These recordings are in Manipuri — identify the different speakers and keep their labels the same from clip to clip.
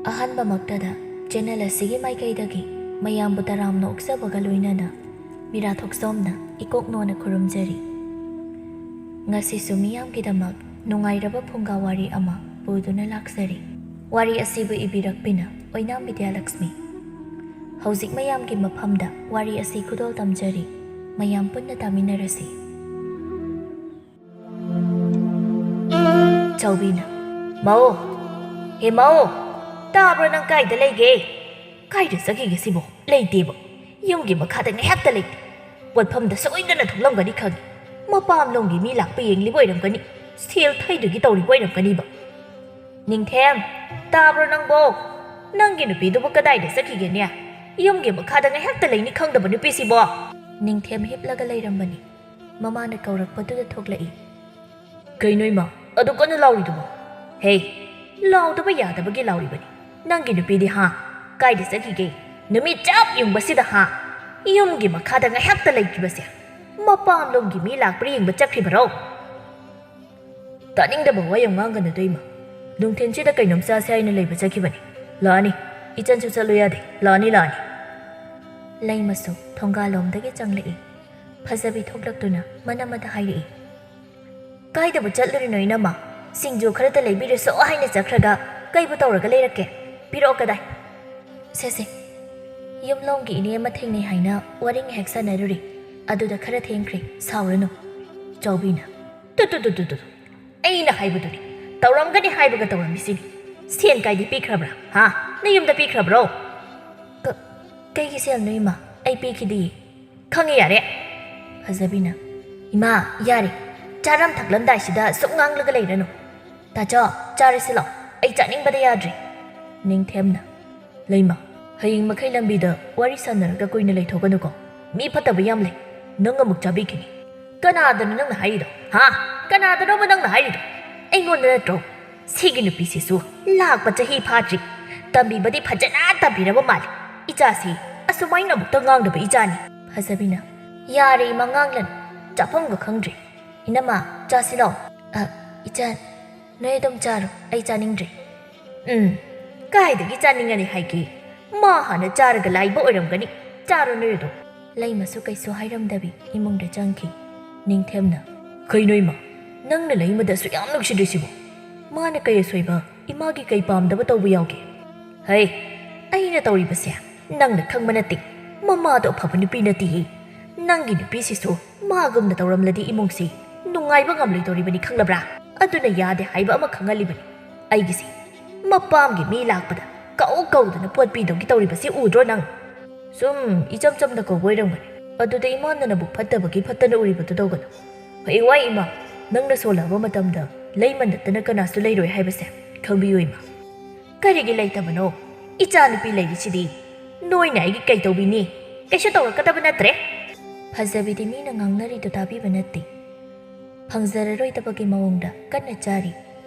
Speaker 1: ꯑꯍꯥꯟꯕꯃꯛꯇꯗ ꯆꯦꯅꯦꯜ ꯑꯁꯤꯒꯤ ꯃꯥꯏꯀꯩꯗꯒꯤ ꯃꯌꯥꯝꯕꯨ ꯇꯔꯥꯝꯅ ꯑꯣꯛꯆꯕꯒ ꯂꯣꯏꯅꯅ ꯃꯤꯔꯥ ꯊꯣꯛꯆꯣꯝꯅ ꯏꯀꯣꯛꯅꯣꯅ ꯈꯨꯔꯨꯝꯖꯔꯤ꯫ ꯉꯁꯤꯁꯨ ꯃꯤꯌꯥꯝꯒꯤꯗꯃꯛ ꯅꯨꯡꯉꯥꯏꯔꯕ ꯐꯨꯡꯒꯥ ꯋꯥꯔꯤ ꯑꯃ ꯄꯨꯗꯨꯅ ꯂꯥꯛꯆꯔꯤ꯫ ꯋꯥꯔꯤ ꯑꯁꯤꯕꯨ ꯏꯕꯤꯔꯛꯄꯤꯅ ꯑꯣꯏꯅꯥꯝ ꯕꯤꯗ꯭ꯌꯥꯂꯛꯁꯃꯤ꯫ ꯍꯧꯖꯤꯛ ꯃꯌꯥꯝꯒꯤ ꯃꯐꯝꯗ ꯋꯥꯔꯤ ꯑꯁꯤ ꯈꯨꯗꯣꯜ ꯇꯝꯖꯔꯤ꯫ ꯃꯌꯥꯝ ꯄꯨꯟꯅ ꯇꯥꯃꯤꯟꯅꯔꯁꯤ꯫ ꯆꯧꯕꯤꯅ ꯃꯧ, ꯍꯦ ꯃꯧ, ꯇꯥꯕ꯭ꯔꯣ ꯅꯪ ꯀꯥꯏꯗ ꯂꯩꯒꯦ? ꯀꯥꯏꯗ ꯆꯠꯈꯤꯒꯦ ꯁꯤꯕꯣ? ꯂꯩꯇꯦꯕ, ꯌꯨꯝꯒꯤ ꯃꯈꯥꯗ ꯉꯥꯏꯍꯥꯛꯇ ꯂꯩꯇꯦ꯫ ꯄꯣꯠꯐꯝꯗ ꯁꯣꯏꯗꯅ ꯊꯣꯛꯂꯝꯒꯅꯤ ꯈꯪꯉꯤ꯫ ꯃꯄꯥꯝꯂꯣꯝꯒꯤ ꯃꯤ ꯂꯥꯛꯄ ꯌꯦꯡꯂꯤꯕ ꯑꯣꯏꯔꯝꯒꯅꯤ꯫ ꯁꯦꯜ ꯊꯩꯗꯨꯒꯤ ꯇꯧꯔꯤꯕ ꯑꯣꯏꯔꯝꯒꯅꯤꯕ꯫ ꯅꯤꯡꯊꯦꯝ, ꯇꯥꯕ꯭ꯔꯣ ꯅꯪꯕꯣ? ꯅꯪꯒꯤ ꯅꯨꯄꯤꯗꯨꯕꯨ ꯀꯗꯥꯏꯗ ꯆꯠꯈꯤꯒꯦꯅꯦ? ꯌꯨꯝꯒꯤ ꯃꯈꯥꯗ ꯉꯥꯏꯍꯥꯛꯇ ꯂꯩꯅꯤ ꯈꯪꯗꯕ ꯅꯨꯄꯤꯁꯤꯕꯣ? ꯅꯤꯡꯊꯦꯝ ꯍꯤꯞꯂꯒ ꯂꯩꯔꯝꯕꯅꯤ꯫ ꯃꯃꯥꯅ ꯀꯧꯔꯛꯄꯗꯨꯗ ꯊꯣꯛꯂꯛꯏ꯫ ꯀꯩꯅꯣ ꯏꯃꯥ, ꯑꯗꯨ ꯀꯟꯅ ꯂꯥꯎꯔꯤꯗꯨꯕꯣ? ꯍꯦ, ꯂꯥꯎꯗꯕ ꯌꯥꯗꯕꯒꯤ ꯂꯥꯎꯔꯤꯕꯅꯤ꯫ ꯅꯪꯒꯤ ꯅꯨꯄꯤꯗꯤ ꯀꯥꯏꯗ ꯆꯠꯈꯤꯒꯦ? ꯅꯨꯃꯤꯠ ꯆꯞ ꯌꯨꯡꯕꯁꯤꯗ ꯌꯨꯝꯒꯤ ꯃꯈꯥꯗ ꯉꯥꯏꯍꯥꯛꯇ ꯂꯩꯈꯤꯕꯁꯦ ꯃꯄꯥꯝꯂꯣꯝꯒꯤ ꯃꯤ ꯂꯥꯛꯄ꯭ꯔꯥ ꯌꯦꯡꯕ ꯆꯠꯈ꯭ꯔꯤꯕꯔꯣ? ꯇꯥꯅꯤꯡꯗꯕ ꯋꯥ ꯌꯥꯝ ꯉꯥꯡꯒꯅꯨꯗ ꯏꯃꯥ꯫ ꯅꯨꯡꯊꯤꯟꯁꯤꯗ ꯀꯩꯅꯣꯝ ꯆꯥꯁꯦ ꯍꯥꯏꯅ ꯂꯩꯕ ꯆꯠꯈꯤꯕꯅꯤ꯫ ꯂꯥꯛꯑꯅꯤ, ꯏꯆꯟꯁꯨ ꯆꯠꯂꯨ ꯌꯥꯗꯦ꯫ ꯂꯥꯛꯑꯅꯤ ꯂꯥꯛꯑꯅꯤ꯫ ꯂꯩꯃꯁꯨ ꯊꯣꯡꯒꯥꯜꯂꯣꯝꯗꯒꯤ ꯆꯪꯂꯛꯏ꯫ ꯐꯖꯕꯤ ꯊꯣꯛꯂꯛꯇꯨꯅ ꯃꯅꯝꯃꯗ ꯍꯥꯏꯔꯛꯏ꯫ ꯀꯥꯏꯗꯕꯨ ꯆꯠꯂꯨꯔꯤꯅꯣ ꯏꯅꯝꯃ? ꯁꯤꯡꯖꯨ ꯈꯔꯇ ꯂꯩꯕꯤꯔꯁꯨ ꯍꯥꯏꯅ ꯆꯠꯈ꯭ꯔꯒ ꯀꯩꯕꯨ ꯇꯧꯔꯒ ꯂꯩꯔꯛꯀꯦ? ꯄꯤꯔꯛꯑꯣ ꯀꯗꯥꯏ? ꯁꯦ ꯌꯨꯝꯂꯣꯝꯒꯤ ꯏꯅꯦ ꯑꯃ ꯊꯦꯡꯅꯩ ꯍꯥꯏꯅ ꯋꯥꯔꯤ ꯉꯥꯏꯍꯥꯛ ꯁꯥꯟꯅꯔꯨꯔꯤ꯫ ꯑꯗꯨꯗ ꯈꯔ ꯊꯦꯡꯈ꯭ꯔꯦ, ꯁꯥꯎꯔꯅꯨ꯫ ꯆꯧꯕꯤꯅ ꯇꯨ ꯑꯩꯅ ꯍꯥꯏꯕꯗꯨꯅꯤ, ꯇꯧꯔꯝꯒꯅꯤ ꯍꯥꯏꯕꯒ ꯇꯧꯔꯝꯃꯤꯁꯤꯅꯤ꯫ ꯁꯦꯟ ꯀꯥꯏꯗꯤ ꯄꯤꯈ꯭ꯔꯕ꯭ꯔꯥ? ꯅꯌꯨꯝꯗ ꯄꯤꯈ꯭ꯔꯕ꯭ꯔꯣ? ꯀꯩꯒꯤ ꯁꯦꯜꯅꯣ ꯏꯃꯥ? ꯑꯩ ꯄꯤꯈꯤꯗꯤꯌꯦ꯫ ꯈꯪꯉꯦ ꯌꯥꯔꯦ꯫ ꯐꯖꯕꯤꯅ ꯏꯃꯥ ꯌꯥꯔꯦ, ꯆꯥꯔꯝ ꯊꯛꯂꯝꯗꯥꯏꯁꯤꯗ ꯁꯨꯝ ꯉꯥꯡꯂꯒ ꯂꯩꯔꯅꯨ꯫ ꯇꯥꯆꯧ, ꯆꯥꯔꯁꯤ ꯂꯥꯛꯑꯣ, ꯑꯩ ꯆꯥꯅꯤꯡꯕꯗ ꯌꯥꯗ꯭ꯔꯤ꯫ ꯅꯤꯡꯊꯦꯝꯅ ꯂꯩꯃ, ꯍꯌꯦꯡ ꯃꯈꯩ ꯂꯝꯕꯤꯗ ꯋꯥꯔꯤ ꯁꯥꯟꯅꯔꯒ ꯀꯨꯏꯅ ꯂꯩꯊꯣꯛꯀꯅꯨꯀꯣ꯫ ꯃꯤ ꯐꯠꯇꯕ ꯌꯥꯝ ꯂꯩ, ꯅꯪ ꯑꯃꯨꯛ ꯆꯥꯕꯤꯈꯤꯅꯤ꯫ ꯀꯅꯥꯗꯅꯣ ꯅꯪꯅ ꯍꯥꯏꯔꯤꯗꯣ? ꯀꯅꯥꯗꯅꯣꯕ ꯅꯪꯅ ꯍꯥꯏꯔꯤꯗꯣ? ꯑꯩꯉꯣꯟꯗ ꯅꯠꯇ꯭ꯔꯣ? ꯁꯤꯒꯤ ꯅꯨꯄꯤꯁꯤꯁꯨ ꯂꯥꯛꯄ ꯆꯍꯤ ꯐꯥꯗ꯭ꯔꯤ, ꯇꯝꯕꯤꯕꯗꯤ ꯐꯖꯅ ꯇꯝꯕꯤꯔꯕ ꯃꯥꯜꯂꯤ꯫ ꯏꯆꯥꯁꯤ ꯑꯁꯨꯃꯥꯏꯅ ꯑꯃꯨꯛꯇ ꯉꯥꯡꯗꯕ ꯏꯆꯥꯅꯤ꯫ ꯐꯖꯕꯤꯅ ꯌꯥꯔꯦ ꯏꯃꯥ, ꯉꯥꯡꯂꯅꯨ, ꯆꯥꯐꯝꯒ ꯈꯪꯗ꯭ꯔꯤ꯫ ꯏꯅꯝꯃ, ꯆꯥꯁꯤ ꯂꯥꯛꯑꯣ꯫ ꯏꯆꯟ, ꯅꯣꯏ ꯑꯗꯨꯝ ꯆꯥꯔꯣ, ꯑꯩ ꯆꯥꯅꯤꯡꯗ꯭ꯔꯤ꯫ ꯀꯥꯏꯗꯒꯤ ꯆꯥꯅꯤꯡꯉꯅꯤ ꯍꯥꯏꯒꯦ? ꯃꯥ ꯍꯥꯟꯅ ꯆꯥꯔꯒ ꯂꯥꯏꯕ ꯑꯣꯏꯔꯝꯒꯅꯤ꯫ ꯆꯥꯔꯣ ꯅꯣꯏ ꯑꯗꯨꯝ꯫ ꯂꯩꯃꯁꯨ ꯀꯩꯁꯨ ꯍꯥꯏꯔꯝꯗꯕꯤ ꯏꯃꯨꯡꯗ ꯆꯪꯈꯤ꯫ ꯅꯤꯡꯊꯦꯝꯅ ꯀꯩꯅꯣ ꯏꯃꯥ, ꯅꯪꯅ ꯂꯩꯃꯗꯁꯨ ꯌꯥꯝ ꯅꯨꯡꯁꯤꯗ꯭ꯔꯤꯁꯤꯕꯣ? ꯃꯥꯅ ꯀꯩ ꯑꯁꯣꯏꯕ, ꯏꯃꯥꯒꯤ ꯀꯩ ꯄꯥꯝꯗꯕ ꯇꯧꯕ ꯌꯥꯎꯒꯦ? ꯍꯩ, ꯑꯩꯅ ꯇꯧꯔꯤꯕꯁꯦ ꯅꯪꯅ ꯈꯪꯕ ꯅꯠꯇꯦ꯫ ꯃꯃꯥꯗꯣ ꯑꯐꯕ ꯅꯨꯄꯤ ꯅꯠꯇꯦꯌꯦ꯫ ꯅꯪꯒꯤ ꯅꯨꯄꯤꯁꯤꯁꯨ ꯃꯥꯒꯨꯝꯅ ꯇꯧꯔꯝꯂꯗꯤ ꯏꯃꯨꯡꯁꯤ ꯅꯨꯡꯉꯥꯏꯕ ꯉꯝꯂꯣꯏꯗꯧꯔꯤꯕꯅꯤ ꯈꯪꯂꯕ꯭ꯔꯥ? ꯑꯗꯨꯅ ꯌꯥꯗꯦ ꯍꯥꯏꯕ ꯑꯃ ꯈꯪꯍꯜꯂꯤꯕꯅꯤ꯫ ꯑꯩꯒꯤꯁꯤ ꯃꯄꯥꯝꯒꯤ ꯃꯤ ꯂꯥꯛꯄꯗ ꯀꯧꯗꯨꯅ ꯄꯣꯠ ꯄꯤꯗꯧꯒꯤ ꯇꯧꯔꯤꯕꯁꯤ ꯎꯗ꯭ꯔꯣ ꯅꯪ? ꯁꯨꯝ ꯏꯆꯝ ꯆꯝꯅ ꯀꯧꯕ ꯑꯣꯏꯔꯝꯒꯅꯤ꯫ ꯑꯗꯨꯗ ꯏꯃꯥꯅꯕꯨ ꯐꯠꯇꯕꯒꯤ ꯐꯠꯇꯅ ꯎꯔꯤꯕꯗꯨ ꯇꯧꯒꯅꯨ꯫ ꯍꯌꯦꯡꯋꯥꯏ ꯏꯃꯥ, ꯅꯪꯅ ꯁꯣꯜꯂꯛꯑꯕ ꯃꯇꯝꯗ ꯂꯩꯃ ꯅꯠꯇꯅ ꯀꯅꯥꯁꯨ ꯂꯩꯔꯣꯏ ꯍꯥꯏꯕꯁꯦ ꯈꯪꯕꯤꯌꯨ ꯏꯃꯥ꯫ ꯀꯔꯤꯒꯤ ꯂꯩꯇꯕꯅꯣ? ꯏꯆꯥ ꯅꯨꯄꯤ ꯂꯩꯔꯤꯁꯤꯗꯤ ꯅꯣꯏꯅ ꯑꯩꯒꯤ ꯀꯩ ꯇꯧꯕꯤꯅꯤ? ꯀꯩꯁꯨ ꯇꯧꯔꯛꯀꯗꯕ ꯅꯠꯇ꯭ꯔꯦ꯫ ꯐꯖꯕꯤꯗꯤ ꯃꯤꯅ ꯉꯥꯡꯅꯔꯤꯗꯨ ꯇꯥꯕꯤꯕ ꯅꯠꯇꯦ꯫ ꯐꯪꯖꯔꯔꯣꯏꯗꯕꯒꯤ ꯃꯑꯣꯡꯗ ꯀꯟꯅ ꯆꯥꯔꯤ꯫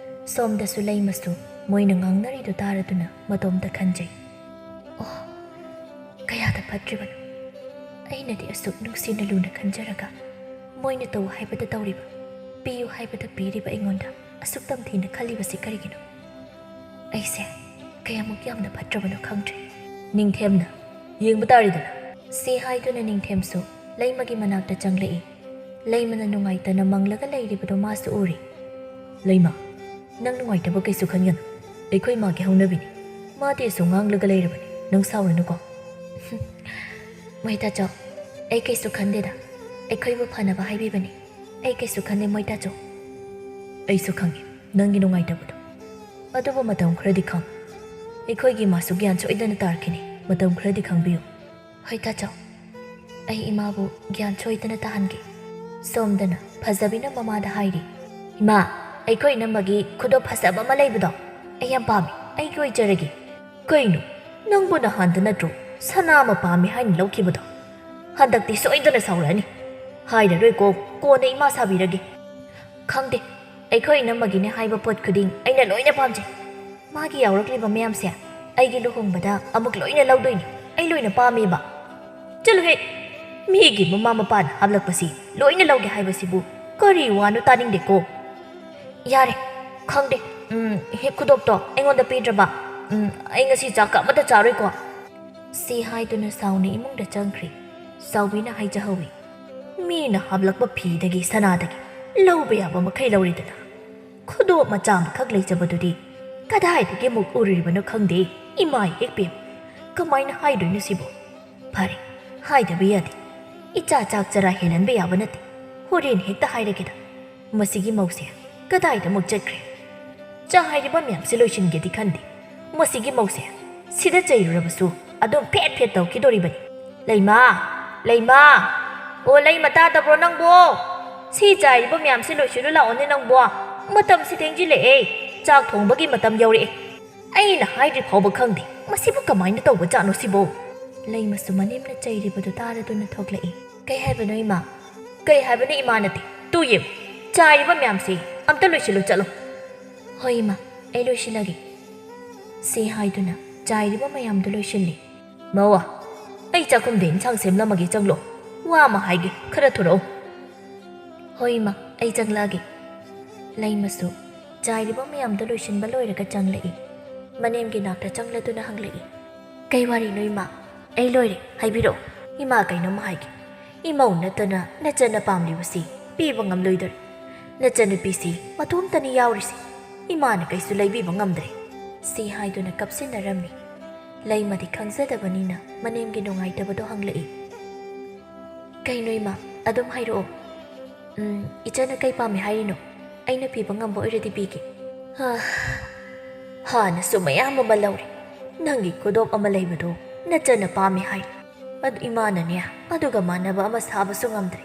Speaker 1: ꯁꯣꯝꯗꯁꯨ ꯂꯩꯃꯁꯨ ꯃꯣꯏꯅ ꯉꯥꯡꯅꯔꯤꯗꯨ ꯇꯥꯔꯗꯨꯅ ꯃꯇꯣꯝꯇ ꯈꯟꯖꯩ꯫ ꯑꯣ, ꯀꯌꯥꯗ ꯐꯠꯇ꯭ꯔꯤꯕꯅꯣ! ꯑꯩꯅꯗꯤ ꯑꯁꯨꯛ ꯅꯨꯡꯁꯤꯅ ꯂꯨꯅ ꯈꯟꯖꯔꯒ ꯃꯣꯏꯅ ꯇꯧ ꯍꯥꯏꯕꯗ ꯇꯧꯔꯤꯕ, ꯄꯤꯌꯨ ꯍꯥꯏꯕꯗ ꯄꯤꯔꯤꯕ ꯑꯩꯉꯣꯟꯗ ꯑꯁꯨꯛ ꯇꯝꯊꯤꯅ ꯈꯜꯂꯤꯕꯁꯤ ꯀꯔꯤꯒꯤꯅꯣ? ꯑꯩꯁꯦ ꯀꯌꯥꯃꯨꯛ ꯌꯥꯝꯅ ꯐꯠꯇ꯭ꯔꯕꯅꯣ ꯈꯪꯗ꯭ꯔꯦ꯫ ꯅꯤꯡꯊꯦꯝꯅ ꯌꯦꯡꯕ ꯇꯥꯔꯤꯗꯅ꯫ ꯁꯤ ꯍꯥꯏꯗꯨꯅ ꯅꯤꯡꯊꯦꯝꯁꯨ ꯂꯩꯃꯒꯤ ꯃꯅꯥꯛꯇ ꯆꯪꯂꯛꯏ꯫ ꯂꯩꯃꯅ ꯅꯨꯡꯉꯥꯏꯇꯅ ꯃꯪꯂꯒ ꯂꯩꯔꯤꯕꯗꯣ ꯃꯥꯁꯨ ꯎꯔꯤ꯫ ꯂꯩꯃ, ꯅꯪ ꯅꯨꯡꯉꯥꯏꯇꯕ ꯀꯩꯁꯨ ꯈꯟꯒꯅꯨ꯫ ꯑꯩꯈꯣꯏ ꯃꯥꯒꯤ ꯍꯧꯅꯕꯤꯅꯤ꯫ ꯃꯥꯗꯤ ꯑꯁꯨꯝ ꯉꯥꯡꯂꯒ ꯂꯩꯔꯕꯅꯤ, ꯅꯪ ꯁꯥꯎꯔꯅꯨꯀꯣ꯫ ꯃꯣꯏꯇꯥꯆꯧ, ꯑꯩ ꯀꯩꯁꯨ ꯈꯟꯗꯦꯗ꯫ ꯑꯩꯈꯣꯏꯕꯨ ꯐꯅꯕ ꯍꯥꯏꯕꯤꯕꯅꯤ꯫ ꯑꯩ ꯀꯩꯁꯨ ꯈꯟꯗꯦ ꯃꯣꯏꯇꯥꯆꯧ꯫ ꯑꯩꯁꯨ ꯈꯪꯉꯤ ꯅꯪꯒꯤ ꯅꯨꯡꯉꯥꯏꯇꯕꯗꯣ, ꯑꯗꯨꯕꯨ ꯃꯇꯝ ꯈꯔꯗꯤ ꯈꯪ꯫ ꯑꯩꯈꯣꯏꯒꯤ ꯏꯃꯥꯁꯨ ꯒ꯭ꯌꯥꯟ ꯁꯣꯏꯗꯅ ꯇꯥꯔꯛꯈꯤꯅꯤ꯫ ꯃꯇꯝ ꯈꯔꯗꯤ ꯈꯪꯕꯤꯌꯨ꯫ ꯍꯣꯏ ꯇꯥꯆꯧ, ꯑꯩ ꯏꯃꯥꯕꯨ ꯒ꯭ꯌꯥꯟ ꯁꯣꯏꯗꯅ ꯇꯥꯍꯟꯒꯦ꯫ ꯁꯣꯝꯗꯅ ꯐꯖꯕꯤꯅ ꯃꯃꯥꯗ ꯍꯥꯏꯔꯤ꯫ ꯏꯃꯥ, ꯑꯩꯈꯣꯏ ꯏꯅꯝꯃꯒꯤ ꯈꯨꯗꯣꯞ ꯐꯖꯕ ꯑꯃ ꯂꯩꯕꯗꯣ ꯑꯩ ꯌꯥꯝ ꯄꯥꯝꯃꯤ, ꯑꯩꯒꯤ ꯑꯣꯏꯖꯔꯒꯦ꯫ ꯀꯩꯅꯣ, ꯅꯪꯕꯨ ꯅꯍꯥꯟꯗ ꯅꯠꯇ꯭ꯔꯣ ꯁꯅꯥ ꯑꯃ ꯄꯥꯝꯃꯤ ꯍꯥꯏꯅ ꯂꯧꯈꯤꯕꯗꯣ? ꯍꯟꯗꯛꯇꯤ ꯁꯣꯏꯗꯅ ꯁꯥꯎꯔꯛꯑꯅꯤ꯫ ꯍꯥꯏꯔꯔꯣꯏꯀꯣ, ꯀꯣꯟꯅ ꯏꯃꯥ ꯁꯥꯕꯤꯔꯒꯦ꯫ ꯈꯪꯗꯦ, ꯑꯩꯈꯣꯏ ꯏꯅꯝꯃꯒꯤꯅꯦ ꯍꯥꯏꯕ ꯄꯣꯠ ꯈꯨꯗꯤꯡ ꯑꯩꯅ ꯂꯣꯏꯅ ꯄꯥꯝꯖꯩ꯫ ꯃꯥꯒꯤ ꯌꯥꯎꯔꯛꯂꯤꯕ ꯃꯌꯥꯝꯁꯦ ꯑꯩꯒꯤ ꯂꯨꯍꯣꯡꯕꯗ ꯑꯃꯨꯛ ꯂꯣꯏꯅ ꯂꯧꯗꯣꯏꯅꯤ꯫ ꯑꯩ ꯂꯣꯏꯅ ꯄꯥꯝꯃꯦꯕ꯫ ꯆꯠꯂꯨꯍꯦ, ꯃꯤꯒꯤ ꯃꯃꯥ ꯃꯄꯥꯅ ꯍꯥꯞꯂꯛꯄꯁꯤ ꯂꯣꯏꯅ ꯂꯧꯒꯦ ꯍꯥꯏꯕꯁꯤꯕꯨ ꯀꯔꯤ ꯋꯥꯅꯣ ꯇꯥꯅꯤꯡꯗꯦꯀꯣ꯫ ꯌꯥꯔꯦ, ꯈꯪꯗꯦ, ꯈꯨꯗꯣꯞꯇꯣ ꯑꯩꯉꯣꯟꯗ ꯄꯤꯗ꯭ꯔꯕ ꯑꯩ ꯉꯁꯤ ꯆꯥꯛ ꯑꯃꯠꯇ ꯆꯥꯔꯣꯏꯀꯣ ꯁꯤ ꯍꯥꯏꯗꯨꯅ ꯁꯥꯎꯅ ꯏꯃꯨꯡꯗ ꯆꯪꯈ꯭ꯔꯤ ꯆꯥꯎꯕꯤꯅ ꯍꯥꯏꯖꯍꯧꯏ ꯃꯤꯅ ꯍꯥꯞꯂꯛꯄ ꯐꯤꯗꯒꯤ ꯁꯅꯥꯗꯒꯤ ꯂꯧꯕ ꯌꯥꯕ ꯃꯈꯩ ꯂꯧꯔꯤꯗꯅ ꯈꯨꯗꯣꯞ ꯃꯆꯥ ꯑꯃꯈꯛ ꯂꯩꯖꯕꯗꯨꯗꯤ ꯀꯗꯥꯏꯗꯒꯤ ꯑꯃꯨꯛ ꯎꯔꯤꯕꯅꯣ ꯈꯪꯗꯦ ꯏꯃꯥ ꯏꯄꯦꯝ ꯀꯃꯥꯏꯅ ꯍꯥꯏꯗꯣꯏꯅꯣ ꯁꯤꯕꯨ ꯐꯔꯦ ꯍꯥꯏꯗꯕ ꯌꯥꯗꯦ ꯏꯆꯥ ꯆꯥꯛ ꯆꯔꯥ ꯍꯦꯜꯍꯟꯕ ꯌꯥꯕ ꯅꯠꯇꯦ ꯍꯣꯔꯦꯟ ꯍꯦꯛꯇ ꯍꯥꯏꯔꯒꯦꯗ ꯃꯁꯤꯒꯤ ꯃꯧꯁꯦ ꯀꯗꯥꯏꯗ ꯑꯃꯨꯛ ꯆꯠꯈ꯭ꯔꯦ ꯆꯥ ꯍꯥꯏꯔꯤꯕ ꯃꯌꯥꯝꯁꯦ ꯂꯣꯏꯁꯤꯟꯒꯦꯗꯤ ꯈꯟꯗꯦ ꯃꯁꯤꯒꯤ ꯃꯧꯁꯦ ꯁꯤꯗ ꯆꯩꯔꯨꯔꯕꯁꯨ ꯑꯗꯨꯝ ꯐꯦꯠ ꯐꯦꯠ ꯇꯧꯈꯤꯗꯣꯔꯤꯕꯅꯤ ꯂꯩꯃꯥ ꯂꯩꯃꯥ ꯑꯣ ꯂꯩꯃꯥ ꯇꯥꯗꯕ꯭ꯔꯣ ꯅꯪꯕꯣ ꯁꯤ ꯆꯥꯏꯔꯤꯕ ꯃꯌꯥꯝꯁꯦ ꯂꯣꯏꯁꯤꯜꯂꯨ ꯂꯥꯛꯑꯣꯅꯦ ꯅꯪꯕꯣ ꯃꯇꯝꯁꯤ ꯊꯦꯡꯖꯤꯜꯂꯛꯑꯦ ꯆꯥꯛ ꯊꯣꯡꯕꯒꯤ ꯃꯇꯝ ꯌꯧꯔꯛꯑꯦ ꯑꯩꯅ ꯍꯥꯏꯗ꯭ꯔꯤ ꯐꯥꯎꯕ ꯈꯪꯗꯦ ꯃꯁꯤꯕꯨ ꯀꯃꯥꯏꯅ ꯇꯧꯕ ꯖꯥꯠꯅꯣ ꯁꯤꯕꯣ ꯂꯩꯃꯁꯨ ꯃꯅꯦꯝꯅ ꯆꯩꯔꯤꯕꯗꯨ ꯇꯥꯔꯗꯨꯅ ꯊꯣꯛꯂꯛꯏ ꯀꯩ ꯍꯥꯏꯕꯅꯣ ꯏꯃꯥ ꯀꯩ ꯍꯥꯏꯕꯅꯣ ꯏꯃꯥ ꯅꯠꯇꯦ ꯇꯨ ꯌꯦꯡꯉꯨ ꯆꯥꯏꯔꯤꯕ ꯃꯌꯥꯝꯁꯦ ꯑꯝꯇ ꯂꯣꯏꯁꯤꯜꯂꯨ ꯆꯠꯂꯣ ꯍꯣꯏ ꯏꯃꯥ ꯑꯩ ꯂꯣꯏꯁꯤꯜꯂꯒꯦ ꯁꯤ ꯍꯥꯏꯗꯨꯅ ꯆꯥꯏꯔꯤꯕ ꯃꯌꯥꯝꯗꯨ ꯂꯣꯏꯁꯤꯜꯂꯤ ꯃꯧꯋꯥ ꯑꯩ ꯆꯥꯛꯈꯨꯝꯗ ꯏꯟꯁꯥꯡ ꯁꯦꯝꯂꯝꯃꯒꯦ ꯆꯪꯂꯣ ꯋꯥ ꯑꯃ ꯍꯥꯏꯒꯦ ꯈꯔ ꯊꯨꯔꯛꯎ ꯍꯣꯏ ꯏꯃꯥ ꯑꯩ ꯆꯪꯂꯛꯑꯒꯦ ꯂꯩꯃꯁꯨ ꯆꯥꯏꯔꯤꯕ ꯃꯌꯥꯝꯗꯨ ꯂꯣꯏꯁꯤꯟꯕ ꯂꯣꯏꯔꯒ ꯆꯪꯂꯛꯏ ꯃꯅꯦꯝꯒꯤ ꯅꯥꯛꯇ ꯆꯪꯂꯗꯨꯅ ꯍꯪꯂꯛꯏ ꯀꯩ ꯋꯥꯔꯤꯅꯣ ꯏꯃꯥ ꯑꯩ ꯂꯣꯏꯔꯦ ꯍꯥꯏꯕꯤꯔꯛꯑꯣ ꯏꯃꯥ ꯀꯩꯅꯣꯝꯃ ꯍꯥꯏꯒꯦ ꯏꯃꯧ ꯅꯠꯇꯅ ꯅꯆꯟꯅ ꯄꯥꯝꯂꯤꯕꯁꯤ ꯄꯤꯕ ꯉꯝꯂꯣꯏꯗꯔꯦ ꯅꯆꯟꯅꯨꯄꯤꯁꯤ ꯃꯇꯣꯝꯇꯅꯤ ꯌꯥꯎꯔꯤꯁꯤ ꯏꯃꯥꯅ ꯀꯩꯁꯨ ꯂꯩꯕꯤꯕ ꯉꯝꯗ꯭ꯔꯦ ꯁꯤ ꯍꯥꯏꯗꯨꯅ ꯀꯞꯁꯤꯟꯅꯔꯝꯃꯤ ꯂꯩꯃꯗꯤ ꯈꯪꯖꯗꯕꯅꯤꯅ ꯃꯅꯦꯝꯒꯤ ꯅꯨꯡꯉꯥꯏꯇꯕꯗꯣ ꯍꯪꯂꯛꯏ ꯀꯩꯅꯣ ꯏꯃꯥ ꯑꯗꯨꯝ ꯍꯥꯏꯔꯛꯑꯣ ꯏꯆꯟꯅ ꯀꯩ ꯄꯥꯝꯃꯦ ꯍꯥꯏꯔꯤꯅꯣ ꯑꯩꯅ ꯄꯤꯕ ꯉꯝꯕ ꯑꯣꯏꯔꯗꯤ ꯄꯤꯒꯦ ꯍꯥꯟꯅꯁꯨ ꯃꯌꯥꯝ ꯑꯃ ꯂꯧꯔꯦ ꯅꯪꯒꯤ ꯈꯨꯗꯣꯞ ꯑꯃ ꯂꯩꯕꯗꯣ ꯅꯆꯟꯅ ꯄꯥꯝꯃꯦ ꯍꯥꯏ ꯑꯗꯨ ꯏꯃꯥꯅꯅꯦ ꯑꯗꯨꯒ ꯃꯥꯟꯅꯕ ꯑꯃ ꯁꯥꯕꯁꯨ ꯉꯝꯗ꯭ꯔꯦ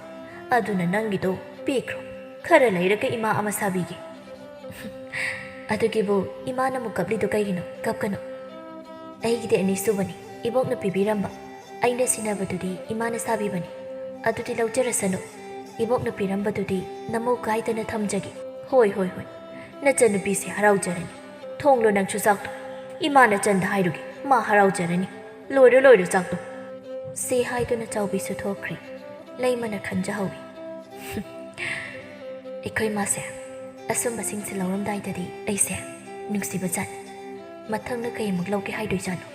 Speaker 1: ꯑꯗꯨꯅ ꯅꯪꯒꯤꯗꯣ ꯄꯤꯈ꯭ꯔꯣ ꯈꯔ ꯂꯩꯔꯒ ꯏꯃꯥ ꯑꯃ ꯁꯥꯕꯤꯒꯦ ꯑꯗꯨꯒꯤꯕꯨ ꯏꯃꯥꯅ ꯑꯃꯨꯛ ꯀꯞꯂꯤꯗꯣ ꯀꯩꯒꯤꯅꯣ ꯀꯞꯀꯅꯨ ꯑꯩꯒꯤꯗꯤ ꯑꯅꯤꯁꯨꯕꯅꯤ ꯏꯕꯣꯛꯅ ꯄꯤꯕꯤꯔꯝꯕ ꯑꯩꯅ ꯁꯤꯟꯅꯕꯗꯨꯗꯤ ꯏꯃꯥꯅ ꯁꯥꯕꯤꯕꯅꯤ ꯑꯗꯨꯗꯤ ꯂꯧꯖꯔꯁꯅꯨ ꯏꯕꯣꯛꯅ ꯄꯤꯔꯝꯕꯗꯨꯗꯤ ꯅꯃꯧ ꯀꯥꯏꯗꯅ ꯊꯝꯖꯒꯦ ꯍꯣꯏ ꯍꯣꯏ ꯍꯣꯏ ꯅꯆꯟꯅꯨꯄꯤꯁꯦ ꯍꯔꯥꯎꯖꯔꯅꯤ ꯊꯣꯡꯂꯣ ꯅꯪꯁꯨ ꯆꯥꯛꯇꯣ ꯏꯃꯥꯅ ꯆꯟꯗ ꯍꯥꯏꯔꯨꯒꯦ ꯃꯥ ꯍꯔꯥꯎꯖꯔꯅꯤ ꯂꯣꯏꯔꯣ ꯆꯥꯛꯇꯣ ꯁꯤ ꯍꯥꯏꯗꯨꯅ ꯆꯥꯎꯕꯤꯁꯨ ꯊꯣꯛꯈ꯭ꯔꯤ ꯂꯩꯃꯅ ꯈꯟꯖꯍꯧꯏ ꯑꯩꯈꯣꯏ ꯃꯥꯁꯦ ꯑꯁꯨꯝꯕꯁꯤꯡꯁꯦ ꯂꯧꯔꯝꯗꯥꯏꯗꯗꯤ ꯑꯩꯁꯦ ꯅꯨꯡꯁꯤꯕꯖꯥꯠꯅꯤ ꯃꯊꯪꯅ ꯀꯩꯃꯨꯛ ꯂꯧꯒꯦ ꯍꯥꯏꯗꯣꯏꯖꯥꯠꯅꯣ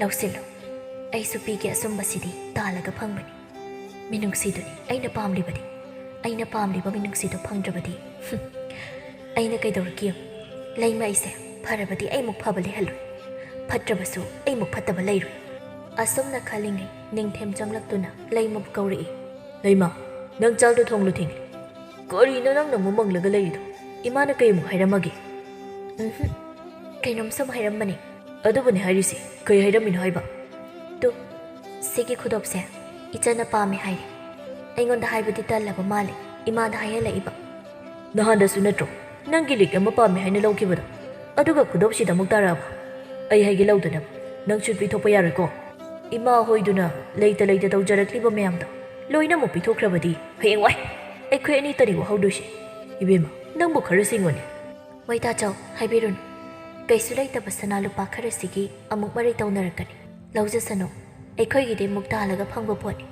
Speaker 1: ꯂꯧꯁꯤꯜꯂꯣ ꯑꯩꯁꯨ ꯄꯤꯒꯦ ꯑꯁꯨꯝꯕꯁꯤꯗꯤ ꯇꯥꯜꯂꯒ ꯐꯪꯕꯅꯤ ꯃꯤꯅꯨꯡꯁꯤꯗꯨꯅꯤ ꯑꯩꯅ ꯄꯥꯝꯂꯤꯕꯗꯤ ꯑꯩꯅ ꯄꯥꯝꯂꯤꯕ ꯃꯤꯅꯨꯡꯁꯤꯗꯣ ꯐꯪꯗ꯭ꯔꯕꯗꯤ ꯑꯩꯅ ꯀꯩꯗꯧꯔꯛꯀꯦ ꯂꯩꯃ ꯑꯩꯁꯦ ꯐꯔꯕꯗꯤ ꯑꯩꯃꯨꯛ ꯐꯕ ꯂꯩꯍꯜꯂꯣꯏ ꯐꯠꯇ꯭ꯔꯕꯁꯨ ꯑꯩꯃꯨꯛ ꯐꯠꯇꯕ ꯂꯩꯔꯣꯏ ꯑꯁꯨꯝꯅ ꯈꯜꯂꯤꯉꯩ ꯅꯤꯡꯊꯦꯝ ꯆꯪꯂꯛꯇꯨꯅ ꯂꯩꯃꯕꯨ ꯀꯧꯔꯛꯏ ꯂꯩꯃ ꯅꯪ ꯆꯥꯛꯇꯣ ꯊꯣꯡꯂꯨ ꯊꯦꯡꯂꯦ ꯀꯔꯤꯅꯣ ꯅꯪꯅ ꯑꯃꯨꯛ ꯃꯪꯂꯒ ꯂꯩꯔꯤꯗꯣ ꯏꯃꯥꯅ ꯀꯩꯃꯨꯛ ꯍꯥꯏꯔꯝꯃꯒꯦ ꯀꯩꯅꯣꯝ ꯁꯨꯝ ꯍꯥꯏꯔꯝꯕꯅꯤ ꯑꯗꯨꯕꯨꯅꯦ ꯍꯥꯏꯔꯤꯁꯦ ꯀꯩ ꯍꯥꯏꯔꯝꯃꯤꯅꯣ ꯍꯥꯏꯕ ꯇꯨ ꯁꯤꯒꯤ ꯈꯨꯗꯣꯞꯁꯦ ꯏꯆꯟꯅ ꯄꯥꯝꯃꯦ ꯍꯥꯏꯔꯦ ꯑꯩꯉꯣꯟꯗ ꯍꯥꯏꯕꯗꯤ ꯇꯜꯂꯕ ꯃꯥꯜꯂꯦ ꯏꯃꯥꯗ ꯍꯥꯏꯍꯜꯂꯛꯏꯕ ꯅꯍꯥꯟꯗꯁꯨ ꯅꯠꯇ꯭ꯔꯣ ꯅꯪꯒꯤ ꯂꯤꯛ ꯑꯃ ꯄꯥꯝꯃꯦ ꯍꯥꯏꯅ ꯂꯧꯈꯤꯕꯗꯣ ꯑꯗꯨꯒ ꯈꯨꯗꯣꯞꯁꯤꯗ ꯑꯃꯨꯛ ꯇꯥꯔꯛꯑꯕ ꯑꯩ ꯍꯥꯏꯒꯦ ꯂꯧꯗꯅꯕ ꯅꯪꯁꯨ ꯄꯤꯊꯣꯛꯄ ꯌꯥꯔꯣꯏꯀꯣ ꯏꯃꯥ ꯍꯣꯏꯗꯨꯅ ꯂꯩꯇ ꯇꯧꯖꯔꯛꯂꯤꯕ ꯃꯌꯥꯝꯗꯣ ꯂꯣꯏꯅꯃꯛ ꯄꯤꯊꯣꯛꯈ꯭ꯔꯕꯗꯤ ꯍꯌꯦꯡꯋꯥꯏ ꯑꯩꯈꯣꯏ ꯑꯅꯤꯇꯅꯤ ꯋꯥꯍꯧꯗꯣꯏꯁꯦ ꯏꯕꯦꯝꯃ ꯅꯪꯕꯨ ꯈꯔ ꯁꯤꯡꯉꯣꯅꯦ ꯃꯣꯏꯇꯥꯆꯧ ꯍꯥꯏꯕꯤꯔꯨꯅꯨ ꯀꯩꯁꯨ ꯂꯩꯇꯕ ꯁꯅꯥ ꯂꯨꯄꯥ ꯈꯔꯁꯤꯒꯤ ꯑꯃꯨꯛ ꯃꯔꯩ ꯇꯧꯅꯔꯛꯀꯅꯤ ꯂꯧꯖꯁꯅꯨ ꯑꯩꯈꯣꯏꯒꯤꯗꯤ ꯑꯃꯨꯛ ꯇꯥꯜꯂꯒ ꯐꯪꯕ ꯄꯣꯠꯅꯤ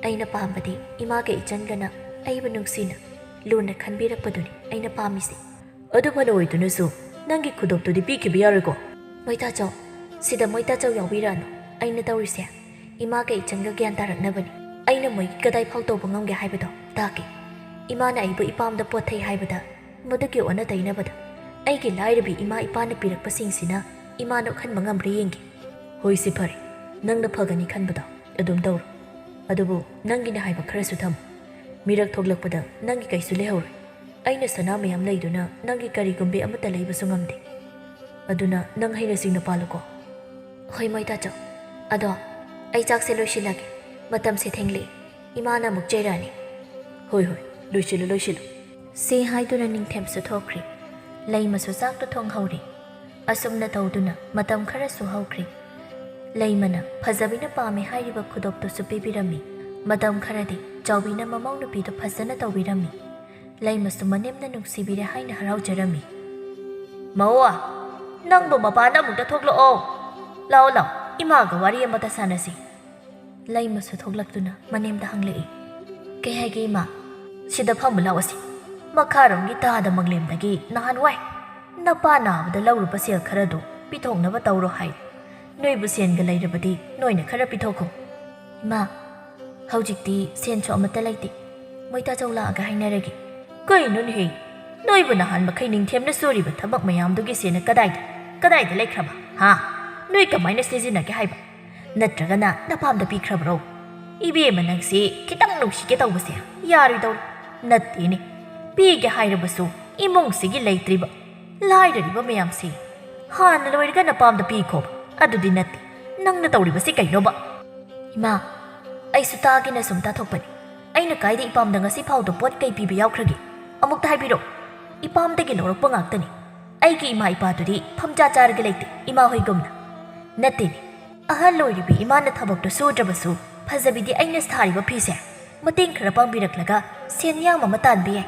Speaker 1: ꯑꯩꯅ ꯄꯥꯝꯕꯗꯤ ꯏꯃꯥꯒ ꯏꯆꯟꯒꯅ ꯑꯩꯕꯨ ꯅꯨꯡꯁꯤꯅ ꯂꯨꯅ ꯈꯟꯕꯤꯔꯛꯄꯗꯨꯅꯤ ꯑꯩꯅ ꯄꯥꯝꯃꯤꯁꯦ ꯑꯗꯨ ꯐꯅ ꯑꯣꯏꯗꯨꯅꯁꯨ ꯅꯪꯒꯤ ꯈꯨꯗꯣꯞꯇꯨꯗꯤ ꯄꯤꯈꯤꯕ ꯌꯥꯔꯣꯏꯀꯣ ꯃꯣꯏꯇꯥꯆꯧ ꯁꯤꯗ ꯃꯣꯏꯇꯥꯆꯧ ꯌꯥꯎꯕꯤꯔꯛꯑꯅꯨ ꯑꯩꯅ ꯇꯧꯔꯤꯁꯦ ꯏꯃꯥꯒ ꯏꯆꯟꯒ ꯒ꯭ꯌꯥꯟ ꯇꯥꯔꯛꯅꯕꯅꯤ ꯑꯩꯅ ꯃꯣꯏꯒꯤ ꯀꯗꯥꯏ ꯐꯥꯎ ꯇꯧꯕ ꯉꯝꯒꯦ ꯍꯥꯏꯕꯗꯣ ꯇꯥꯛꯀꯦ ꯏꯃꯥꯅ ꯑꯩꯕꯨ ꯏꯄꯥꯝꯗ ꯄꯣꯠꯊꯩ ꯍꯥꯏꯕꯗ ꯃꯗꯨꯒꯤ ꯑꯣꯟꯅ ꯇꯩꯅꯕꯗ ꯑꯩꯒꯤ ꯂꯥꯏꯔꯕꯤ ꯏꯃꯥ ꯏꯄꯥꯅ ꯄꯤꯔꯛꯄꯁꯤꯡꯁꯤꯅ ꯏꯃꯥꯅ ꯎꯠꯍꯟꯕ ꯉꯝꯕ꯭ꯔꯥ ꯌꯦꯡꯒꯦ ꯍꯣꯏ ꯁꯤ ꯐꯔꯦ ꯅꯪꯅ ꯐꯒꯅꯤ ꯈꯟꯕꯗꯣ ꯑꯗꯨꯝ ꯇꯧꯔꯣ ꯑꯗꯨꯕꯨ ꯅꯪꯒꯤꯅ ꯍꯥꯏꯕ ꯈꯔꯁꯨ ꯊꯝꯃꯨ ꯃꯤꯔꯛ ꯊꯣꯛꯂꯛꯄꯗ ꯅꯪꯒꯤ ꯀꯩꯁꯨ ꯂꯩꯍꯧꯔꯣꯏ ꯑꯩꯅ ꯁꯅꯥ ꯃꯌꯥꯝ ꯂꯩꯗꯨꯅ ꯅꯪꯒꯤ ꯀꯔꯤꯒꯨꯝꯕ ꯑꯃꯠꯇ ꯂꯩꯕꯁꯨ ꯉꯝꯗꯦ ꯑꯗꯨꯅ ꯅꯪ ꯍꯩꯅ ꯁꯤꯡꯅ ꯄꯥꯜꯂꯨꯀꯣ ꯍꯣꯏ ꯃꯣꯏꯇꯥꯆꯧ ꯑꯗꯣ ꯑꯩ ꯆꯥꯛꯁꯦ ꯂꯣꯏꯁꯤꯜꯂꯒꯦ ꯃꯇꯝꯁꯦ ꯊꯦꯡꯂꯛꯑꯦ ꯏꯃꯥꯅ ꯑꯃꯨꯛ ꯆꯩꯔꯛꯑꯅꯤ ꯍꯣꯏ ꯂꯣꯏꯁꯤꯜꯂꯨ ꯁꯤ ꯍꯥꯏꯗꯨꯅ ꯅꯤꯡꯊꯦꯝꯁꯨ ꯊꯣꯛꯈ꯭ꯔꯤ ꯂꯩꯃꯁꯨ ꯆꯥꯛꯇꯨ ꯊꯣꯡꯍꯧꯔꯤ ꯑꯁꯨꯝꯅ ꯇꯧꯗꯨꯅ ꯃꯇꯝ ꯈꯔꯁꯨ ꯍꯧꯈ꯭ꯔꯤ ꯂꯩꯃꯅ ꯐꯖꯕꯤꯅ ꯄꯥꯝꯃꯦ ꯍꯥꯏꯔꯤꯕ ꯈꯨꯗꯣꯞꯇꯨꯁꯨ ꯄꯤꯕꯤꯔꯝꯃꯤ ꯃꯇꯝ ꯈꯔꯗꯤ ꯆꯥꯎꯕꯤꯅ ꯃꯃꯧ ꯅꯨꯄꯤꯗꯨ ꯐꯖꯅ ꯇꯧꯕꯤꯔꯝꯃꯤ ꯂꯩꯃꯁꯨ ꯃꯅꯦꯝꯅ ꯅꯨꯡꯁꯤꯕꯤꯔꯦ ꯍꯥꯏꯅ ꯍꯔꯥꯎꯖꯔꯝꯃꯤ ꯃꯧꯋꯥ ꯅꯪꯕꯨ ꯃꯄꯥꯟꯗ ꯑꯃꯨꯛꯇ ꯊꯣꯛꯂꯛꯑꯣ ꯂꯥꯛꯑꯣ ꯏꯃꯥꯒ ꯋꯥꯔꯤ ꯑꯃꯇ ꯁꯥꯟꯅꯁꯤ ꯂꯩꯃꯁꯨ ꯊꯣꯛꯂꯛꯇꯨꯅ ꯃꯅꯦꯝꯗ ꯍꯪꯂꯛꯏ ꯀꯩ ꯍꯥꯏꯒꯦ ꯏꯃꯥ ꯁꯤꯗ ꯐꯝꯕ ꯂꯥꯛꯑꯣꯁꯤ ꯃꯈꯥꯔꯣꯝꯒꯤ ꯇꯥꯗ ꯃꯪꯂꯦꯝꯗꯒꯤ ꯅꯍꯥꯟꯋꯥꯏ ꯅꯄꯥ ꯅꯥꯕꯗ ꯂꯧꯔꯨꯕ ꯁꯦꯜ ꯈꯔꯗꯣ ꯄꯤꯊꯣꯛꯅꯕ ꯇꯧꯔꯣ ꯍꯥꯏ ꯅꯣꯏꯕꯨ ꯁꯦꯟꯒ ꯂꯩꯔꯕꯗꯤ ꯅꯣꯏꯅ ꯈꯔ ꯄꯤꯊꯣꯛꯈꯣ ꯏꯃꯥ ꯍꯧꯖꯤꯛꯇꯤ ꯁꯦꯟꯁꯨ ꯑꯃꯠꯇ ꯂꯩꯇꯦ ꯃꯣꯏꯇꯥꯆꯧ ꯂꯥꯛꯑꯒ ꯍꯥꯏꯅꯔꯒꯦ ꯀꯩꯅꯣꯅꯦꯍꯦ ꯅꯣꯏꯕꯨ ꯅꯍꯥꯟ ꯃꯈꯩ ꯅꯤꯡꯊꯦꯝꯅ ꯁꯨꯔꯤꯕ ꯊꯕꯛ ꯃꯌꯥꯝꯗꯨꯒꯤ ꯁꯦꯟꯅ ꯀꯗꯥꯏꯗ ꯂꯩꯈ꯭ꯔꯕ ꯍꯥ ꯅꯣꯏ ꯀꯃꯥꯏꯅ ꯁꯤꯖꯤꯟꯅꯒꯦ ꯍꯥꯏꯕ ꯅꯠꯇ꯭ꯔꯒꯅ ꯅꯄꯥꯝꯗ ꯄꯤꯈ꯭ꯔꯕꯔꯣ 이비에만 낭시 기당 농시게 더우세요. 야리도 낫디니 비게 하이르버수 이몽시기 레이트리버 라이르리버 매암시 하늘로 이리가 나밤도 비코 아두디 낫디 낭나 더우리버시 까이노바 이마 아이수 따기나 숨다 톡바니 아이나 가이드 이밤다 ngasi 파우도 봇 까이 비비 야우크르기 아묵다 하이비로 이밤다기 노럭 뻥악더니 아이기 이마 이빠두디 팜자 자르게 레이트 이마 호이금나 낫디니 아할 로이리비 이마나 타복도 수드러버수 ꯐꯖꯕꯤꯗꯤ ꯑꯩꯅ ꯁꯥꯔꯤꯕ ꯐꯤꯁꯦ ꯃꯇꯦꯡ ꯈꯔ ꯄꯥꯡꯕꯤꯔꯛꯂꯒ ꯁꯦꯟ ꯌꯥꯝ ꯑꯃ ꯇꯥꯟꯕ ꯌꯥꯏ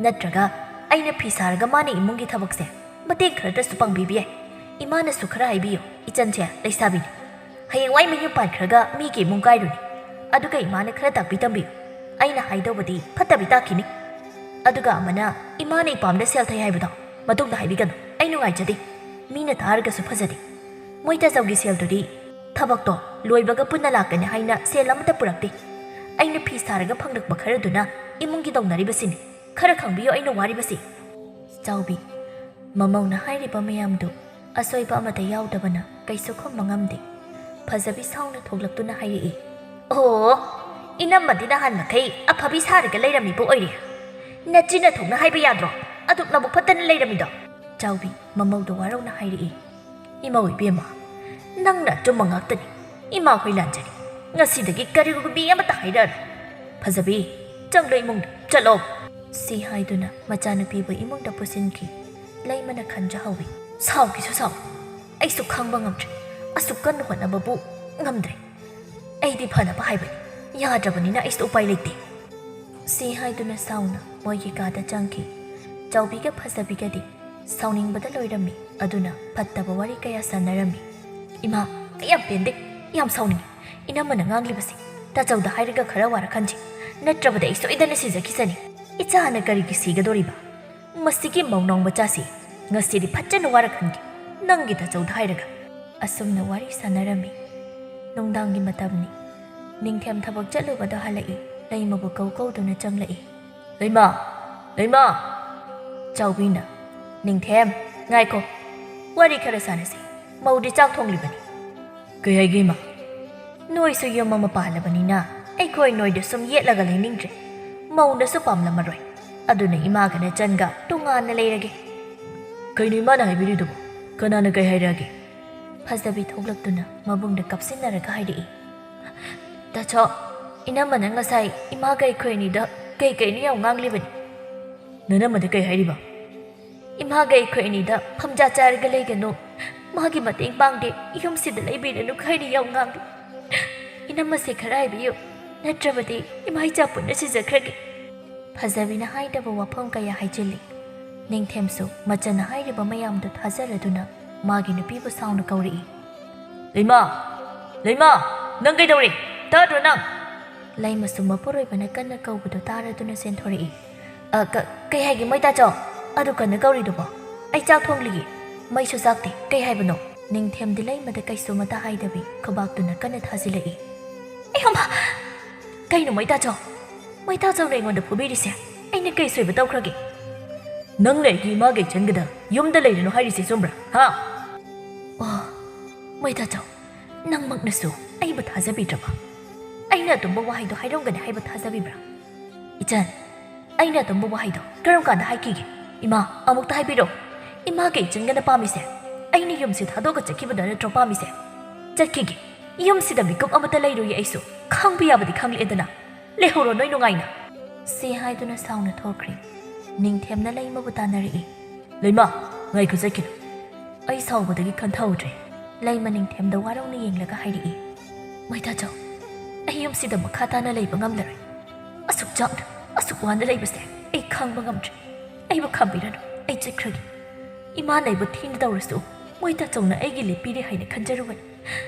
Speaker 1: ꯅꯠꯇ꯭ꯔꯒ ꯑꯩꯅ ꯐꯤ ꯁꯥꯔꯒ ꯃꯥꯅ ꯏꯃꯨꯡꯒꯤ ꯊꯕꯛꯁꯦ ꯃꯇꯦꯡ ꯈꯔꯗꯁꯨ ꯄꯥꯡꯕꯤꯕ ꯌꯥꯏ ꯏꯃꯥꯅꯁꯨ ꯈꯔ ꯍꯥꯏꯕꯤꯌꯨ ꯏꯆꯟꯁꯦ ꯂꯩꯁꯥꯕꯤꯅꯤ ꯍꯌꯦꯡꯋꯥꯏ ꯃꯌꯨꯝ ꯄꯥꯟꯈ꯭ꯔꯒ ꯃꯤꯒꯤ ꯏꯃꯨꯡ ꯀꯥꯏꯔꯨꯅꯤ ꯑꯗꯨꯒ ꯏꯃꯥꯅ ꯈꯔ ꯇꯥꯛꯄꯤ ꯇꯝꯕꯤꯌꯨ ꯑꯩꯅ ꯍꯥꯏꯗꯧꯕꯗꯤ ꯐꯠꯇꯕꯤ ꯇꯥꯛꯈꯤꯅꯤ ꯑꯗꯨꯒ ꯑꯃꯅ ꯏꯃꯥꯅ ꯏꯄꯥꯝꯗ ꯁꯦꯜ ꯊꯩ ꯍꯥꯏꯕꯗꯣ ꯃꯇꯨꯡꯗ ꯍꯥꯏꯕꯤꯒꯅꯨ ꯑꯩ ꯅꯨꯡꯉꯥꯏꯖꯗꯦ ꯃꯤꯅ ꯇꯥꯔꯒꯁꯨ ꯐꯖꯗꯦ ꯃꯣꯏꯇꯥꯆꯧꯒꯤ ꯁꯦꯜꯗꯨꯗꯤ ꯊꯕꯛꯇꯣ ꯂꯣꯏꯕꯒ ꯄꯨꯟꯅ ꯂꯥꯛꯀꯅꯤ ꯍꯥꯏꯅ ꯁꯦꯜ ꯑꯃꯠꯇ ꯄꯨꯔꯛꯇꯦ ꯑꯩꯅ ꯐꯤ ꯁꯥꯔꯒ ꯐꯪꯂꯛꯄ ꯈꯔꯗꯨꯅ ꯏꯃꯨꯡꯒꯤ ꯇꯧꯅꯔꯤꯕꯁꯤꯅꯤ ꯈꯔ ꯈꯪꯕꯤꯌꯨ ꯑꯩꯅ ꯋꯥꯔꯤꯕꯁꯤ ꯆꯥꯎꯕꯤ ꯃꯃꯧꯅ ꯍꯥꯏꯔꯤꯕ ꯃꯌꯥꯝꯗꯨ ꯑꯁꯣꯏꯕ ꯑꯃꯠꯇ ꯌꯥꯎꯗꯕꯅ ꯀꯩꯁꯨ ꯈꯨꯝꯕ ꯉꯝꯗꯦ ꯐꯖꯕꯤ ꯁꯥꯎꯅ ꯊꯣꯛꯂꯛꯇꯨꯅ ꯍꯥꯏꯔꯛꯏ ꯑꯣ ꯏꯅꯝꯃꯗꯤ ꯅꯍꯥꯟ ꯃꯈꯩ ꯑꯐꯕꯤ ꯁꯥꯔꯒ ꯂꯩꯔꯝꯃꯤꯕ ꯑꯣꯏꯔꯦ ꯅꯆꯤꯟꯅ ꯊꯣꯛꯅ ꯍꯥꯏꯕ ꯌꯥꯗ꯭ꯔꯣ ꯑꯗꯨꯛ ꯅꯕꯨꯛ ꯐꯠꯇꯅ ꯂꯩꯔꯝꯃꯤꯗꯣ ꯆꯥꯎꯕꯤ ꯃꯃꯧꯗ ꯋꯥꯔꯧꯅ ꯍꯥꯏꯔꯛꯏ ꯏꯃꯧ ꯏꯕꯦꯝꯃ ꯅꯪꯅ ꯑꯆꯨꯝꯕ ꯉꯥꯛꯇꯅꯤ ꯏꯃꯥ ꯍꯣꯏ ꯂꯥꯟꯖꯔꯤ ꯉꯁꯤꯗꯒꯤ ꯀꯔꯤꯒꯨꯝꯕ ꯃꯤ ꯑꯃꯠꯇ ꯍꯥꯏꯔꯛꯑꯔꯣꯏ ꯐꯖꯕꯤ ꯆꯪꯂꯣ ꯏꯃꯨꯡꯗ ꯆꯠꯂꯣ ꯁꯤ ꯍꯥꯏꯗꯨꯅ ꯃꯆꯥꯅꯨꯄꯤꯕꯨ ꯏꯃꯨꯡꯗ ꯄꯨꯁꯤꯟꯈꯤ ꯂꯩꯃꯅ ꯈꯟꯖꯍꯧꯏ ꯁꯥꯎꯈꯤꯁꯨ ꯁꯥꯎ ꯑꯩꯁꯨ ꯈꯪꯕ ꯉꯝꯗ꯭ꯔꯦ ꯑꯁꯨꯛ ꯀꯟꯅ ꯍꯣꯠꯅꯕꯕꯨ ꯉꯝꯗ꯭ꯔꯦ ꯑꯩꯗꯤ ꯐꯅꯕ ꯍꯥꯏꯕꯅꯤ ꯌꯥꯗ꯭ꯔꯕꯅꯤꯅ ꯑꯩꯁꯨ ꯎꯄꯥꯏ ꯂꯩꯇꯦ ꯁꯤ ꯍꯥꯏꯗꯨꯅ ꯁꯥꯎꯅ ꯃꯣꯏꯒꯤ ꯀꯥꯗ ꯆꯪꯈꯤ ꯆꯥꯎꯕꯤꯒ ꯐꯖꯕꯤꯒꯗꯤ ꯁꯥꯎꯅꯤꯡꯕꯗ ꯂꯣꯏꯔꯝꯃꯤ ꯑꯗꯨꯅ ꯐꯠꯇꯕ ꯋꯥꯔꯤ ꯀꯌꯥ ꯁꯥꯟꯅꯔꯝꯃꯤ ꯏꯃꯥ ꯑꯩ ꯌꯥꯝ ꯄꯦꯟꯗꯦ ꯌꯥꯝ ꯁꯥꯎꯅꯤꯡꯉꯤ ꯏꯅꯝꯃꯅ ꯉꯥꯡꯂꯤꯕꯁꯤ ꯇꯥꯆꯧꯗ ꯍꯥꯏꯔꯒ ꯈꯔ ꯋꯥꯔꯛꯍꯟꯁꯤ ꯅꯠꯇ꯭ꯔꯕꯗ ꯑꯩ ꯁꯣꯏꯗꯅ ꯁꯤꯖꯈꯤꯁꯅꯤ ꯏꯆꯥꯅ ꯀꯔꯤꯒꯤ ꯁꯤꯒꯗꯣꯔꯤꯕ ꯃꯁꯤꯒꯤ ꯃꯧꯅꯥꯎ ꯃꯆꯥꯁꯤ ꯉꯁꯤꯗꯤ ꯐꯖꯅ ꯋꯥꯔꯛꯍꯟꯒꯦ ꯅꯪꯒꯤ ꯇꯥꯆꯧꯗ ꯍꯥꯏꯔꯒ ꯑꯁꯨꯝꯅ ꯋꯥꯔꯤ ꯁꯥꯟꯅꯔꯝꯃꯤ ꯅꯨꯡꯗꯥꯡꯒꯤ ꯃꯇꯝꯅꯤ ꯅꯤꯡꯊꯦꯝ ꯊꯕꯛ ꯆꯠꯂꯨꯕꯗ ꯍꯜꯂꯛꯏ ꯂꯩꯃꯕꯨ ꯀꯧꯗꯨꯅ ꯆꯪꯂꯛꯏ ꯂꯩꯃ ꯆꯥꯎꯕꯤꯅ ꯅꯤꯡꯊꯦꯝ ꯉꯥꯏꯈꯣ ꯋꯥꯔꯤ ꯈꯔ ꯁꯥꯟꯅꯁꯤ ꯃꯧꯗꯤ ꯆꯥꯛ ꯊꯣꯡꯂꯤꯕꯅꯤ ꯀꯩ ꯍꯥꯏꯒꯦ ꯏꯃꯥ ꯅꯣꯏꯁꯨ ꯌꯨꯝ ꯑꯃ ꯄꯥꯜꯂꯕꯅꯤꯅ ꯑꯩꯈꯣꯏ ꯅꯣꯏꯗ ꯁꯨꯝ ꯌꯦꯠꯂꯒ ꯂꯩꯅꯤꯡꯗ꯭ꯔꯦ ꯃꯧꯅꯁꯨ ꯄꯥꯝꯂꯝꯃꯔꯣꯏ ꯑꯗꯨꯅ ꯏꯃꯥꯒ ꯅꯆꯟꯒ ꯇꯣꯉꯥꯟꯅ ꯂꯩꯔꯒꯦ ꯀꯩꯅꯣ ꯏꯃꯥꯅ ꯍꯥꯏꯕꯤꯔꯤꯗꯨꯕꯣ ꯀꯅꯥꯅ ꯀꯩ ꯍꯥꯏꯔꯛꯑꯒꯦ ꯐꯖꯕꯤ ꯊꯣꯛꯂꯛꯇꯨꯅ ꯃꯕꯨꯡꯗ ꯀꯞꯁꯤꯟꯅꯔꯒ ꯍꯥꯏꯔꯛꯏ ꯇꯥꯆꯧ ꯏꯅꯝꯃꯅ ꯉꯁꯥꯏ ꯏꯃꯥꯒ ꯑꯩꯈꯣꯏ ꯑꯅꯤꯗ ꯀꯩꯅꯣ ꯌꯥꯝ ꯉꯥꯡꯂꯤꯕꯅꯤ ꯅꯅꯝꯃꯗꯤ ꯀꯩ ꯍꯥꯏꯔꯤꯕ ꯏꯃꯥꯒ ꯑꯩꯈꯣꯏ ꯑꯅꯤꯗ ꯐꯝꯖꯥ ꯆꯥꯔꯒ ꯂꯩꯒꯅꯨ ꯃꯥꯒꯤ ꯃꯇꯦꯡ ꯄꯥꯡꯗꯦ ꯌꯨꯝꯁꯤꯗ ꯂꯩꯕꯤꯔꯅꯨ ꯈꯩꯅ ꯌꯥꯝ ꯉꯥꯡꯂꯤ ꯏꯅꯝꯃꯁꯦ ꯈꯔ ꯍꯥꯏꯕꯤꯌꯨ ꯅꯠꯇ꯭ꯔꯕꯗꯤ ꯏꯃꯥ ꯏꯆꯥ ꯄꯨꯟꯅ ꯁꯤꯖꯈ꯭ꯔꯒꯦ ꯐꯖꯕꯤꯅ ꯍꯥꯏꯗꯕ ꯋꯥꯐꯝ ꯀꯌꯥ ꯍꯥꯏꯖꯤꯜꯂꯤ ꯅꯤꯡꯊꯦꯝꯁꯨ ꯃꯆꯟꯅ ꯍꯥꯏꯔꯤꯕ ꯃꯌꯥꯝꯗꯨ ꯊꯥꯖꯔꯗꯨꯅ ꯃꯥꯒꯤ ꯅꯨꯄꯤꯕꯨ ꯁꯥꯎꯅ ꯀꯧꯔꯛꯏ ꯂꯩꯃ ꯅꯪ ꯀꯩꯗꯧꯔꯤ ꯇꯥꯗ꯭ꯔꯣ ꯅꯪ ꯂꯩꯃꯁꯨ ꯃꯄꯨꯔꯣꯏꯕꯅ ꯀꯟꯅ ꯀꯧꯕꯗꯨ ꯇꯥꯔꯗꯨꯅ ꯆꯦꯟꯊꯣꯔꯛꯏ ꯀꯩ ꯍꯥꯏꯒꯦ ꯃꯣꯏꯇꯥꯆꯧ ꯑꯗꯨ ꯀꯟꯅ ꯀꯧꯔꯤꯗꯨꯕꯣ ꯑꯩ ꯆꯥꯛ ꯊꯣꯡꯂꯤꯌꯦ ꯃꯩꯁꯨ ꯆꯥꯛꯇꯦ ꯀꯩ ꯍꯥꯏꯕꯅꯣ ꯅꯤꯡꯊꯦꯝꯗꯤ ꯂꯩꯃꯗ ꯀꯩꯁꯨꯃꯇ ꯍꯥꯏꯗꯕꯤ ꯈꯨꯕꯥꯛꯇꯨꯅ ꯀꯟꯅ ꯊꯥꯖꯤꯜꯂꯛꯏ ꯑꯌꯥꯝꯕ ꯀꯩꯅꯣ ꯃꯣꯏꯇꯥꯆꯧꯅ ꯑꯩꯉꯣꯟꯗ ꯐꯨꯕꯤꯔꯤꯁꯦ ꯑꯩꯅ ꯀꯩ ꯁꯣꯏꯕ ꯇꯧꯈ꯭ꯔꯒꯦ ꯅꯪꯅ ꯑꯩꯒꯤ ꯏꯃꯥꯒ ꯏꯆꯟꯒꯗ ꯌꯨꯝꯗ ꯂꯩꯔꯅꯨ ꯍꯥꯏꯔꯤꯁꯦ ꯆꯨꯝꯕ꯭ꯔꯥ ꯍꯥ ꯑꯣ ꯃꯣꯏꯇꯥꯆꯧ ꯅꯪꯃꯛꯅꯁꯨ ꯑꯩꯕꯨ ꯊꯥꯖꯕꯤꯗ꯭ꯔꯕ ꯑꯩꯅ ꯑꯗꯨꯝꯕ ꯋꯥꯍꯩꯗꯣ ꯍꯥꯏꯔꯝꯒꯅꯤ ꯍꯥꯏꯕ ꯊꯥꯖꯕꯤꯕ꯭ꯔꯥ ꯏꯆꯟ ꯑꯩꯅ ꯑꯗꯨꯝꯕ ꯋꯥꯍꯩꯗꯣ ꯀꯔꯝ ꯀꯥꯟꯗ ꯍꯥꯏꯈꯤꯒꯦ ꯏꯃꯥ ꯑꯃꯨꯛꯇ ꯍꯥꯏꯕꯤꯔꯣ ꯏꯃꯥꯒ ꯏꯆꯟꯒꯅ ꯄꯥꯝꯃꯤꯁꯦ ꯑꯩꯅ ꯌꯨꯝꯁꯤ ꯊꯥꯗꯣꯛꯑꯒ ꯆꯠꯈꯤꯕꯗ ꯅꯠꯇ꯭ꯔꯣ ꯄꯥꯝꯃꯤꯁꯦ ꯆꯠꯈꯤꯒꯦ ꯌꯨꯝꯁꯤꯗ ꯃꯤꯀꯨꯞ ꯑꯃꯠꯇ ꯂꯩꯔꯨꯏ ꯑꯩꯁꯨ ꯈꯪꯕ ꯌꯥꯕꯗꯤ ꯈꯪꯂꯛꯑꯦꯗꯅ ꯂꯩꯍꯧꯔꯣ ꯅꯣꯏ ꯅꯨꯡꯉꯥꯏꯅ ꯁꯤ ꯍꯥꯏꯗꯨꯅ ꯁꯥꯎꯅ ꯊꯣꯛꯈ꯭ꯔꯤ ꯅꯤꯡꯊꯦꯝꯅ ꯂꯩꯃꯕꯨ ꯇꯥꯟꯅꯔꯛꯏ ꯂꯩꯃ ꯉꯥꯏꯈꯣ ꯆꯠꯈꯤꯅꯨ ꯑꯩ ꯁꯥꯎꯕꯗꯒꯤ ꯈꯟꯊꯍꯧꯗ꯭ꯔꯦ ꯂꯩꯃ ꯅꯤꯡꯊꯦꯝꯗ ꯋꯥꯔꯧꯅ ꯌꯦꯡꯂꯒ ꯍꯥꯏꯔꯛꯏ ꯃꯣꯏꯇꯥꯆꯧ ꯑꯩ ꯌꯨꯝꯁꯤꯗ ꯃꯈꯥ ꯇꯥꯅ ꯂꯩꯕ ꯉꯝꯂꯔꯣꯏ ꯑꯁꯨꯛ ꯆꯥꯎꯅ ꯑꯁꯨꯛ ꯋꯥꯅ ꯂꯩꯕꯁꯦ ꯑꯩ ꯈꯪꯕ ꯉꯝꯗ꯭ꯔꯦ ꯑꯩꯕꯨ ꯈꯪꯕꯤꯔꯅꯨ ꯑꯩ ꯆꯠꯈ꯭ꯔꯒꯦ ꯏꯃꯥꯅ ꯑꯩꯕꯨ ꯊꯤꯅ ꯇꯧꯔꯁꯨ ꯃꯣꯏꯇꯥꯆꯧꯅ ꯑꯩꯒꯤ ꯂꯦꯞꯄꯤꯔꯦ ꯍꯥꯏꯅ ꯈꯟꯖꯔꯨꯕꯅꯤ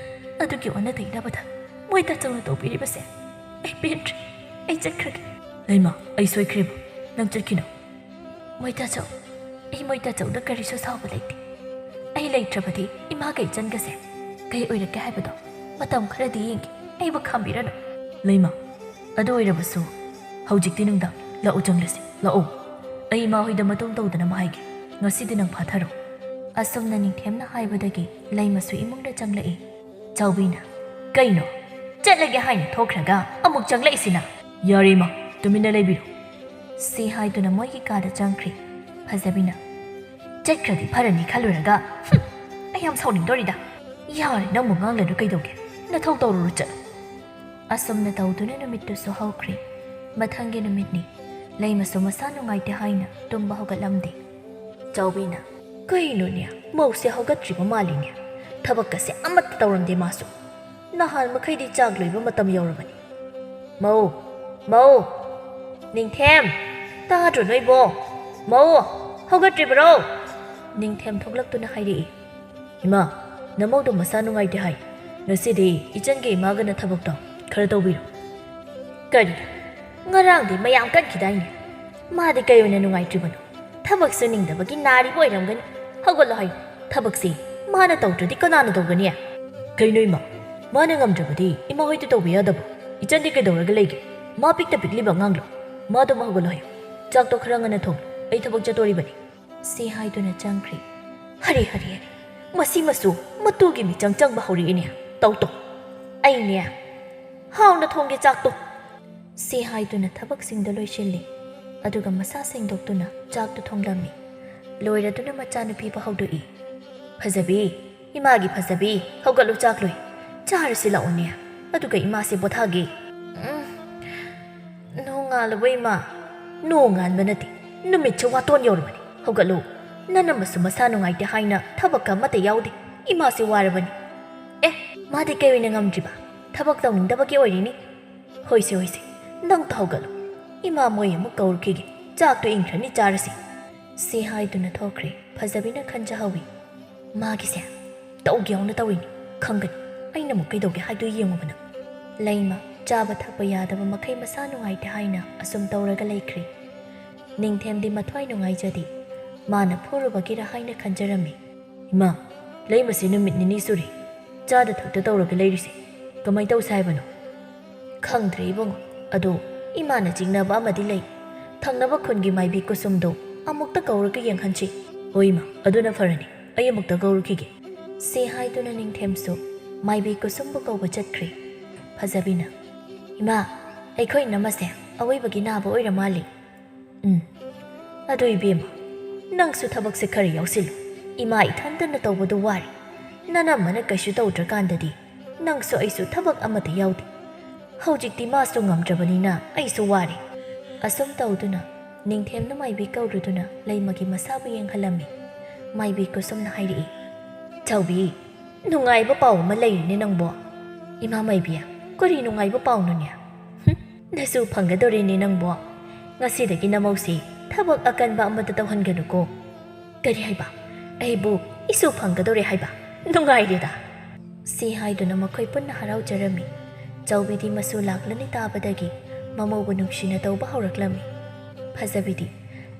Speaker 1: ꯑꯗꯨꯒꯤ ꯑꯣꯟꯅ ꯇꯩꯅꯕꯗ ꯃꯣꯏꯇꯥꯆꯧꯅ ꯇꯧꯕꯤꯔꯤꯕꯁꯦ ꯑꯩ ꯄꯦꯟꯗ꯭ꯔꯦ ꯑꯩ ꯆꯠꯈ꯭ꯔꯒꯦ ꯂꯩꯃ ꯑꯩ ꯁꯣꯏꯈ꯭ꯔꯦꯕ ꯅꯪ ꯆꯠꯈꯤꯅꯨ ꯃꯣꯏꯇꯥꯆꯧ ꯑꯩ ꯃꯣꯏꯇꯥꯆꯧꯗ ꯀꯔꯤꯁꯨ ꯁꯥꯎꯕ ꯂꯩꯇꯦ ꯑꯩ ꯂꯩꯇ꯭ꯔꯕꯗꯤ ꯏꯃꯥꯒ ꯏꯆꯟꯒꯁꯦ ꯀꯩ ꯑꯣꯏꯔꯛꯀꯦ ꯍꯥꯏꯕꯗꯣ ꯃꯇꯝ ꯈꯔꯗꯤ ꯌꯦꯡꯒꯦ ꯑꯩꯕꯨ ꯈꯥꯝꯕꯤꯔꯅꯨ ꯂꯩꯃ ꯑꯗꯨ ꯑꯣꯏꯔꯕꯁꯨ ꯍꯧꯖꯤꯛꯇꯤ ꯅꯨꯡꯗꯥꯡ ꯂꯥꯛꯎ ꯆꯪꯂꯁꯤ ꯂꯥꯛꯎ ꯑꯩ ꯏꯃꯥ ꯍꯣꯏꯗ ꯃꯇꯨꯡ ꯇꯧꯗꯅ ꯍꯥꯏꯒꯦ ꯉꯁꯤꯗꯤ ꯅꯪ ꯐꯥꯊꯔꯣ ꯑꯁꯨꯝꯅ ꯅꯤꯡꯊꯦꯝꯅ ꯍꯥꯏꯕꯗꯒꯤ ꯂꯩꯃꯁꯨ ꯏꯃꯨꯡꯗ ꯆꯪꯂꯛꯏ ꯆꯥꯎꯕꯤꯅ ꯀꯩꯅꯣ ꯆꯠꯂꯒꯦ ꯍꯥꯏꯅ ꯊꯣꯛꯈ꯭ꯔꯒ ꯑꯃꯨꯛ ꯆꯪꯂꯛꯏꯁꯤꯅ ꯌꯥꯔꯦ ꯏꯃꯥ ꯇꯨꯃꯤꯟꯅ ꯂꯩꯕꯤꯔꯣ ꯁꯤ ꯍꯥꯏꯗꯨꯅ ꯃꯣꯏꯒꯤ ꯀꯥꯗ ꯆꯪꯈ꯭ꯔꯤ ꯐꯖꯕꯤꯅ ꯆꯠꯈ꯭ꯔꯗꯤ ꯐꯔꯅꯤ ꯈꯜꯂꯨꯔꯒ ꯑꯩ ꯌꯥꯝ ꯁꯥꯎꯅꯤꯡꯗꯣꯔꯤꯗ ꯌꯥꯔꯦ ꯅꯪꯕꯨ ꯉꯥꯡꯂꯅꯨ ꯀꯩꯗꯧꯒꯦ ꯅꯊꯧ ꯇꯧꯔꯨꯔꯣ ꯆꯠꯂꯣ ꯑꯁꯨꯝꯅ ꯇꯧꯗꯨꯅ ꯅꯨꯃꯤꯠꯇꯨꯁꯨ ꯍꯧꯈ꯭ꯔꯤ ꯃꯊꯪꯒꯤ ꯅꯨꯃꯤꯠꯅꯤ ꯂꯩꯃꯁꯨ ꯃꯁꯥ ꯅꯨꯡꯉꯥꯏꯇꯦ ꯍꯥꯏꯅ ꯇꯨꯝꯕ ꯍꯧꯒꯠꯂꯝꯗꯦ ꯆꯥꯎꯕꯤꯅ ꯀꯩꯅꯣꯅꯦ ꯃꯧꯁꯦ ꯍꯧꯒꯠꯇ꯭ꯔꯤꯕ ꯃꯥꯜꯂꯤꯅꯦ ꯊꯕꯛꯀꯁꯦ ꯑꯃꯠꯇ ꯇꯧꯔꯝꯗꯦ ꯃꯥꯁꯨ ꯅꯍꯥꯟ ꯃꯈꯩꯗꯤ ꯆꯥꯛ ꯂꯣꯏꯕ ꯃꯇꯝ ꯌꯧꯔꯕꯅꯤ ꯃꯧ ꯅꯤꯡꯊꯦꯝ ꯇꯥꯗ꯭ꯔꯣ ꯅꯣꯏꯕꯣ ꯃꯧ ꯍꯧꯒꯠꯇ꯭ꯔꯤꯕ꯭ꯔꯣ ꯅꯤꯡꯊꯦꯝ ꯊꯣꯛꯂꯛꯇꯨꯅ ꯍꯥꯏꯔꯛꯏ ꯏꯃꯥ ꯅꯃꯧꯗꯣ ꯃꯁꯥ ꯅꯨꯡꯉꯥꯏꯇꯦ ꯍꯥꯏ ꯉꯁꯤꯗꯤ ꯏꯆꯟꯒ ꯏꯃꯥꯒꯅ ꯊꯕꯛꯇꯣ ꯈꯔ ꯇꯧꯕꯤꯔꯣ ꯀꯔꯤ ꯉꯔꯥꯡꯗꯤ ꯃꯌꯥꯝ ꯀꯟꯈꯤꯗꯥꯏꯅꯦ ꯃꯥꯗꯤ ꯀꯩ ꯑꯣꯏꯅ ꯅꯨꯡꯉꯥꯏꯇ꯭ꯔꯤꯕꯅꯣ ꯊꯕꯛ ꯁꯨꯅꯤꯡꯗꯕꯒꯤ ꯅꯥꯔꯤꯕ ꯑꯣꯏꯔꯝꯒꯅꯤ ꯍꯧꯒꯠꯂꯣ ꯍꯥꯏꯌꯨ ꯊꯕꯛꯁꯤ ꯃꯥꯅ ꯇꯧꯗ꯭ꯔꯗꯤ ꯀꯅꯥꯅ ꯇꯧꯒꯅꯤ ꯀꯩꯅꯣ ꯏꯃꯥ ꯃꯥꯅ ꯉꯝꯗ꯭ꯔꯕꯗꯤ ꯏꯃꯥ ꯍꯣꯏꯗ ꯇꯧꯕ ꯌꯥꯗꯕ꯭ꯔꯣ ꯏꯆꯟꯗꯤ ꯀꯩꯗꯧꯔꯒ ꯂꯩꯒꯦ ꯃꯥ ꯄꯤꯛꯇ ꯄꯤꯛꯂꯤꯕ ꯑꯉꯥꯡꯂꯣ ꯃꯥꯗꯣ ꯍꯧꯒꯠꯂꯣ ꯍꯥꯏꯌꯨ ꯆꯥꯛꯇꯣ ꯈꯔ ꯉꯟꯅ ꯊꯣꯡꯂꯨ ꯑꯩ ꯊꯕꯛ ꯆꯠꯇꯣꯔꯤꯕꯅꯤ ꯁꯤ ꯍꯥꯏꯗꯨꯅ ꯆꯪꯈ꯭ꯔꯤ ꯍꯔꯤ ꯃꯁꯤꯃꯁꯨ ꯃꯇꯨꯒꯤ ꯃꯤꯆꯪ ꯆꯪꯕ ꯍꯧꯔꯛꯏꯅꯦ ꯇꯧ ꯑꯩꯅꯦ ꯍꯥꯎꯅ ꯊꯣꯡꯒꯦ ꯆꯥꯛꯇꯣ ꯁꯤ ꯍꯥꯏꯗꯨꯅ ꯊꯕꯛꯁꯤꯡꯗꯣ ꯂꯣꯏꯁꯤꯜꯂꯤ ꯑꯗꯨꯒ ꯃꯁꯥ ꯁꯦꯡꯗꯣꯛꯇꯨꯅ ꯆꯥꯛꯇꯣ ꯊꯣꯡꯂꯝꯃꯤ ꯂꯣꯏꯔꯗꯨꯅ ꯃꯆꯥꯅꯨꯄꯤꯕꯨ ꯍꯧꯗꯣꯛꯏ ꯐꯖꯕꯤ ꯏꯃꯥꯒꯤ ꯐꯖꯕꯤ ꯍꯧꯒꯠꯂꯨ ꯆꯥꯛ ꯂꯣꯏ ꯆꯥꯔꯁꯤ ꯂꯥꯛꯑꯣꯅꯦ ꯑꯗꯨꯒ ꯏꯃꯥꯁꯦ ꯄꯣꯊꯥꯒꯦ ꯅꯣꯡꯉꯥꯜꯂꯕ ꯏꯃꯥ ꯅꯣꯡꯉꯥꯟꯕ ꯅꯠꯇꯦ ꯅꯨꯃꯤꯠꯁꯨ ꯋꯥꯇꯣꯟ ꯌꯧꯔꯕꯅꯤ ꯍꯧꯒꯠꯂꯨ ꯅꯅꯝꯃꯁꯨ ꯃꯁꯥ ꯅꯨꯡꯉꯥꯏꯇꯦ ꯍꯥꯏꯅ ꯊꯕꯛ ꯑꯃꯠꯇ ꯌꯥꯎꯗꯦ ꯏꯃꯥꯁꯦ ꯋꯥꯔꯕꯅꯤ ꯃꯥꯗꯤ ꯀꯩ ꯑꯣꯏꯅ ꯉꯝꯗ꯭ꯔꯤꯕ ꯊꯕꯛ ꯇꯧꯅꯤꯡꯗꯕꯒꯤ ꯑꯣꯏꯔꯤꯅꯤ ꯍꯣꯏꯁꯦ ꯅꯪꯇ ꯍꯧꯒꯠꯂꯨ ꯏꯃꯥ ꯃꯣꯏ ꯑꯃꯨꯛ ꯀꯧꯔꯨꯈꯤꯒꯦ ꯆꯥꯛꯇꯣ ꯏꯪꯈ꯭ꯔꯅꯤ ꯆꯥꯔꯁꯤ ꯁꯤ ꯍꯥꯏꯗꯨꯅ ꯊꯣꯛꯈ꯭ꯔꯦ ꯐꯖꯕꯤꯅ ꯈꯟꯖꯍꯧꯏ ꯃꯥꯒꯤꯁꯦ ꯇꯧꯒꯦꯎꯅ ꯇꯧꯏꯅꯤ ꯈꯪꯒꯅꯤ ꯑꯩꯅ ꯑꯃꯨꯛ ꯀꯩꯗꯧꯒꯦ ꯍꯥꯏꯗꯣ ꯌꯦꯡꯉꯨꯕꯅ ꯂꯩꯃ ꯆꯥꯕ ꯊꯛꯄ ꯌꯥꯗꯕ ꯃꯈꯩ ꯃꯁꯥ ꯅꯨꯡꯉꯥꯏꯇꯦ ꯍꯥꯏꯅ ꯑꯁꯨꯝ ꯇꯧꯔꯒ ꯂꯩꯈ꯭ꯔꯤ ꯅꯤꯡꯊꯦꯝꯗꯤ ꯃꯊ꯭ꯋꯥꯏ ꯅꯨꯡꯉꯥꯏꯖꯗꯦ ꯃꯥꯅ ꯐꯨꯔꯨꯕꯒꯤꯔ ꯍꯥꯏꯅ ꯈꯟꯖꯔꯝꯃꯤ ꯏꯃꯥ ꯂꯩꯃꯁꯤ ꯅꯨꯃꯤꯠ ꯅꯤꯅꯤ ꯁꯨꯔꯦ ꯆꯥꯗ ꯊꯛꯇ ꯇꯧꯔꯒ ꯂꯩꯔꯤꯁꯦ ꯀꯃꯥꯏ ꯇꯧꯁꯦ ꯍꯥꯏꯕꯅꯣ ꯈꯪꯗ꯭ꯔꯦ ꯏꯕꯨꯡꯉꯣ ꯑꯗꯣ ꯏꯃꯥꯅ ꯆꯤꯡꯅꯕ ꯑꯃꯗꯤ ꯂꯩ ꯊꯪꯅꯕ ꯈꯨꯟꯒꯤ ꯃꯥꯏꯕꯤ ꯀꯨꯁꯨꯝꯗꯣ ꯑꯃꯨꯛꯇ ꯀꯧꯔꯒ ꯌꯦꯡꯍꯟꯁꯤ ꯍꯣꯏ ꯏꯃꯥ ꯑꯗꯨꯅ ꯐꯔꯅꯤ ꯑꯩ ꯑꯃꯨꯛꯇ ꯀꯧꯔꯨꯈꯤꯒꯦ ꯁꯤ ꯍꯥꯏꯗꯨꯅ ꯅꯤꯡꯊꯦꯝꯁꯨ ꯃꯥꯏꯕꯤ ꯀꯨꯁꯨꯝꯕꯨ ꯀꯧꯕ ꯆꯠꯈ꯭ꯔꯤ ꯐꯖꯕꯤꯅ ꯏꯃꯥ ꯑꯩꯈꯣꯏ ꯅꯃꯁꯦ ꯑꯋꯣꯏꯕꯒꯤ ꯅꯥꯕ ꯑꯣꯏꯔ ꯃꯥꯜꯂꯤ ꯑꯗꯨ ꯏꯕꯦꯝꯃ ꯅꯪꯁꯨ ꯊꯕꯛꯁꯦ ꯈꯔ ꯌꯥꯎꯁꯤꯜꯂꯨ ꯏꯃꯥ ꯏꯊꯟꯇꯅ ꯇꯧꯕꯗꯨ ꯋꯥꯔꯤ ꯅꯅꯝꯃꯅ ꯀꯩꯁꯨ ꯇꯧꯗ꯭ꯔꯀꯥꯟꯗꯗꯤ ꯅꯪꯁꯨ ꯑꯩꯁꯨ ꯊꯕꯛ ꯑꯃꯠꯇ ꯌꯥꯎꯗꯦ ꯍꯧꯖꯤꯛꯇꯤ ꯃꯥꯁꯨ ꯉꯝꯗ꯭ꯔꯕꯅꯤꯅ ꯑꯩꯁꯨ ꯋꯥꯔꯦ ꯑꯁꯨꯝ ꯇꯧꯗꯨꯅ ꯅꯤꯡꯊꯦꯝꯅ ꯃꯥꯏꯕꯤ ꯀꯧꯔꯨꯗꯨꯅ ꯂꯩꯃꯒꯤ ꯃꯁꯥꯕꯨ ꯌꯦꯡꯍꯜꯂꯝꯃꯤ ꯃꯥꯏꯕꯤ ꯀꯨꯁꯨꯝꯅ ꯍꯥꯏꯔꯛꯏ ꯆꯥꯎꯕꯤ ꯅꯨꯡꯉꯥꯏꯕ ꯄꯥꯎ ꯑꯃ ꯂꯩꯔꯤꯅꯦ ꯅꯪꯕꯣ ꯏꯃꯥ ꯃꯥꯏꯕꯤ ꯀꯔꯤ ꯅꯨꯡꯉꯥꯏꯕ ꯄꯥꯎꯅꯣꯅꯦ ꯅꯁꯨ ꯐꯪꯒꯗꯣꯔꯤꯅꯦ ꯅꯪꯕꯣ ꯉꯁꯤꯗꯒꯤ ꯅꯃꯧꯁꯤ ꯊꯕꯛ ꯑꯀꯟꯕ ꯑꯃꯠꯇ ꯇꯧꯍꯟꯒꯅꯨꯀꯣ ꯀꯔꯤ ꯍꯥꯏꯕ ꯑꯩꯕꯨ ꯏꯁꯨ ꯐꯪꯒꯗꯣꯔꯦ ꯍꯥꯏꯕ ꯅꯨꯡꯉꯥꯏꯔꯦꯗ ꯁꯤ ꯍꯥꯏꯗꯨꯅ ꯃꯈꯣꯏ ꯄꯨꯟꯅ ꯍꯔꯥꯎꯖꯔꯝꯃꯤ ꯆꯥꯎꯕꯤꯗꯤ ꯃꯁꯨ ꯂꯥꯛꯂꯅꯤ ꯇꯥꯕꯗꯒꯤ ꯃꯃꯧꯕꯨ ꯅꯨꯡꯁꯤꯅ ꯇꯧꯕ ꯍꯧꯔꯛꯂꯝꯃꯤ ꯐꯖꯕꯤꯗꯤ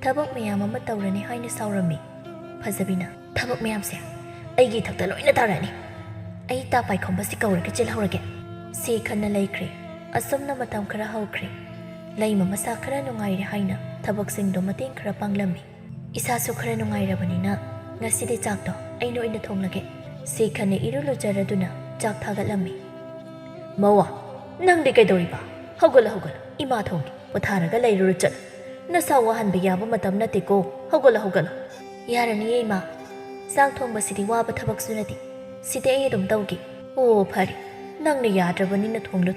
Speaker 1: ꯊꯕꯛ ꯃꯌꯥꯝ ꯑꯃ ꯇꯧꯔꯅꯤ ꯍꯥꯏꯅ ꯁꯥꯎꯔꯝꯃꯤ ꯐꯖꯕꯤꯅ ꯊꯕꯛ ꯃꯌꯥꯝꯁꯦ ꯑꯩꯒꯤ ꯏꯊꯛꯇ ꯂꯣꯏꯅ ꯇꯥꯔꯛꯑꯅꯤ ꯑꯩ ꯇꯥ ꯄꯥꯏꯈꯣꯝꯕꯁꯤ ꯀꯧꯔꯒ ꯆꯦꯜꯍꯧꯔꯒꯦ ꯁꯤ ꯈꯟꯅ ꯂꯩꯈ꯭ꯔꯦ ꯑꯁꯨꯝꯅ ꯃꯇꯝ ꯈꯔ ꯍꯧꯈ꯭ꯔꯦ ꯂꯩꯃ ꯃꯁꯥ ꯈꯔ ꯅꯨꯡꯉꯥꯏꯔꯦ ꯍꯥꯏꯅ ꯊꯕꯛꯁꯤꯡꯗꯣ ꯃꯇꯦꯡ ꯈꯔ ꯄꯥꯡꯂꯝꯃꯤ ꯏꯁꯥꯁꯨ ꯈꯔ ꯅꯨꯡꯉꯥꯏꯔꯕꯅꯤꯅ ꯉꯁꯤꯗꯤ ꯆꯥꯛꯇꯣ ꯑꯩꯅ ꯑꯣꯏꯅ ꯊꯣꯡꯂꯒꯦ ꯁꯤ ꯈꯟꯅ ꯏꯔꯨ ꯂꯨꯖꯔꯗꯨꯅ ꯆꯥꯛ ꯊꯥꯒꯠꯂꯝꯃꯤ ꯃꯧꯋꯥ ꯅꯪꯗꯤ ꯀꯩꯗꯧꯔꯤꯕ ꯍꯧꯒꯠꯂꯣ ꯏꯃꯥ ꯊꯣꯡꯒꯦ ꯄꯣꯊꯥꯔꯒ ꯂꯩꯔꯨꯔ ꯆꯠꯂꯨ ꯅꯁꯥ ꯋꯥꯍꯟꯕ ꯌꯥꯕ ꯃꯇꯝ ꯅꯠꯇꯦꯀꯣ ꯍꯧꯒꯠꯂꯣ ꯌꯥꯔꯅꯤꯌꯦ ꯏꯃꯥ ꯆꯥꯛ ꯊꯣꯡꯕꯁꯤꯗꯤ ꯋꯥꯕ ꯊꯕꯛꯁꯨ ꯅꯠꯇꯦ ꯁꯤꯗꯤ ꯑꯩ ꯑꯗꯨꯝ ꯇꯧꯒꯦ ꯑꯣ ꯐꯔꯦ ꯅꯪꯅ ꯌꯥꯗ꯭ꯔꯕꯅꯤꯅ ꯊꯣꯡꯂꯨ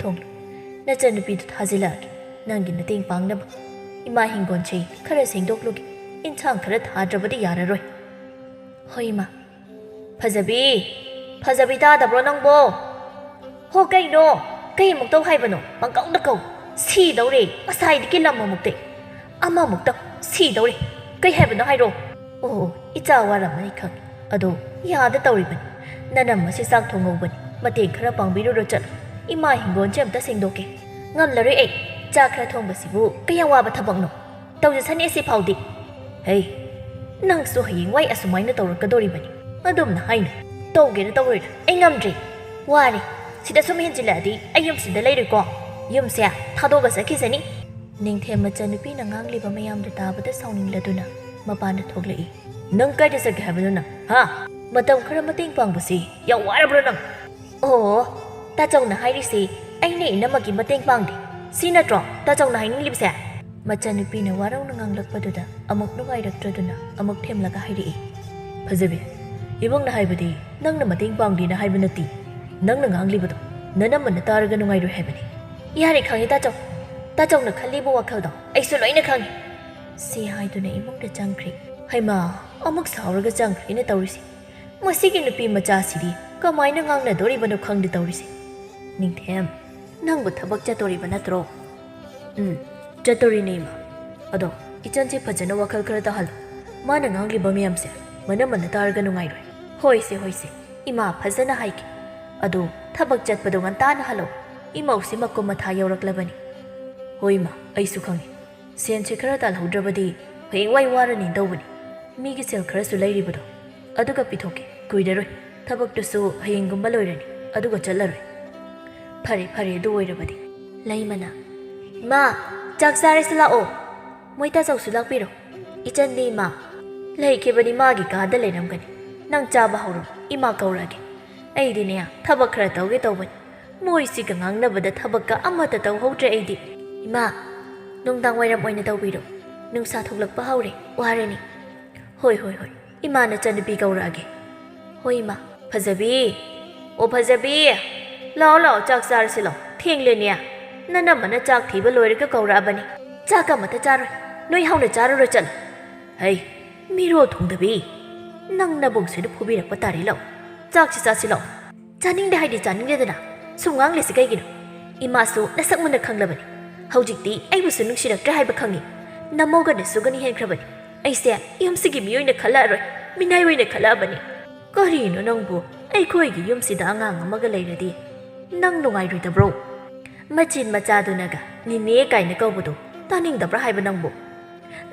Speaker 1: ꯅꯆꯟꯅꯨꯄꯤꯗꯨ ꯊꯥꯖꯤꯜꯂꯛꯑꯒꯦ ꯅꯪꯒꯤ ꯃꯇꯦꯡ ꯄꯥꯡꯅꯕ ꯏꯃꯥ ꯍꯤꯡꯒꯣꯟꯁꯦ ꯈꯔ ꯁꯦꯡꯗꯣꯛꯂꯨꯒꯦ ꯏꯟꯁꯥꯡ ꯈꯔ ꯊꯥꯗ꯭ꯔꯕꯗꯤ ꯌꯥꯔꯔꯣꯏ ꯍꯣꯏ ꯏꯃꯥ ꯐꯖꯕꯤ ꯇꯥꯗꯕ꯭ꯔꯣ ꯅꯪꯕꯣ ꯍꯣ ꯀꯩꯅꯣ ꯀꯩ ꯑꯃꯨꯛ ꯇꯧ ꯍꯥꯏꯕꯅꯣ ꯄꯪꯀꯧꯗ ꯀꯧ ꯁꯤꯗꯧꯔꯦ ꯉꯁꯥꯏꯗꯒꯤ ꯂꯝ ꯑꯃꯨꯛꯇ ꯑꯃꯃꯨꯛꯇ ꯁꯤꯗꯧꯔꯦ ꯀꯩ ꯍꯥꯏꯕꯅꯣ ꯍꯥꯏꯔꯣ ꯑꯣ ꯏꯆꯥ ꯋꯥꯔꯝꯃꯅꯤ ꯈꯪꯉꯦ ꯑꯗꯣ ꯌꯥꯗ ꯇꯧꯔꯤꯕꯅꯤ ꯅꯅꯝꯃꯁꯤ ꯆꯥꯛ ꯊꯣꯡꯍꯧꯕꯅꯤ ꯃꯇꯦꯡ ꯈꯔ ꯄꯥꯡꯕꯤꯔꯨꯔꯣ ꯆꯠꯂꯨ ꯏꯃꯥ ꯍꯤꯡꯒꯣꯟꯁꯦ ꯑꯝꯇ ꯁꯦꯡꯗꯣꯛꯀꯦ ꯉꯝꯂꯔꯣꯏ ꯑꯩ ꯆꯥꯛ ꯈꯔ ꯊꯣꯡꯕꯁꯤꯕꯨ ꯀꯌꯥ ꯋꯥꯕ ꯊꯕꯛꯅꯣ ꯇꯧꯖꯁꯅꯤ ꯑꯁꯤ ꯐꯥꯎꯗꯤ ꯍꯩ ꯅꯪꯁꯨ ꯍꯌꯦꯡꯋꯥꯏ ꯑꯁꯨꯃꯥꯏꯅ ꯇꯧꯔꯛꯀꯗꯣꯔꯤꯕꯅꯤ ꯑꯗꯨꯝꯅ ꯍꯥꯏꯅꯨ ꯇꯧꯒꯦꯅ ꯇꯧꯔꯣꯏꯗ ꯑꯩ ꯉꯝꯗ꯭ꯔꯤ ꯋꯥꯔꯤ ꯁꯤꯗ ꯁꯨꯝ ꯍꯦꯟꯖꯤꯜꯂꯛꯑꯗꯤ ꯑꯩ ꯌꯨꯝꯁꯤꯗ ꯂꯩꯔꯣꯏꯀꯣ ꯌꯨꯝꯁꯦ ꯊꯥꯗꯣꯛꯑꯒ ꯆꯠꯈꯤꯁꯅꯤ ꯅꯤꯡꯊꯦꯝ ꯃꯆꯟꯅꯨꯄꯤꯅ ꯉꯥꯡꯂꯤꯕ ꯃꯌꯥꯝꯗꯨ ꯇꯥꯕꯗ ꯁꯥꯎꯅꯤꯡꯂꯗꯨꯅ ꯃꯄꯥꯟꯗ ꯊꯣꯛꯂꯛꯏ ꯅꯪ ꯀꯥꯏꯗ ꯆꯠꯀꯦ ꯍꯥꯏꯕꯅꯣ ꯅꯪ ꯍꯥ ꯃꯇꯝ ꯈꯔ ꯃꯇꯦꯡ ꯄꯥꯡꯕꯁꯤ ꯌꯥꯝ ꯋꯥꯔꯕ꯭ꯔꯣ ꯅꯪ ꯑꯣ ꯇꯥꯆꯧꯅ ꯍꯥꯏꯔꯤꯁꯤ ꯑꯩꯅ ꯏꯅꯝꯃꯒꯤ ꯃꯇꯦꯡ ꯄꯥꯡꯗꯦ ꯁꯤ ꯅꯠꯇ꯭ꯔꯣ ꯇꯥꯆꯧꯅ ꯍꯥꯏꯅꯤꯡꯂꯤꯕꯁꯦ ꯃꯆꯟꯅꯨꯄꯤꯅ ꯋꯥꯔꯧꯅ ꯉꯥꯡꯂꯛꯄꯗꯨꯗ ꯑꯃꯨꯛ ꯅꯨꯡꯉꯥꯏꯔꯛꯇ꯭ꯔꯗꯨꯅ ꯑꯃꯨꯛ ꯊꯦꯝꯂꯒ ꯍꯥꯏꯔꯛꯏ ꯐꯖꯕꯤ ꯏꯕꯨꯡꯅ ꯍꯥꯏꯕꯗꯤ ꯅꯪꯅ ꯃꯇꯦꯡ ꯄꯥꯡꯗꯦꯅ ꯍꯥꯏꯕ ꯅꯠꯇꯦ ꯅꯪꯅ ꯉꯥꯡꯂꯤꯕꯗꯣ ꯅꯅꯝꯃꯅ ꯇꯥꯔꯒ ꯅꯨꯡꯉꯥꯏꯔꯣꯏ ꯍꯥꯏꯕꯅꯤ ꯌꯥꯔꯦ ꯈꯪꯉꯦ ꯇꯥꯆꯧꯅ ꯈꯜꯂꯤꯕ ꯋꯥꯈꯜꯗꯣ ꯑꯩꯁꯨ ꯂꯣꯏꯅ ꯈꯪꯉꯦ ꯁꯤ ꯍꯥꯏꯗꯨꯅ ꯏꯃꯨꯡꯗ ꯆꯪꯈ꯭ꯔꯤ ꯍꯩꯃꯥ ꯑꯃꯨꯛ ꯁꯥꯎꯔꯒ ꯆꯪꯈ꯭ꯔꯦꯅ ꯇꯧꯔꯤꯁꯤ ꯃꯁꯤꯒꯤ ꯅꯨꯄꯤ ꯃꯆꯥꯁꯤꯗꯤ ꯀꯃꯥꯏꯅ ꯉꯥꯡꯅꯗꯣꯔꯤꯕꯅꯣ ꯈꯪꯗꯦ ꯇꯧꯔꯤꯁꯤ ꯅꯤꯡꯊꯦꯝ ꯅꯪꯕꯨ ꯊꯕꯛ ꯆꯠꯇꯣꯔꯤꯕ ꯅꯠꯇ꯭ꯔꯣ ꯆꯠꯇꯣꯔꯤꯅꯦ ꯏꯃꯥ ꯑꯗꯣ ꯏꯆꯟꯁꯦ ꯐꯖꯅ ꯋꯥꯈꯜ ꯈꯔ ꯇꯥꯍꯜꯂꯨ ꯃꯥꯅ ꯉꯥꯡꯂꯤꯕ ꯃꯌꯥꯝꯁꯦ ꯃꯅꯝꯃꯅ ꯇꯥꯔꯒ ꯅꯨꯡꯉꯥꯏꯔꯣꯏ ꯍꯣꯏꯁꯦ ꯏꯃꯥ ꯐꯖꯅ ꯍꯥꯏꯒꯦ ꯑꯗꯣ ꯊꯕꯛ ꯆꯠꯄꯗꯣ ꯉꯟꯇꯥꯅ ꯍꯜꯂꯛꯎ ꯏꯃꯧꯁꯤ ꯃꯀꯨꯝ ꯃꯊꯥ ꯌꯧꯔꯛꯂꯕꯅꯤ ꯍꯣꯏ ꯏꯃꯥ ꯑꯩꯁꯨ ꯈꯪꯉꯤ ꯁꯦꯟꯁꯦ ꯈꯔ ꯇꯥꯜꯍꯧꯗ꯭ꯔꯕꯗꯤ ꯍꯌꯦꯡꯋꯥꯏ ꯋꯥꯔꯅꯤ ꯇꯧꯕꯅꯤ ꯃꯤꯒꯤ ꯁꯦꯜ ꯈꯔꯁꯨ ꯂꯩꯔꯤꯕꯗꯣ ꯑꯗꯨꯒ ꯄꯤꯊꯣꯛꯀꯦ ꯀꯨꯏꯔꯔꯣꯏ ꯊꯕꯛꯇꯨꯁꯨ ꯍꯌꯦꯡꯒꯨꯝꯕ ꯂꯣꯏꯔꯅꯤ ꯑꯗꯨꯒ ꯆꯠꯂꯔꯣꯏ ꯐꯔꯦ ꯑꯗꯨ ꯑꯣꯏꯔꯕꯗꯤ ꯂꯩꯃꯅ ꯏꯃꯥ ꯆꯥꯛ ꯆꯥꯔꯁꯤ ꯂꯥꯛꯑꯣ ꯃꯣꯏ ꯇꯥꯆꯧꯁꯨ ꯂꯥꯛꯄꯤꯔꯣ ꯏꯆꯟꯗꯤ ꯏꯃꯥ ꯂꯩꯈꯤꯕꯅꯤ ꯃꯥꯒꯤ ꯀꯥꯗ ꯂꯩꯔꯝꯒꯅꯤ ꯅꯪ ꯆꯥꯕ ꯍꯧꯔꯣ ꯏꯃꯥ ꯀꯧꯔꯛꯑꯒꯦ ꯑꯩꯗꯤꯅꯦ ꯊꯕꯛ ꯈꯔ ꯇꯧꯒꯦ ꯇꯧꯕꯅꯤ ꯃꯣꯏꯁꯤꯒ ꯉꯥꯡꯅꯕꯗ ꯊꯕꯛꯀ ꯑꯃꯠꯇ ꯇꯧꯍꯧꯗ꯭ꯔꯦ ꯑꯩꯗꯤ ꯏꯃꯥ ꯅꯨꯡꯗꯥꯡ ꯋꯥꯏꯔꯝ ꯑꯣꯏꯅ ꯇꯧꯕꯤꯔꯣ ꯅꯨꯡꯁꯥ ꯊꯣꯛꯂꯛꯄ ꯍꯧꯔꯦ ꯋꯥꯔꯅꯤ ꯍꯣꯏ ꯏꯃꯥꯅ ꯆꯟꯅꯨꯄꯤ ꯀꯧꯔꯛꯑꯒꯦ ꯍꯣꯏ ꯏꯃꯥ ꯐꯖꯕꯤ ꯑꯣ ꯐꯖꯕꯤ ꯂꯥꯛꯑꯣ ꯆꯥꯛ ꯆꯥꯔꯁꯤ ꯂꯥꯛꯑꯣ ꯊꯦꯡꯂꯦꯅꯦ ꯅꯅꯝꯃꯅ ꯆꯥꯛ ꯊꯤꯕ ꯂꯣꯏꯔꯒ ꯀꯧꯔꯛꯑꯕꯅꯤ ꯆꯥꯛ ꯑꯃꯠꯇ ꯆꯥꯔꯣꯏ ꯅꯣꯏ ꯍꯧꯅ ꯆꯥꯔꯨꯔꯣ ꯆꯠꯂꯣ ꯍꯩ ꯃꯤꯔꯣ ꯊꯨꯡꯗꯕꯤ ꯅꯪ ꯅꯕꯨꯡꯁꯤꯗ ꯐꯨꯕꯤꯔꯛꯄ ꯇꯥꯔꯦ ꯂꯥꯛꯑꯣ ꯆꯥꯛꯁꯤ ꯆꯥꯁꯤ ꯂꯥꯛꯑꯣ ꯆꯥꯅꯤꯡꯗꯦ ꯍꯥꯏꯗꯤ ꯆꯥꯅꯤꯡꯗꯦꯗꯅ ꯁꯨꯝ ꯉꯥꯡꯂꯤꯁꯤ ꯀꯩꯒꯤꯅꯣ ꯏꯃꯥꯁꯨ ꯅꯁꯛ ꯃꯨꯟꯅ ꯈꯪꯂꯕꯅꯤ ꯍꯧꯖꯤꯛꯇꯤ ꯑꯩꯕꯨꯁꯨ ꯅꯨꯡꯁꯤꯔꯛꯇ꯭ꯔꯦ ꯍꯥꯏꯕ ꯈꯪꯉꯤ ꯅꯃꯧꯒ ꯅꯁꯨꯒꯅꯤ ꯍꯦꯟꯈ꯭ꯔꯕꯅꯤ ꯑꯩꯁꯦ ꯌꯨꯝꯁꯤꯒꯤ ꯃꯤ ꯑꯣꯏꯅ ꯈꯜꯂꯛꯑꯔꯣꯏ ꯃꯤꯅꯥꯏ ꯑꯣꯏꯅ ꯈꯜꯂꯛꯑꯕꯅꯤ ꯀꯔꯤꯅꯣ ꯅꯪꯕꯨ ꯑꯩꯈꯣꯏꯒꯤ ꯌꯨꯝꯁꯤꯗ ꯑꯉꯥꯡ ꯑꯃꯒ ꯂꯩꯔꯗꯤ ꯅꯪ ꯅꯨꯡꯉꯥꯏꯔꯣꯏꯗꯕ꯭ꯔꯣ ꯃꯆꯤꯟ ꯃꯆꯥꯗꯨꯅꯒ ꯅꯤꯅꯦ ꯀꯥꯏꯅ ꯀꯧꯕꯗꯣ ꯇꯥꯅꯤꯡꯗꯕ꯭ꯔꯥ ꯍꯥꯏꯕ ꯅꯪꯕꯨ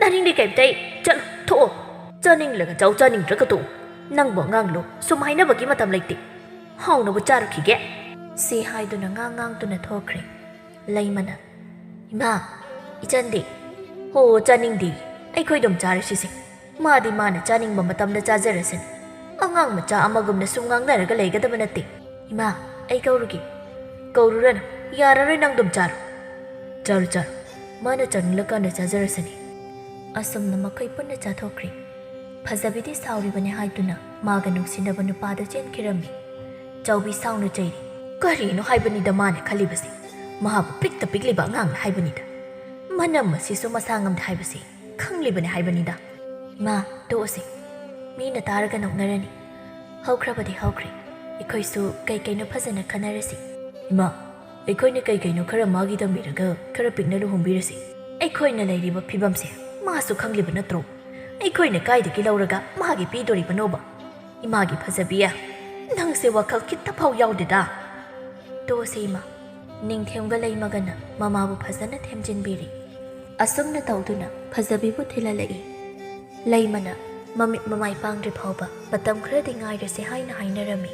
Speaker 1: ꯇꯥꯅꯤꯡꯗꯦ ꯀꯩꯝꯇ ꯆꯠꯂꯣ ꯊꯣꯛꯑꯣ ꯆꯥꯅꯤꯡꯂꯒ ꯆꯥꯎ ꯆꯥꯅꯤꯡꯗ꯭ꯔꯒ ꯇꯣꯛꯎ ꯅꯪꯕꯨ ꯑꯉꯥꯡꯂꯣ ꯁꯨꯝ ꯍꯥꯏꯅꯕꯒꯤ ꯃꯇꯝ ꯂꯩꯇꯦ ꯍꯥꯎꯅꯕꯨ ꯆꯥꯔꯨꯈꯤꯒꯦ ꯁꯤ ꯍꯥꯏꯗꯨꯅ ꯉꯥꯡꯗꯨꯅ ꯊꯣꯛꯈ꯭ꯔꯦ ꯂꯩꯃꯅ ꯏꯃꯥ ꯏꯆꯟꯗꯤ ꯍꯣ ꯆꯥꯅꯤꯡꯗꯦ ꯑꯩꯈꯣꯏ ꯑꯗꯨꯝ ꯆꯥꯔꯁꯤꯁꯦ ꯃꯥꯅ ꯆꯥꯅꯤꯡꯕ ꯃꯇꯝꯗ ꯆꯥꯖꯔꯁꯅꯤ ꯑꯉꯥꯡ ꯃꯆꯥ ꯑꯃꯒꯨꯝꯅ ꯁꯨꯝ ꯉꯥꯡꯅꯔꯒ ꯂꯩꯒꯗꯕ ꯅꯠꯇꯦ ꯏꯃꯥ ꯑꯩ ꯀꯧꯔꯨꯒꯦ ꯀꯧꯔꯨꯔꯅꯨ ꯌꯥꯔꯔꯣꯏ ꯅꯪ ꯑꯗꯨꯝ ꯆꯥꯔꯣ ꯃꯥꯅ ꯆꯥꯅꯤꯡꯂꯀꯥꯟꯗ ꯆꯥꯖꯔꯁꯅꯤ ꯑꯁꯨꯝꯅ ꯃꯈꯣꯏ ꯄꯨꯟꯅ ꯆꯥꯊꯣꯛꯈ꯭ꯔꯤ ꯐꯖꯕꯤꯗꯤ ꯁꯥꯎꯔꯤꯕꯅꯤ ꯍꯥꯏꯗꯨꯅ ꯃꯥꯒ ꯅꯨꯡꯁꯤꯅꯕ ꯅꯨꯄꯥꯗ ꯆꯦꯟꯈꯤꯔꯝꯃꯤ ꯆꯥꯎꯕꯤ ꯁꯥꯎꯅ ꯆꯩꯔꯤ ꯀꯔꯤꯅꯣ ꯍꯥꯏꯕꯅꯤꯗ ꯃꯥꯅ ꯈꯜꯂꯤꯕꯁꯤ ꯃꯥꯕꯨ ꯄꯤꯛꯇ ꯄꯤꯛꯂꯤꯕ ꯑꯉꯥꯡꯅ ꯍꯥꯏꯕꯅꯤꯗ ꯃꯅꯝ ꯑꯁꯤꯁꯨ ꯃꯁꯥ ꯉꯝꯗꯦ ꯍꯥꯏꯕꯁꯤ ꯈꯪꯂꯤꯕꯅꯤ ꯍꯥꯏꯕꯅꯤꯗ ꯃꯥ ꯇꯣꯛꯑꯁꯤ ꯃꯤꯅ ꯇꯥꯔꯒ ꯅꯣꯛꯅꯔꯅꯤ ꯍꯧꯈ꯭ꯔꯕꯗꯤ ꯍꯧꯈ꯭ꯔꯦ ꯑꯩꯈꯣꯏꯁꯨ ꯀꯩꯅꯣ ꯐꯖꯅ ꯈꯟꯅꯔꯁꯤ ꯏꯃꯥ ꯑꯩꯈꯣꯏꯅ ꯀꯩꯅꯣꯈꯔ ꯃꯥꯒꯤ ꯇꯝꯕꯤꯔꯒꯈꯔ ꯄꯤꯛꯅ ꯂꯨꯍꯣꯡꯕꯤꯔꯁꯤ ꯑꯩꯈꯣꯏꯅ ꯂꯩꯔꯤꯕ ꯐꯤꯕꯝꯁꯦ ꯃꯥꯁꯨ ꯈꯪꯂꯤꯕ ꯅꯠꯇ꯭ꯔꯣ ꯑꯩꯈꯣꯏꯅ ꯀꯥꯏꯗꯒꯤ ꯂꯧꯔꯒ ꯃꯥꯒꯤ ꯄꯤꯗꯣꯔꯤꯕꯅꯣꯕ ꯏꯃꯥꯒꯤ ꯐꯖꯕꯤꯌꯦ ꯅꯪꯁꯦ ꯋꯥꯈꯜ ꯈꯤꯇ ꯐꯥꯎ ꯌꯥꯎꯗꯦꯗ ꯇꯣꯛꯑꯁꯤ ꯏꯃꯥ ꯅꯤꯡꯊꯦꯝꯒ ꯂꯩꯃꯒꯅ ꯃꯃꯥꯕꯨ ꯐꯖꯅ ꯊꯦꯝꯖꯤꯟꯕꯤꯔꯤ ꯑꯁꯨꯝꯅ ꯇꯧꯗꯨꯅ ꯐꯖꯕꯤꯕꯨ ꯊꯤꯜꯍꯜꯂꯛꯏ ꯂꯩꯃꯅ ꯃꯃꯤꯠ ꯃꯃꯥꯏ ꯄꯥꯡꯗ꯭ꯔꯤ ꯐꯥꯎꯕ ꯃꯇꯝ ꯈꯔꯗꯤ ꯉꯥꯏꯔꯁꯦ ꯍꯥꯏꯅ ꯍꯥꯏꯅꯔꯝꯃꯤ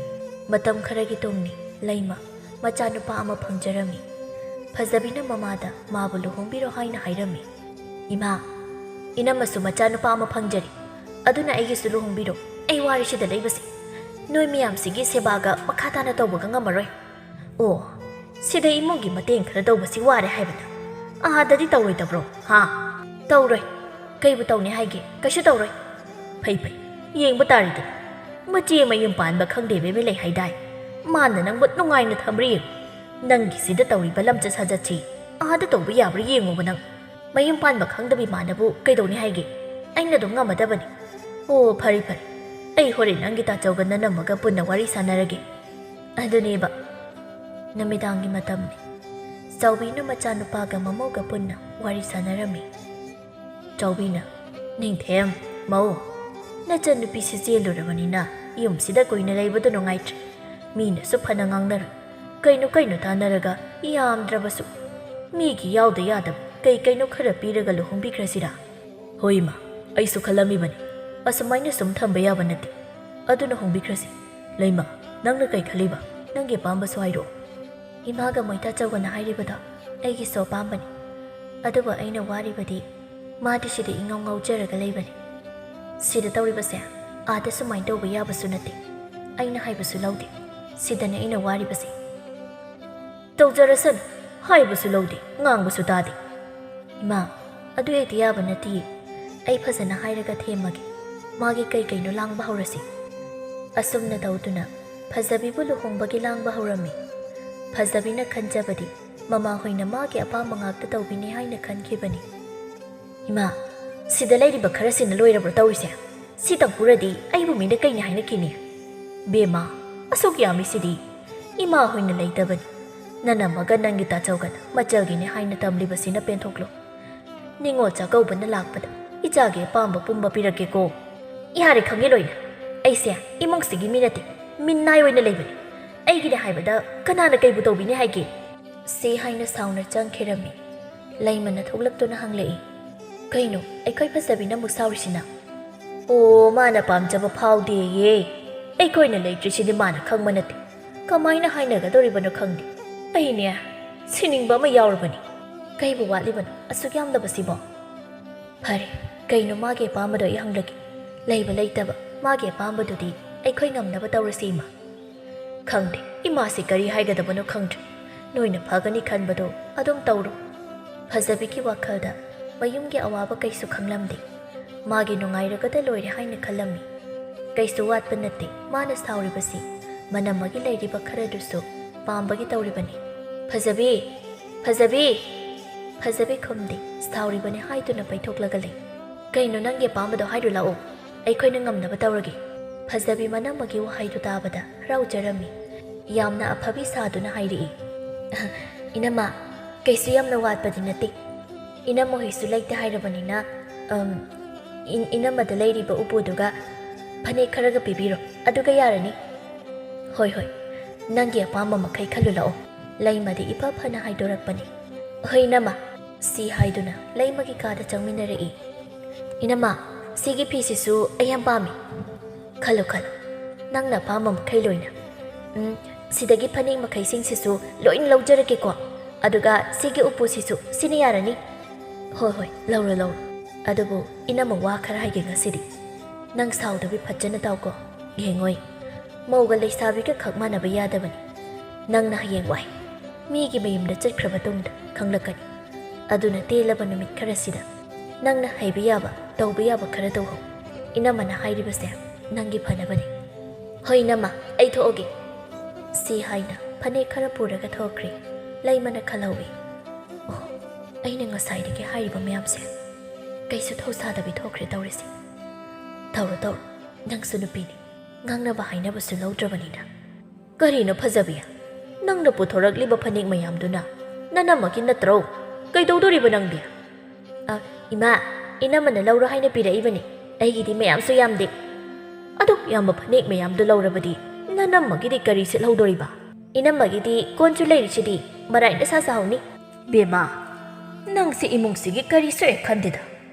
Speaker 1: ꯃꯇꯝ ꯈꯔꯒꯤ ꯇꯨꯡꯅꯤ ꯂꯩꯃ ꯃꯆꯥꯅꯨꯄा ꯑꯃ ꯐꯪꯖꯔꯝꯃꯤ ꯐꯖꯕꯤꯅ ꯃꯃꯥꯗ ꯃꯥꯕꯨ ꯂꯨꯍꯣꯡꯕꯤꯔꯣ ꯍꯥꯏꯅ ꯍꯥꯏꯔꯝꯃꯤ ꯏꯃꯥ ꯏꯅꯝꯃꯁꯨ ꯃꯆꯥꯅꯨꯄा ꯑꯃ ꯐꯪꯖꯔꯤ ꯑꯗꯨꯅ ꯑꯩꯒꯤꯁꯨ ꯂꯨꯍꯣꯡꯕꯤꯔꯣ ꯑꯩ ꯋꯥꯔꯤꯁꯤꯗ ꯂꯩꯕꯁꯤ ꯅꯣꯏ ꯃꯌꯥꯝꯁꯤꯒꯤ ꯁꯦꯕꯥꯒ ꯃꯈꯥ ताना ꯇꯧꯕꯒ ꯉꯝꯃꯔꯣꯏ ꯑꯣ ꯁꯤꯗ ꯏꯃꯨꯡꯒꯤ ꯃꯇꯦꯡ ꯈꯔ ꯇꯧꯕꯁꯤ ꯋꯥꯔꯦ ꯍꯥꯏꯕꯅ ꯑꯥꯗꯗꯤ ꯇꯧꯔꯣꯏꯗꯕ꯭ꯔꯣ ꯍꯥ ꯇꯧꯔꯣꯏ ꯀꯩꯕꯨ ꯇꯧꯅꯤ ꯍꯥꯏꯒꯦ ꯀꯩꯁꯨ ꯇꯧꯔꯣꯏ ꯐꯩ ꯌꯦꯡꯕ ꯇꯥꯔꯤꯗꯅ ꯃꯆꯦ ꯃꯌꯨꯝ ꯄꯥꯟꯕ ꯈꯪꯗꯦ ꯕꯦꯕꯦ ꯂꯩ ꯍꯥꯏꯗꯥꯏ ꯃꯥꯅ ꯅꯪꯕꯨ ꯅꯨꯡꯉꯥꯏꯅ ꯊꯝꯕ꯭ꯔ ꯌꯦꯡꯉꯨ ꯅꯪꯒꯤꯁꯤꯗ ꯇꯧꯔꯤꯕ ꯂꯝꯆꯠ ꯁꯥꯖꯠꯁꯤ ꯑꯥꯗ ꯇꯧꯕ ꯌꯥꯕ꯭ꯔꯥ ꯌꯦꯡꯉꯨꯕ ꯅꯪ ꯃꯌꯨꯝ ꯄꯥꯟꯕ ꯈꯪꯗꯕꯤ ꯃꯥꯅꯕꯨ ꯀꯩꯗꯧꯅꯤ ꯍꯥꯏꯒꯦ ꯑꯩꯅ ꯑꯗꯨꯝ ꯉꯝꯃꯗꯕꯅꯤ ꯑꯣ ꯐꯔꯦ ꯑꯩ ꯍꯣꯔꯦꯟ ꯅꯪꯒꯤ ꯇꯥꯆꯧꯒ ꯅꯅꯝꯃꯒ ꯄꯨꯟꯅ ꯋꯥꯔꯤ ꯁꯥꯟꯅꯔꯒꯦ ꯑꯗꯨꯅꯦꯕ ꯅꯨꯃꯤꯗꯥꯡꯒꯤ ꯃꯇꯝꯅꯤ ꯆꯥꯎꯕꯤꯅ ꯃꯆꯥꯅꯨꯄꯥꯒ ꯃꯃꯧꯒ ꯄꯨꯟꯅ ꯋꯥꯔꯤ ꯁꯥꯟꯅꯔꯝꯃꯤ ꯆꯥꯎꯕꯤꯅ ꯅꯤꯡꯊꯦꯝ ꯃꯧ ꯅꯆꯟꯅꯨꯄꯤꯁꯤ ꯆꯦꯜꯂꯨꯔꯕꯅꯤꯅ ꯌꯨꯝꯁꯤꯗ ꯀꯨꯏꯅ ꯂꯩꯕꯗꯨ ꯅꯨꯡꯉꯥꯏꯇ꯭ꯔꯦ ꯃꯤꯅꯁꯨ ꯐꯅ ꯉꯥꯡꯅꯔꯣꯏ ꯀꯩꯅꯣ ꯇꯥꯟꯅꯔꯒ ꯌꯥꯝꯗ꯭ꯔꯕꯁꯨ ꯃꯤꯒꯤ ꯌꯥꯎꯗ ꯌꯥꯗꯕ ꯀꯩꯅꯣ ꯈꯔ ꯄꯤꯔꯒ ꯂꯨꯍꯣꯡꯕꯤꯈ꯭ꯔꯁꯤꯔꯥ ꯍꯣꯏ ꯏꯃꯥ ꯑꯩꯁꯨ ꯈꯜꯂꯝꯃꯤꯕꯅꯤ ꯑꯁꯨꯃꯥꯏꯅ ꯁꯨꯝ ꯊꯝꯕ ꯌꯥꯕ ꯅꯠꯇꯦ ꯑꯗꯨꯅ ꯍꯣꯡꯕꯤꯈ꯭ꯔꯁꯤ ꯂꯩꯃ ꯅꯪꯅ ꯀꯩ ꯈꯜꯂꯤꯕ ꯅꯪꯒꯤ ꯑꯄꯥꯝꯕꯁꯨ ꯍꯥꯏꯔꯣ ꯏꯃꯥꯒ ꯃꯣꯏꯇꯥꯆꯧꯒꯅ ꯍꯥꯏꯔꯤꯕꯗꯣ ꯑꯩꯒꯤꯁꯨ ꯑꯄꯥꯝꯕꯅꯤ ꯑꯗꯨꯕꯨ ꯑꯩꯅ ꯋꯥꯔꯤꯕꯗꯤ ꯃꯥꯗꯤ ꯁꯤꯗ ꯏꯉꯥꯎ ꯉꯥꯎꯖꯔꯒ ꯂꯩꯕꯅꯤ ꯁꯤꯗ ꯇꯧꯔꯤꯕꯁꯦ ꯑꯥꯗ ꯁꯨꯃꯥꯏꯅ ꯇꯧꯕ ꯌꯥꯕꯁꯨ ꯅꯠꯇꯦ ꯑꯩꯅ ꯍꯥꯏꯕꯁꯨ ꯂꯧꯗꯦ ꯁꯤꯗꯅꯦ ꯑꯩꯅ ꯋꯥꯔꯤꯕꯁꯦ ꯇꯧꯖꯔꯁꯅꯨ ꯍꯥꯏꯕꯁꯨ ꯂꯧꯗꯦ ꯉꯥꯡꯕꯁꯨ ꯇꯥꯗꯦ ꯏꯃꯥ ꯑꯗꯨ ꯍꯦꯛꯇ ꯌꯥꯕ ꯅꯠꯇꯤꯌꯦ ꯑꯩ ꯐꯖꯅ ꯍꯥꯏꯔꯒ ꯊꯦꯝꯃꯒꯦ ꯃꯥꯒꯤ ꯀꯩꯅꯣ ꯂꯥꯡꯕ ꯍꯧꯔꯁꯤ ꯑꯁꯨꯝꯅ ꯇꯧꯗꯨꯅ ꯐꯖꯕꯤꯕꯨ ꯂꯨꯍꯣꯡꯕꯒꯤ ꯂꯥꯡꯕ ꯍꯧꯔꯝꯃꯤ ꯐꯖꯕꯤꯅ ꯈꯟꯖꯕꯗꯤ ꯃꯃꯥꯍꯣꯏꯅ ꯃꯥꯒꯤ ꯑꯄꯥꯝꯕ ꯉꯥꯛꯇ ꯇꯧꯕꯤꯅꯤ ꯍꯥꯏꯅ ꯈꯟꯈꯤꯕꯅꯤ ꯏꯃꯥ ꯁꯤꯗ ꯂꯩꯔꯤꯕ ꯈꯔꯁꯤꯅ ꯂꯣꯏꯔꯕ꯭ꯔꯣ ꯇꯧꯔꯤꯁꯦ ꯁꯤꯇꯪ ꯄꯨꯔꯗꯤ ꯑꯩꯕꯨ ꯃꯤꯅ ꯀꯩꯅ ꯍꯥꯏꯅꯈꯤꯅꯤ ꯕꯦꯝꯃ ꯑꯁꯨꯛ ꯌꯥꯝꯃꯤꯁꯤꯗꯤ ꯏꯃꯥ ꯍꯣꯏꯅ ꯂꯩꯇꯕꯅꯤ ꯅꯅꯝꯃꯒ ꯅꯪꯒꯤ ꯇꯥꯆꯧꯒꯅ ꯃꯆꯜꯒꯤꯅꯤ ꯍꯥꯏꯅ ꯇꯝꯂꯤꯕꯁꯤꯅ ꯄꯦꯟꯊꯣꯛꯂꯣ ꯅꯤꯡꯉꯣꯜ ꯆꯥꯛꯀꯧꯕꯅ ꯂꯥꯛꯄꯗ ꯏꯆꯥꯒꯤ ꯑꯄꯥꯝꯕ ꯄꯨꯝꯕ ꯄꯤꯔꯛꯀꯦꯀꯣ ꯌꯥꯔꯦ ꯈꯪꯉꯦ ꯂꯣꯏꯅ ꯑꯩꯁꯦ ꯏꯃꯨꯡꯁꯤꯒꯤ ꯃꯤ ꯅꯠꯇꯦ ꯃꯤꯅꯥꯏ ꯑꯣꯏꯅ ꯂꯩꯕꯅꯤ ꯑꯩꯒꯤꯅꯦ ꯍꯥꯏꯕꯗ ꯀꯅꯥꯅ ꯀꯩꯕꯨ ꯇꯧꯕꯤꯅꯤ ꯍꯥꯏꯒꯦ ꯁꯤ ꯍꯥꯏꯅ ꯁꯥꯎꯅ ꯆꯪꯈꯤꯔꯝꯃꯤ ꯂꯩꯃꯅ ꯊꯣꯛꯂꯛꯇꯨꯅ ꯍꯪꯂꯛꯏ ꯀꯩꯅꯣ ꯑꯩꯈꯣꯏ ꯐꯖꯕꯤꯅ ꯑꯃꯨꯛ ꯁꯥꯎꯔꯤꯁꯤꯅ ꯑꯣ ꯃꯥꯅ ꯄꯥꯝꯖꯕ ꯐꯥꯎꯗꯦꯌꯦ ꯑꯩꯈꯣꯏꯅ ꯂꯩꯇ꯭ꯔꯤꯁꯤꯗꯤ ꯃꯥꯅ ꯈꯪꯕ ꯅꯠꯇꯦ ꯀꯃꯥꯏꯅ ꯍꯥꯏꯅꯒꯗꯧꯔꯤꯕꯅꯣ ꯈꯪꯗꯦ ꯑꯩꯅꯦ ꯁꯤꯅꯤꯡꯕ ꯑꯃ ꯌꯥꯎꯔꯕꯅꯤ ꯀꯩꯕꯨ ꯋꯥꯠꯂꯤꯕꯅꯣ ꯑꯁꯨꯛ ꯌꯥꯝꯗꯕꯁꯤꯕꯣ ꯐꯔꯦ ꯀꯩꯅꯣ ꯃꯥꯒꯤ ꯑꯄꯥꯝꯕꯗꯣ ꯑꯩ ꯍꯪꯂꯒꯦ ꯂꯩꯕ ꯂꯩꯇꯕ ꯃꯥꯒꯤ ꯑꯄꯥꯝꯕꯗꯨꯗꯤ ꯑꯩꯈꯣꯏ ꯉꯝꯅꯕ ꯇꯧꯔꯁꯤ ꯏꯃꯥ ꯈꯪꯗꯦ ꯏꯃꯥꯁꯤ ꯀꯔꯤ ꯍꯥꯏꯒꯗꯕꯅꯣ ꯈꯪꯗ꯭ꯔꯦ ꯅꯣꯏꯅ ꯐꯒꯅꯤ ꯈꯟꯕꯗꯣ ꯑꯗꯨꯝ ꯇꯧꯔꯣ ꯐꯖꯕꯤꯒꯤ ꯋꯥꯈꯜꯗ ꯃꯌꯨꯝꯒꯤ ꯑꯋꯥꯕ ꯀꯩꯁꯨ ꯈꯪꯂꯝꯗꯦ ꯃꯥꯒꯤ ꯅꯨꯡꯉꯥꯏꯔꯒꯗ ꯂꯣꯏꯔꯦ ꯍꯥꯏꯅ ꯈꯜꯂꯝꯃꯤ ꯀꯩꯁꯨ ꯋꯥꯠꯄ ꯅꯠꯇꯦ ꯃꯥꯅ ꯁꯥꯎꯔꯤꯕꯁꯤ ꯃꯅꯝꯃꯒꯤ ꯂꯩꯔꯤꯕ ꯈꯔꯗꯨꯁꯨ ꯄꯥꯝꯕꯒꯤ ꯇꯧꯔꯤꯕꯅꯤ ꯐꯖꯕꯤ ꯐꯖꯕꯤ ꯐꯖꯕꯤ ꯈꯨꯝꯗꯦ ꯁꯥꯎꯔꯤꯕꯅꯤ ꯍꯥꯏꯗꯨꯅ ꯄꯩꯊꯣꯛꯂꯒ ꯂꯩ ꯀꯩꯅꯣ ꯅꯪꯒꯤ ꯑꯄꯥꯝꯕꯗꯣ ꯍꯥꯏꯔꯨ ꯂꯥꯛꯑꯣ ꯑꯩꯈꯣꯏꯅ ꯉꯝꯅꯕ ꯇꯧꯔꯒꯦ ꯐꯖꯕꯤ ꯃꯅꯝꯃꯒꯤ ꯋꯥꯍꯩꯗꯨ ꯇꯥꯕꯗ ꯍꯔꯥꯎꯖꯔꯝꯃꯤ ꯌꯥꯝꯅ ꯑꯐꯕꯤ ꯁꯥꯗꯨꯅ ꯍꯥꯏꯔꯛꯏ ꯏꯅꯝꯃ ꯀꯩꯁꯨ ꯌꯥꯝꯅ ꯋꯥꯠꯄꯗꯤ ꯅꯠꯇꯦ ꯏꯅꯝꯃ ꯍꯣꯏꯁꯨ ꯂꯩꯇꯦ ꯍꯥꯏꯔꯕꯅꯤꯅ ꯏꯅꯝꯃꯗ ꯂꯩꯔꯤꯕ ꯎꯄꯨꯗꯨꯒ ꯐꯅꯦꯛ ꯈꯔꯒ ꯄꯤꯕꯤꯔꯣ ꯑꯗꯨꯒ ꯌꯥꯔꯅꯤ ꯍꯣꯏ ꯍꯣꯏ ꯅꯪꯒꯤ ꯑꯄꯥꯝꯕ ꯃꯈꯩ ꯈꯜꯂꯨ ꯂꯥꯛꯑꯣ ꯂꯩꯃꯗꯤ ꯏꯐ ꯐꯅ ꯍꯥꯏꯗꯣꯔꯛꯄꯅꯤ ꯍꯣꯏ ꯏꯅꯝꯃ ꯁꯤ ꯍꯥꯏꯗꯨꯅ ꯂꯩꯃꯒꯤ ꯀꯥꯗ ꯆꯪꯃꯤꯟꯅꯔꯛꯏ ꯏꯅꯝꯃ ꯁꯤꯒꯤ ꯐꯤꯁꯤꯁꯨ ꯑꯩ ꯌꯥꯝ ꯄꯥꯝꯃꯤ ꯈꯜꯂꯨ ꯈꯜꯂꯨ ꯅꯪꯅ ꯑꯄꯥꯝꯕ ꯃꯈꯩ ꯂꯣꯏꯅ ꯁꯤꯗꯒꯤ ꯐꯅꯦꯛ ꯃꯈꯩꯁꯤꯡꯁꯤꯁꯨ ꯂꯣꯏꯅ ꯂꯧꯖꯔꯒꯦꯀꯣ ꯑꯗꯨꯒ ꯁꯤꯒꯤ ꯎꯄꯨꯁꯤꯁꯨ ꯁꯤꯅ ꯌꯥꯔꯅꯤ ꯍꯣꯏ ꯍꯣꯏ ꯂꯧꯔꯣ ꯂꯧꯔꯣ ꯑꯗꯨꯕꯨ ꯏꯅꯝꯃ ꯋꯥ ꯈꯔ ꯍꯥꯏꯒꯦ ꯉꯁꯤꯗꯤ ꯅꯪ ꯁꯥꯎꯗꯕꯤ ꯐꯖꯅ ꯇꯥꯎꯀꯣ ꯌꯦꯡꯉꯣꯏ ꯃꯧꯒ ꯂꯩꯁꯥꯕꯤꯒ ꯈꯛ ꯃꯥꯟꯅꯕ ꯌꯥꯗꯕꯅꯤ ꯅꯪꯅ ꯍꯌꯦꯡ ꯋꯥꯏ ꯃꯤꯒꯤ ꯃꯌꯨꯝꯗ ꯆꯠꯈ꯭ꯔꯕ ꯇꯨꯡꯗ ꯈꯪꯂꯛꯀꯅꯤ ꯑꯗꯨꯅ ꯇꯦꯜꯂꯕ ꯅꯨꯃꯤꯠ ꯈꯔꯁꯤꯗ ꯅꯪꯅ ꯍꯩꯕ ꯌꯥꯕ ꯇꯧꯕ ꯌꯥꯕ ꯈꯔ ꯇꯧꯍꯧ ꯏꯅꯝꯃꯅ ꯍꯥꯏꯔꯤꯕꯁꯦ ꯅꯪꯒꯤ ꯐꯅꯕꯅꯤ ꯍꯣꯏ ꯏꯅꯝꯃ ꯑꯩ ꯊꯣꯛꯑꯒꯦ ꯁꯤ ꯍꯥꯏꯅ ꯐꯅꯦꯛ ꯈꯔ ꯄꯨꯔꯒ ꯊꯣꯛꯈ꯭ꯔꯦ ꯂꯩꯃꯅ ꯈꯜꯍꯧꯏ ꯑꯣ ꯑꯩꯅ ꯉꯁꯥꯏꯗꯒꯤ ꯍꯥꯏꯔꯤꯕ ꯃꯌꯥꯝꯁꯦ ꯀꯩꯁꯨ ꯊꯧꯁꯥꯗꯕꯤ ꯊꯣꯛꯈ꯭ꯔꯦ ꯇꯧꯔꯤꯁꯦ ꯇꯧꯔꯣ ꯇꯧꯔꯣ ꯅꯪꯁꯨ ꯅꯨꯄꯤꯅꯤ ꯉꯥꯡꯅꯕ ꯍꯥꯏꯅꯕꯁꯨ ꯂꯧꯗ꯭ꯔꯕꯅꯤꯅ ꯀꯔꯤꯅꯣ ꯐꯖꯕꯤ ꯅꯪꯅ ꯄꯨꯊꯣꯔꯛꯂꯤꯕ ꯐꯅꯦꯛ ꯃꯌꯥꯝꯗꯨꯅ ꯅꯅꯝꯃꯒꯤ ꯅꯠꯇ꯭ꯔꯣ ꯀꯩꯗꯧꯗꯣꯔꯤꯕ ꯅꯪꯗꯤ ꯏꯃꯥ ꯏꯅꯝꯃꯅ ꯂꯧꯔꯣ ꯍꯥꯏꯅ ꯄꯤꯔꯛꯏꯕꯅꯤ ꯑꯩꯒꯤꯗꯤ ꯃꯌꯥꯝꯁꯨ ꯌꯥꯝꯗꯦ ꯑꯗꯨꯛ ꯌꯥꯝꯕ ꯐꯅꯦꯛ ꯃꯌꯥꯝꯗꯨ ꯂꯧꯔꯕꯗꯤ ꯅꯅꯝꯃꯒꯤꯗꯤ ꯀꯔꯤ ꯁꯦꯠꯍꯧꯗꯣꯔꯤꯕ ꯏꯅꯝꯃꯒꯤꯗꯤ ꯀꯣꯟꯁꯨ ꯂꯩꯔꯤꯁꯤꯗꯤ ꯃꯔꯥꯏꯅ ꯁꯥꯁꯥꯍꯧꯅꯤ ꯕꯦꯝꯃ ꯅꯪꯁꯤ ꯏꯃꯨꯡꯁꯤꯒꯤ ꯀꯔꯤꯁꯨ ꯍꯦꯛ ꯈꯟꯗꯦꯗ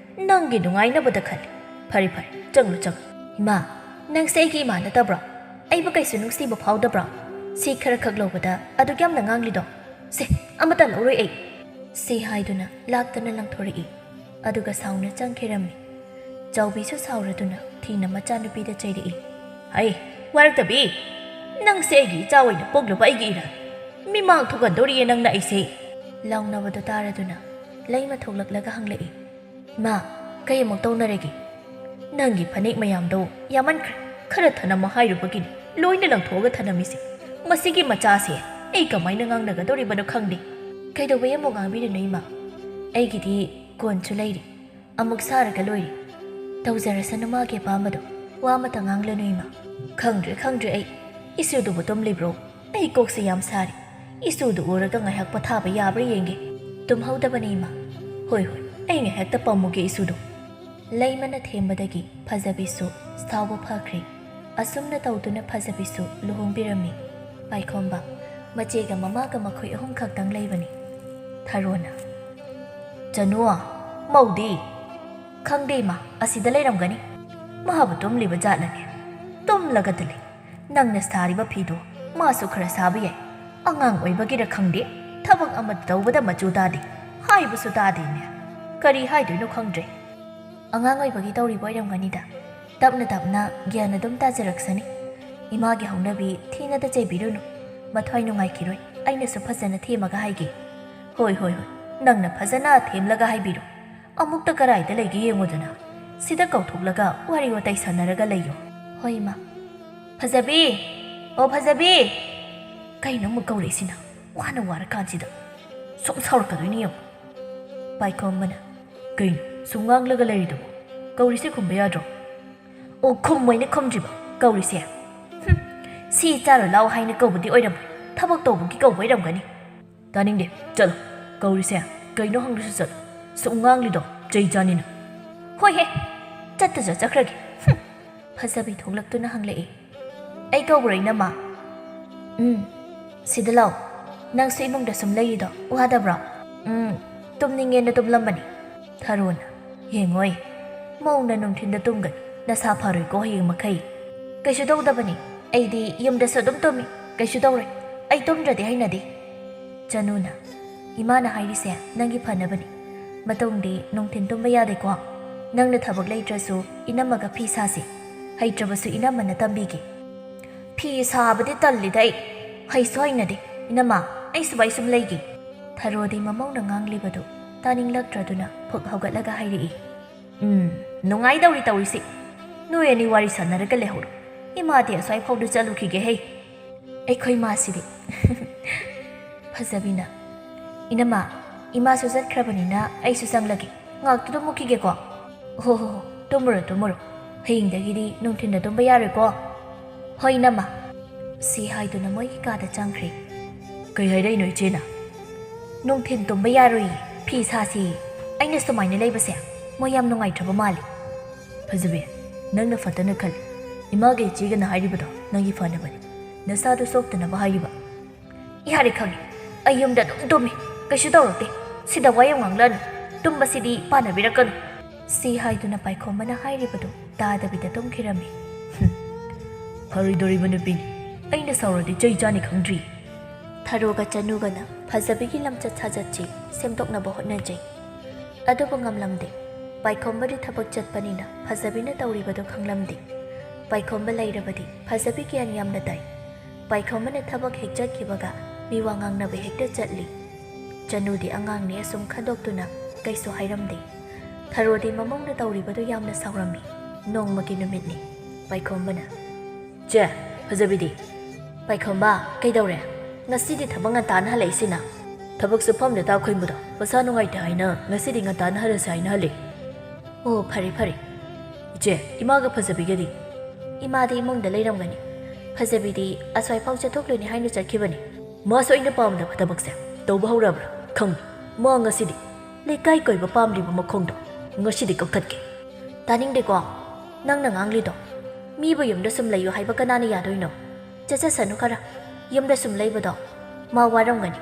Speaker 1: ꯅꯪꯒꯤ ꯅꯨꯡꯉꯥꯏꯅꯕꯗ ꯈꯜꯂꯤ ꯐꯔꯦ ꯐꯔꯦ ꯆꯪꯂꯨ ꯆꯪꯂꯨ ꯏꯃꯥ ꯅꯪꯁꯦ ꯑꯩꯒꯤ ꯏꯃꯥ ꯅꯠꯇꯕ꯭ꯔꯣ ꯑꯩꯕꯨ ꯀꯩꯁꯨ ꯅꯨꯡꯁꯤꯕ ꯐꯥꯎꯗꯕ꯭ꯔꯣ ꯁꯤ ꯈꯔ ꯈꯛ ꯂꯧꯕꯗ ꯑꯗꯨꯛ ꯌꯥꯝꯅ ꯉꯥꯡꯂꯤꯗꯣ ꯁꯦ ꯑꯃꯇ ꯂꯧꯔꯣꯏ ꯑꯩ ꯁꯤ ꯍꯥꯏꯗꯨꯅ ꯂꯥꯛꯇꯅ ꯂꯪꯊꯣꯔꯛꯏ ꯑꯗꯨꯒ ꯁꯥꯎꯅ ꯆꯪꯈꯤꯔꯝꯃꯤ ꯆꯥꯎꯕꯤꯁꯨ ꯁꯥꯎꯔꯗꯨꯅ ꯊꯤꯅ ꯃꯆꯥꯅꯨꯄꯤꯗ ꯆꯩꯔꯛꯏ ꯍꯩ ꯋꯥꯔꯛꯇꯕꯤ ꯅꯪꯁꯦ ꯑꯩꯒꯤ ꯏꯆꯥ ꯑꯣꯏꯅ ꯄꯣꯛꯂꯨꯕ ꯑꯩꯒꯤ ꯏꯔꯥꯜ ꯃꯤꯃꯥꯡ ꯊꯣꯛꯍꯟꯗꯣꯔꯤꯌꯦ ꯅꯪꯅ ꯑꯩꯁꯦ ꯂꯥꯎꯅꯕꯗꯨ ꯇꯥꯔꯗꯨꯅ ꯂꯩꯃ ꯊꯣꯛꯂꯛꯂꯒ ꯍꯪꯂꯛꯏ ꯃꯥ ꯀꯩ ꯑꯃꯨꯛ ꯇꯧꯅꯔꯒꯦ ꯅꯪꯒꯤ ꯐꯅꯦꯛ ꯃꯌꯥꯝꯗꯣ ꯌꯥꯝꯃꯟꯈ꯭ꯔꯦ ꯈꯔ ꯊꯅꯝꯃꯣ ꯍꯥꯏꯔꯨꯕꯒꯤꯅꯤ ꯂꯣꯏꯅ ꯂꯪꯊꯣꯛꯑꯒ ꯊꯅꯝꯃꯤꯁꯦ ꯃꯁꯤꯒꯤ ꯃꯆꯥꯁꯦ ꯑꯩ ꯀꯃꯥꯏꯅ ꯉꯥꯡꯅꯒꯗꯧꯔꯤꯕꯅꯣ ꯈꯪꯗꯦ ꯀꯩꯗꯧꯕꯩ ꯑꯃꯨꯛ ꯉꯥꯡꯕꯤꯔꯤꯅꯣ ꯏꯃꯥ ꯑꯩꯒꯤꯗꯤ ꯀꯣꯟꯁꯨ ꯂꯩꯔꯤ ꯑꯃꯨꯛ ꯁꯥꯔꯒ ꯂꯣꯏꯔꯦ ꯇꯧꯖꯔꯁꯅꯨ ꯃꯥꯒꯤ ꯑꯄꯥꯝꯕꯗꯣ ꯋꯥ ꯑꯃꯇ ꯉꯥꯡꯂꯅꯨ ꯏꯃꯥ ꯈꯪꯗ꯭ꯔꯦ ꯑꯩ ꯏꯁꯨꯗꯨꯕꯨ ꯇꯨꯝꯂꯤꯕ꯭ꯔꯣ ꯑꯩ ꯀꯣꯛꯁꯦ ꯌꯥꯝ ꯁꯥꯔꯤ ꯏꯁꯨꯗꯨ ꯎꯔꯒ ꯉꯥꯏꯍꯥꯛ ꯄꯣꯊꯥꯕ ꯌꯥꯕ꯭ꯔꯥ ꯌꯦꯡꯒꯦ ꯇꯨꯝꯍꯧꯗꯕꯅꯤ ꯏꯃꯥ ꯍꯣꯏ ꯑꯩ ꯉꯥꯏꯍꯥꯛꯇ ꯄꯝꯃꯨꯒꯦ ꯏꯁꯨꯗꯣ ꯂꯩꯃꯅ ꯊꯦꯝꯕꯗꯒꯤ ꯐꯖꯕꯤꯁꯨ ꯁꯥꯎꯕ ꯐꯈ꯭ꯔꯦ ꯑꯁꯨꯝꯅ ꯇꯧꯗꯨꯅ ꯐꯖꯕꯤꯁꯨ ꯂꯨꯍꯣꯡꯕꯤꯔꯝꯃꯤ ꯄꯥꯏꯈꯣꯝꯕ ꯃꯆꯦꯒ ꯃꯃꯥꯒ ꯃꯈꯣꯏ ꯑꯍꯨꯝ ꯈꯛꯇꯪ ꯂꯩꯕꯅꯤ ꯊꯥꯔꯣꯅ ꯆꯅꯨ ꯃꯧꯗꯤ ꯈꯪꯗꯦ ꯏꯃꯥ ꯑꯁꯤꯗ ꯂꯩꯔꯝꯒꯅꯤ ꯃꯥꯕꯨ ꯇꯨꯝꯂꯤꯕ ꯖꯥꯠꯂꯅꯦ ꯐꯝꯂꯒꯗ ꯂꯩ ꯅꯪꯅ ꯁꯥꯔꯤꯕ ꯐꯤꯗꯣ ꯃꯥꯁꯨ ꯈꯔ ꯁꯥꯕ ꯌꯥꯏ ꯑꯉꯥꯡ ꯑꯣꯏꯕꯒꯤꯔ ꯈꯪꯗꯦ ꯊꯕꯛ ꯑꯃ ꯇꯧꯕꯗ ꯃꯆꯨ ꯇꯥꯗꯦ ꯍꯥꯏꯕꯁꯨ ꯇꯥꯗꯦꯅꯦ ꯀꯔꯤ ꯍꯥꯏꯗꯣꯏꯅꯣ ꯈꯪꯗ꯭ꯔꯦ ꯑꯉꯥꯡ ꯑꯣꯏꯕꯒꯤ ꯇꯧꯔꯤꯕ ꯑꯣꯏꯔꯝꯒꯅꯤꯗ ꯇꯞꯅ ꯇꯞꯅ ꯒ꯭ꯌꯥꯟ ꯑꯗꯨꯝ ꯇꯥꯖꯔꯛꯁꯅꯤ ꯏꯃꯥꯒꯤ ꯍꯧꯅꯕꯤ ꯊꯤꯅꯗ ꯆꯩꯕꯤꯔꯨꯅꯨ ꯃꯊ꯭ꯋꯥꯏ ꯅꯨꯡꯉꯥꯏꯈꯤꯔꯣꯏ ꯑꯩꯅꯁꯨ ꯐꯖꯅ ꯊꯦꯝꯃꯒ ꯍꯥꯏꯒꯦ ꯍꯣꯏ ꯍꯣꯏ ꯍꯣꯏ ꯅꯪꯅ ꯐꯖꯅ ꯊꯦꯝꯂꯒ ꯍꯥꯏꯕꯤꯔꯣ ꯑꯃꯨꯛꯇ ꯀꯔꯥꯏꯗ ꯂꯩꯒꯦ ꯌꯦꯡꯉꯨꯗꯅ ꯁꯤꯗ ꯀꯧꯊꯣꯛꯂꯒ ꯋꯥꯔꯤ ꯋꯥꯇꯥꯏ ꯁꯥꯟꯅꯔꯒ ꯂꯩꯌꯣ ꯍꯣꯏ ꯏꯃꯥ ꯐꯖꯕꯤ ꯑꯣ ꯐꯖꯕꯤ ꯀꯩꯅꯣ ꯑꯃꯨꯛ ꯀꯧꯔꯛꯏꯁꯤꯅ ꯋꯥꯅ ꯋꯥꯔꯀꯥꯟꯁꯤꯗ ꯁꯨꯝ ꯁꯥꯎꯔꯛꯀꯗꯣꯏꯅꯤ ꯌꯦꯡꯉꯣ ꯄꯥꯏꯈꯣꯝꯕꯅ ꯀꯩꯅꯣ ꯁꯨꯝ ꯉꯥꯡꯂꯒ ꯂꯩꯔꯤꯗꯨꯕꯣ ꯀꯧꯔꯤꯁꯦ ꯈꯨꯝꯕ ꯌꯥꯗ꯭ꯔꯣ ꯑꯣ ꯈꯨꯝꯃꯣꯏꯅ ꯈꯨꯝꯗ꯭ꯔꯤꯕ ꯀꯧꯔꯤꯁꯦ ꯁꯤ ꯆꯥꯔꯣ ꯂꯥꯎ ꯍꯥꯏꯅ ꯀꯧꯕꯗꯤ ꯑꯣꯏꯔꯝꯃꯣꯏ ꯊꯕꯛ ꯇꯧꯕꯒꯤ ꯀꯧꯕ ꯑꯣꯏꯔꯝꯒꯅꯤ ꯇꯥꯅꯤꯡꯗꯦ ꯆꯠꯂꯣ ꯀꯧꯔꯤꯁꯦ ꯀꯩꯅꯣ ꯍꯪꯂꯁꯨ ꯆꯠꯂꯣ ꯁꯨꯝ ꯉꯥꯡꯂꯤꯗꯣ ꯆꯩ ꯆꯥꯅꯤꯅ ꯍꯣꯏꯍꯦ ꯆꯠꯇ ꯆꯠꯈ꯭ꯔꯒꯦ ꯐꯖꯕꯤ ꯊꯣꯛꯂꯛꯇꯨꯅ ꯍꯪꯂꯛꯏ ꯑꯩ ꯀꯧꯕ꯭ꯔꯣ ꯏꯅꯝꯃ ꯁꯤꯗ ꯂꯥꯛꯑꯣ ꯅꯪꯁꯨ ꯏꯃꯨꯡꯗ ꯁꯨꯝ ꯂꯩꯔꯤꯗꯣ ꯋꯥꯗꯕ꯭ꯔꯣ ꯇꯨꯝꯅꯤꯡꯉꯦꯅ ꯇꯨꯝꯂꯝꯕꯅꯤ ꯊꯥꯔꯣꯅ ꯌꯦꯡꯉꯣꯏ ꯃꯧꯅ ꯅꯨꯡꯊꯤꯟꯗ ꯇꯨꯝꯒꯅꯤ ꯅꯁꯥ ꯐꯔꯣꯏꯀꯣ ꯍꯌꯦꯡ ꯃꯈꯩ ꯀꯩꯁꯨ ꯇꯧꯗꯕꯅꯤ ꯑꯩꯗꯤ ꯌꯨꯝꯗꯁꯨ ꯑꯗꯨꯝ ꯇꯨꯝꯃꯤ ꯀꯩꯁꯨ ꯇꯧꯔꯣꯏ ꯑꯩ ꯇꯨꯝꯗ꯭ꯔꯗꯤ ꯍꯩꯅꯗꯦ ꯆꯅꯨꯅ ꯏꯃꯥꯅ ꯍꯥꯏꯔꯤꯁꯦ ꯅꯪꯒꯤ ꯐꯅꯕꯅꯤ ꯃꯇꯨꯡꯗꯤ ꯅꯨꯡꯊꯤꯟ ꯇꯨꯝꯕ ꯌꯥꯗꯦꯀꯣ ꯅꯪꯅ ꯊꯕꯛ ꯂꯩꯇ꯭ꯔꯁꯨ ꯏꯅꯝꯃꯒ ꯐꯤ ꯁꯥꯁꯤ ꯍꯩꯇ꯭ꯔꯕꯁꯨ ꯏꯅꯝꯃꯅ ꯇꯝꯕꯤꯒꯦ ꯐꯤ ꯁꯥꯕꯗꯤ ꯇꯜꯂꯤꯗ ꯑꯩ ꯍꯩꯁꯨ ꯍꯩꯅꯗꯦ ꯏꯅꯝꯃ ꯑꯩ ꯁꯨꯃꯥꯏ ꯁꯨꯝ ꯂꯩꯒꯦ ꯊꯔꯣꯗꯤ ꯃꯃꯧꯅ ꯉꯥꯡꯂꯤꯕꯗꯨ ꯇꯥꯅꯤꯡꯂꯛꯇ꯭ꯔꯗꯨꯅ ꯐꯨꯛ ꯍꯧꯒꯠꯂꯒ ꯍꯥꯏꯔꯛꯏ ꯅꯨꯡꯉꯥꯏꯗꯧꯔꯤ ꯇꯧꯔꯤꯁꯤ ꯅꯣꯏ ꯑꯅꯤ ꯋꯥꯔꯤ ꯁꯥꯟꯅꯔꯒ ꯂꯩꯍꯧꯔꯣ ꯏꯃꯥꯗꯤ ꯑꯁ꯭ꯋꯥꯏ ꯐꯥꯎꯗ ꯆꯠꯂꯨꯈꯤꯒꯦ ꯍꯩ ꯑꯩꯈꯣꯏ ꯃꯥꯁꯤꯗꯤ ꯐꯖꯕꯤꯅ ꯏꯅꯝꯃ ꯏꯃꯥꯁꯨ ꯆꯠꯈ꯭ꯔꯕꯅꯤꯅ ꯑꯩꯁꯨ ꯆꯪꯂꯒꯦ ꯉꯥꯛꯇꯨꯗ ꯃꯨꯛꯈꯤꯒꯦꯀꯣ ꯍꯣ ꯍꯣ ꯍꯣ ꯇꯨꯝꯃꯨꯔꯣ ꯇꯨꯝꯃꯨꯔꯣ ꯍꯌꯦꯡꯗꯒꯤꯗꯤ ꯅꯨꯡꯊꯤꯟꯗ ꯇꯨꯝꯕ ꯌꯥꯔꯣꯏꯀꯣ ꯍꯣꯏ ꯏꯅꯝꯃ ꯁꯤ ꯍꯥꯏꯗꯨꯅ ꯃꯣꯏꯒꯤ ꯀꯥꯗ ꯆꯪꯈ꯭ꯔꯦ ꯀꯩ ꯍꯥꯏꯔꯛꯏꯅꯣ ꯏꯆꯦꯅ ꯅꯨꯡꯊꯤꯟ ꯇꯨꯝꯕ ꯌꯥꯔꯣꯏꯌꯦ ꯐꯤ ꯁꯥꯁꯤ ꯑꯩꯅ ꯁꯨꯃꯥꯏꯅ ꯂꯩꯕꯁꯦ ꯃꯣꯏ ꯌꯥꯝ ꯅꯨꯡꯉꯥꯏꯇ꯭ꯔꯕ ꯃꯥꯜꯂꯤ ꯐꯖꯕꯤ ꯅꯪꯅ ꯐꯠꯇꯅ ꯈꯜꯂꯤ ꯏꯃꯥꯒ ꯏꯆꯦꯒꯅ ꯍꯥꯏꯔꯤꯕꯗꯣ ꯅꯪꯒꯤ ꯐꯅꯕꯅꯤ ꯅꯁꯥꯗꯣ ꯁꯣꯛꯇꯅꯕ ꯍꯥꯏꯔꯤꯕ ꯌꯥꯔꯦ ꯈꯪꯉꯦ ꯑꯩ ꯌꯨꯝꯗ ꯑꯗꯨꯝ ꯇꯨꯝꯃꯤ ꯀꯩꯁꯨ ꯇꯧꯔꯛꯇꯦ ꯁꯤꯗ ꯋꯥ ꯌꯥꯝ ꯉꯥꯡꯂꯛꯑꯅꯨ ꯇꯨꯝꯕꯁꯤꯗꯤ ꯄꯥꯅꯕꯤꯔꯛꯀꯅꯨ ꯁꯤ ꯍꯥꯏꯗꯨꯅ ꯄꯥꯏꯈꯣꯝꯕꯅ ꯍꯥꯏꯔꯤꯕꯗꯨ ꯇꯥꯗꯕꯤꯗ ꯇꯨꯝꯈꯤꯔꯝꯃꯤ ꯐꯔꯣꯏꯗꯣꯔꯤꯕ ꯅꯨꯄꯤꯅꯤ ꯑꯩꯅ ꯁꯥꯎꯔꯗꯤ ꯆꯩ ꯆꯥꯅꯤ ꯈꯪꯗ꯭ꯔꯤ ꯊꯔꯣꯒ ꯆꯅꯨꯒꯅ ꯐꯖꯕꯤꯒꯤ ꯂꯝꯆꯠ ꯁꯥꯖꯠꯁꯤ ꯁꯦꯝꯗꯣꯛꯅꯕ ꯍꯣꯠꯅꯖꯩ ꯑꯗꯨꯕꯨ ꯉꯝꯂꯝꯗꯦ ꯄꯥꯏꯈꯣꯝꯕꯗꯤ ꯊꯕꯛ ꯆꯠꯄꯅꯤꯅ ꯐꯖꯕꯤꯅ ꯇꯧꯔꯤꯕꯗꯨ ꯈꯪꯂꯝꯗꯦ ꯄꯥꯏꯈꯣꯝꯕ ꯂꯩꯔꯕꯗꯤ ꯐꯖꯕꯤ ꯒ꯭ꯌꯥꯟ ꯌꯥꯝꯅ ꯇꯥꯏ ꯄꯥꯏꯈꯣꯝꯕꯅ ꯊꯕꯛ ꯍꯦꯛ ꯆꯠꯈꯤꯕꯒ ꯃꯤꯋꯥ ꯉꯥꯡꯅꯕ ꯍꯦꯛꯇ ꯆꯠꯂꯤ ꯆꯅꯨꯗꯤ ꯑꯉꯥꯡꯅꯤ ꯑꯁꯨꯝ ꯈꯟꯗꯣꯛꯇꯨꯅ ꯀꯩꯁꯨ ꯍꯥꯏꯔꯝꯗꯦ ꯊꯔꯣꯗꯤ ꯃꯃꯧꯅ ꯇꯧꯔꯤꯕꯗꯨ ꯌꯥꯝꯅ ꯁꯥꯎꯔꯝꯃꯤ ꯅꯣꯡꯃꯒꯤ ꯅꯨꯃꯤꯠꯅꯤ ꯄꯥꯏꯈꯣꯝꯕꯅ ꯆꯦ ꯐꯖꯕꯤꯗꯤ ꯄꯥꯏꯈꯣꯝꯕ ꯀꯩꯗꯧꯔꯦ ꯉꯁꯤꯗꯤ ꯊꯕꯛ ꯉꯟꯇꯥꯅ ꯍꯜꯂꯛꯏꯁꯤꯅ ꯊꯕꯛ ꯁꯨꯐꯝꯗ ꯇꯥ ꯈꯣꯏꯕꯗꯣ ꯃꯁꯥ ꯅꯨꯡꯉꯥꯏꯇꯦ ꯍꯥꯏꯅ ꯉꯁꯤꯗꯤ ꯉꯟꯇꯥꯅ ꯍꯜꯂꯁꯤ ꯍꯥꯏꯅ ꯍꯜꯂꯦ ꯑꯣ ꯐꯔꯦ ꯐꯔꯦ ꯏꯆꯦ ꯏꯃꯥꯒ ꯐꯖꯕꯤꯒꯗꯤ ꯏꯃꯥꯗꯤ ꯏꯃꯨꯡꯗ ꯂꯩꯔꯝꯒꯅꯤ ꯐꯖꯕꯤꯗꯤ ꯑꯁ꯭ꯋꯥꯏꯐꯥꯎ ꯆꯠꯊꯣꯛꯂꯣꯏꯅꯤ ꯍꯥꯏꯅ ꯆꯠꯈꯤꯕꯅꯤ ꯃꯥꯁꯨ ꯑꯩꯅ ꯄꯥꯝꯗꯕ ꯊꯕꯛꯁꯦ ꯇꯧꯕ ꯍꯧꯔꯕ꯭ꯔꯥ ꯈꯪꯉꯤ ꯃꯥ ꯉꯁꯤꯗꯤ ꯂꯩꯀꯥꯏ ꯀꯣꯏꯕ ꯄꯥꯝꯂꯤꯕ ꯃꯈꯣꯡꯗꯣ ꯉꯁꯤꯗꯤ ꯀꯛꯊꯠꯀꯦ ꯇꯥꯅꯤꯡꯗꯦꯀꯣ ꯅꯪꯅ ꯉꯥꯡꯂꯤꯗꯣ ꯃꯤꯕꯨ ꯌꯨꯝꯗ ꯁꯨꯝ ꯂꯩꯌꯨ ꯍꯥꯏꯕ ꯀꯅꯥꯅ ꯌꯥꯗꯣꯏꯅꯣ ꯆꯠꯆꯁꯅꯨ ꯈꯔ ꯌꯨꯝꯗ ꯁꯨꯝ ꯂꯩꯕꯗꯣ ꯃꯥ ꯋꯥꯔꯝꯒꯅꯤ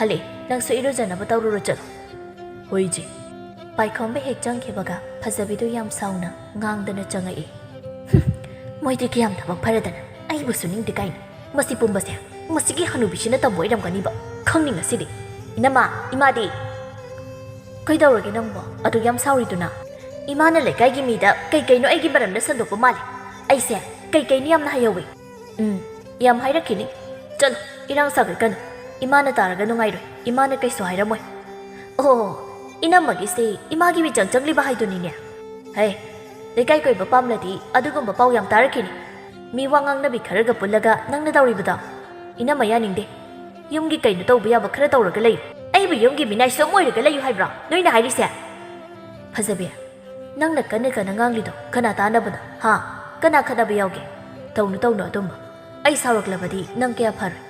Speaker 1: ꯍꯜꯂꯦ ꯅꯪꯁꯨ ꯏꯔꯨꯖꯅꯕ ꯇꯧꯔꯨꯔꯣ ꯆꯠꯂꯣ ꯍꯣꯏ ꯏꯆꯦ ꯄꯥꯏꯈꯣꯝꯕ ꯍꯦꯛ ꯆꯪꯈꯤꯕꯒ ꯐꯖꯕꯤꯗꯨ ꯌꯥꯝ ꯁꯥꯎꯅ ꯉꯥꯡꯗꯅ ꯆꯪꯉꯛꯏ ꯃꯣꯏꯗꯤ ꯀꯌꯥꯝ ꯊꯕꯛ ꯐꯔꯗꯅ ꯑꯩꯕꯨꯁꯨ ꯅꯤꯡꯗꯦ ꯀꯥꯏꯅ ꯃꯁꯤ ꯄꯨꯝꯕꯁꯦ ꯃꯁꯤꯒꯤ ꯍꯅꯨꯕꯤꯁꯤꯅ ꯇꯝꯕ ꯑꯣꯏꯔꯝꯒꯅꯤꯕ ꯈꯪꯅꯤ ꯉꯁꯤꯗꯤ ꯏꯅꯝꯃ ꯏꯃꯥꯗꯤ ꯀꯩꯗꯧꯔꯒꯦ ꯅꯪꯕꯣ ꯑꯗꯨ ꯌꯥꯝ ꯁꯥꯎꯔꯤꯗꯨꯅ ꯏꯃꯥꯅ ꯂꯩꯀꯥꯏꯒꯤ ꯃꯤꯗ ꯀꯩꯀꯩꯅꯣ ꯑꯩꯒꯤ ꯃꯔꯝꯗ ꯁꯟꯗꯣꯛꯄ ꯃꯥꯜꯂꯤ ꯑꯩꯁꯦ ꯀꯩꯀꯩꯅꯣ ꯌꯥꯝꯅ ꯍꯩꯍꯧꯏ ꯌꯥꯝ ꯍꯥꯏꯔꯛꯈꯤꯅꯤ ꯆꯠꯂꯣ ꯏꯔꯥꯡ ꯁꯥꯒꯠꯀꯅꯨ ꯏꯃꯥꯅ ꯇꯥꯔꯒ ꯅꯨꯡꯉꯥꯏꯔꯣꯏ ꯏꯃꯥꯅ ꯀꯩꯁꯨ ꯍꯥꯏꯔꯝꯃꯣꯏ ꯑꯣ ꯏꯅꯝꯃꯒꯤꯁꯦ ꯏꯃꯥꯒꯤ ꯃꯤꯆꯪ ꯆꯪꯂꯤꯕ ꯍꯥꯏꯗꯨꯅꯤꯅꯦ ꯍꯩ ꯂꯩꯀꯥꯏ ꯀꯣꯏꯕ ꯄꯥꯝꯂꯗꯤ ꯑꯗꯨꯒꯨꯝꯕ ꯄꯥꯎ ꯌꯥꯝ ꯇꯥꯔꯛꯈꯤꯅꯤ ꯃꯤ ꯋꯥ ꯉꯥꯡꯅꯕꯤ ꯈꯔꯒ ꯄꯨꯜꯂꯒ ꯅꯪꯅ ꯇꯧꯔꯤꯕꯗꯣ ꯏꯅꯝꯃ ꯌꯥꯅꯤꯡꯗꯦ ꯌꯨꯝꯒꯤ ꯀꯩꯅꯣ ꯇꯧꯕ ꯌꯥꯕ ꯈꯔ ꯇꯧꯔꯒ ꯂꯩꯌꯨ ꯑꯩꯕꯨ ꯌꯨꯝꯒꯤ ꯃꯤꯅꯥꯏ ꯁꯨꯝ ꯑꯣꯏꯔꯒ ꯂꯩꯌꯨ ꯍꯥꯏꯕ꯭ꯔꯣ ꯅꯣꯏꯅ ꯍꯥꯏꯔꯤꯁꯦ ꯐꯖꯕꯤ ꯅꯪꯅ ꯀꯟꯅ ꯀꯟꯅ ꯉꯥꯡꯂꯤꯗꯣ ꯀꯅꯥ ꯇꯥꯅꯕꯅꯣ ꯍꯥ ꯀꯅꯥ ꯈꯠꯅꯕ ꯌꯥꯎꯒꯦ ꯇꯧꯅꯨ ꯇꯧꯅꯨ ꯑꯗꯨꯝꯕ ꯑꯩ ꯁꯥꯎꯔꯛꯂꯕꯗꯤ ꯅꯪ ꯀꯌꯥ ꯐꯔꯣꯏ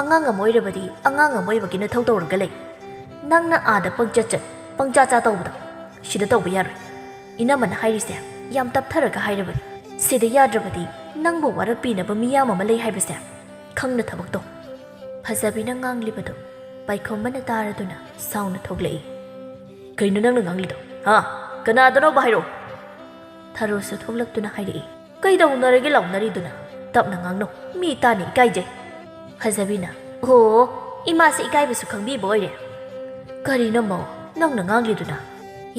Speaker 1: ꯑꯉꯥꯡ ꯑꯃ ꯑꯣꯏꯔꯕꯗꯤ ꯑꯉꯥꯡ ꯑꯃ ꯑꯣꯏꯕꯒꯤ ꯅꯊꯧ ꯇꯧꯔꯒ ꯂꯩ ꯅꯪꯅ ꯑꯥꯗ ꯄꯪꯆꯠ ꯆꯠ ꯄꯪꯆꯥ ꯇꯧꯕꯗꯣ ꯁꯤꯗ ꯇꯧꯕ ꯌꯥꯔꯣꯏ ꯏꯅꯝꯃꯅ ꯍꯥꯏꯔꯤꯁꯦ ꯌꯥꯝ ꯇꯞꯊꯔꯒ ꯍꯥꯏꯔꯕꯅꯤ ꯁꯤꯗ ꯌꯥꯗ꯭ꯔꯕꯗꯤ ꯅꯪꯕꯨ ꯋꯥꯔꯛꯄꯤꯅꯕ ꯃꯤꯌꯥꯝ ꯑꯃ ꯂꯩ ꯍꯥꯏꯕꯁꯦ ꯈꯪꯅ ꯊꯕꯛ ꯇꯧ ꯐꯖꯕꯤꯅ ꯉꯥꯡꯂꯤꯕꯗꯣ ꯄꯥꯏꯈꯣꯝꯕꯅ ꯇꯥꯔꯗꯨꯅ ꯁꯥꯎꯅ ꯊꯣꯛꯂꯛꯏ ꯀꯩꯅꯣ ꯅꯪꯅ ꯉꯥꯡꯂꯤꯗꯣ ꯍꯥ ꯀꯅꯥꯗꯅꯣꯕ ꯍꯥꯏꯔꯛꯑꯣ ꯊꯔꯣꯁꯨ ꯊꯣꯛꯂꯛꯇꯨꯅ ꯍꯥꯏꯔꯛꯏ ꯀꯩꯗꯧꯅꯔꯒꯦ ꯂꯥꯎꯅꯔꯤꯗꯨꯅ ꯇꯞꯅ ꯉꯥꯡꯅꯧ ꯃꯤ ꯇꯥꯅꯤ ꯏꯀꯥꯏꯖꯩ ꯐꯖꯕꯤꯅ ꯑꯣ ꯏꯃꯥꯁꯦ ꯏꯀꯥꯏꯕꯁꯨ ꯈꯪꯕꯤꯕ ꯑꯣꯏꯔꯦ ꯀꯔꯤꯅꯣ ꯃꯧ ꯅꯪꯅ ꯉꯥꯡꯂꯤꯗꯨꯅ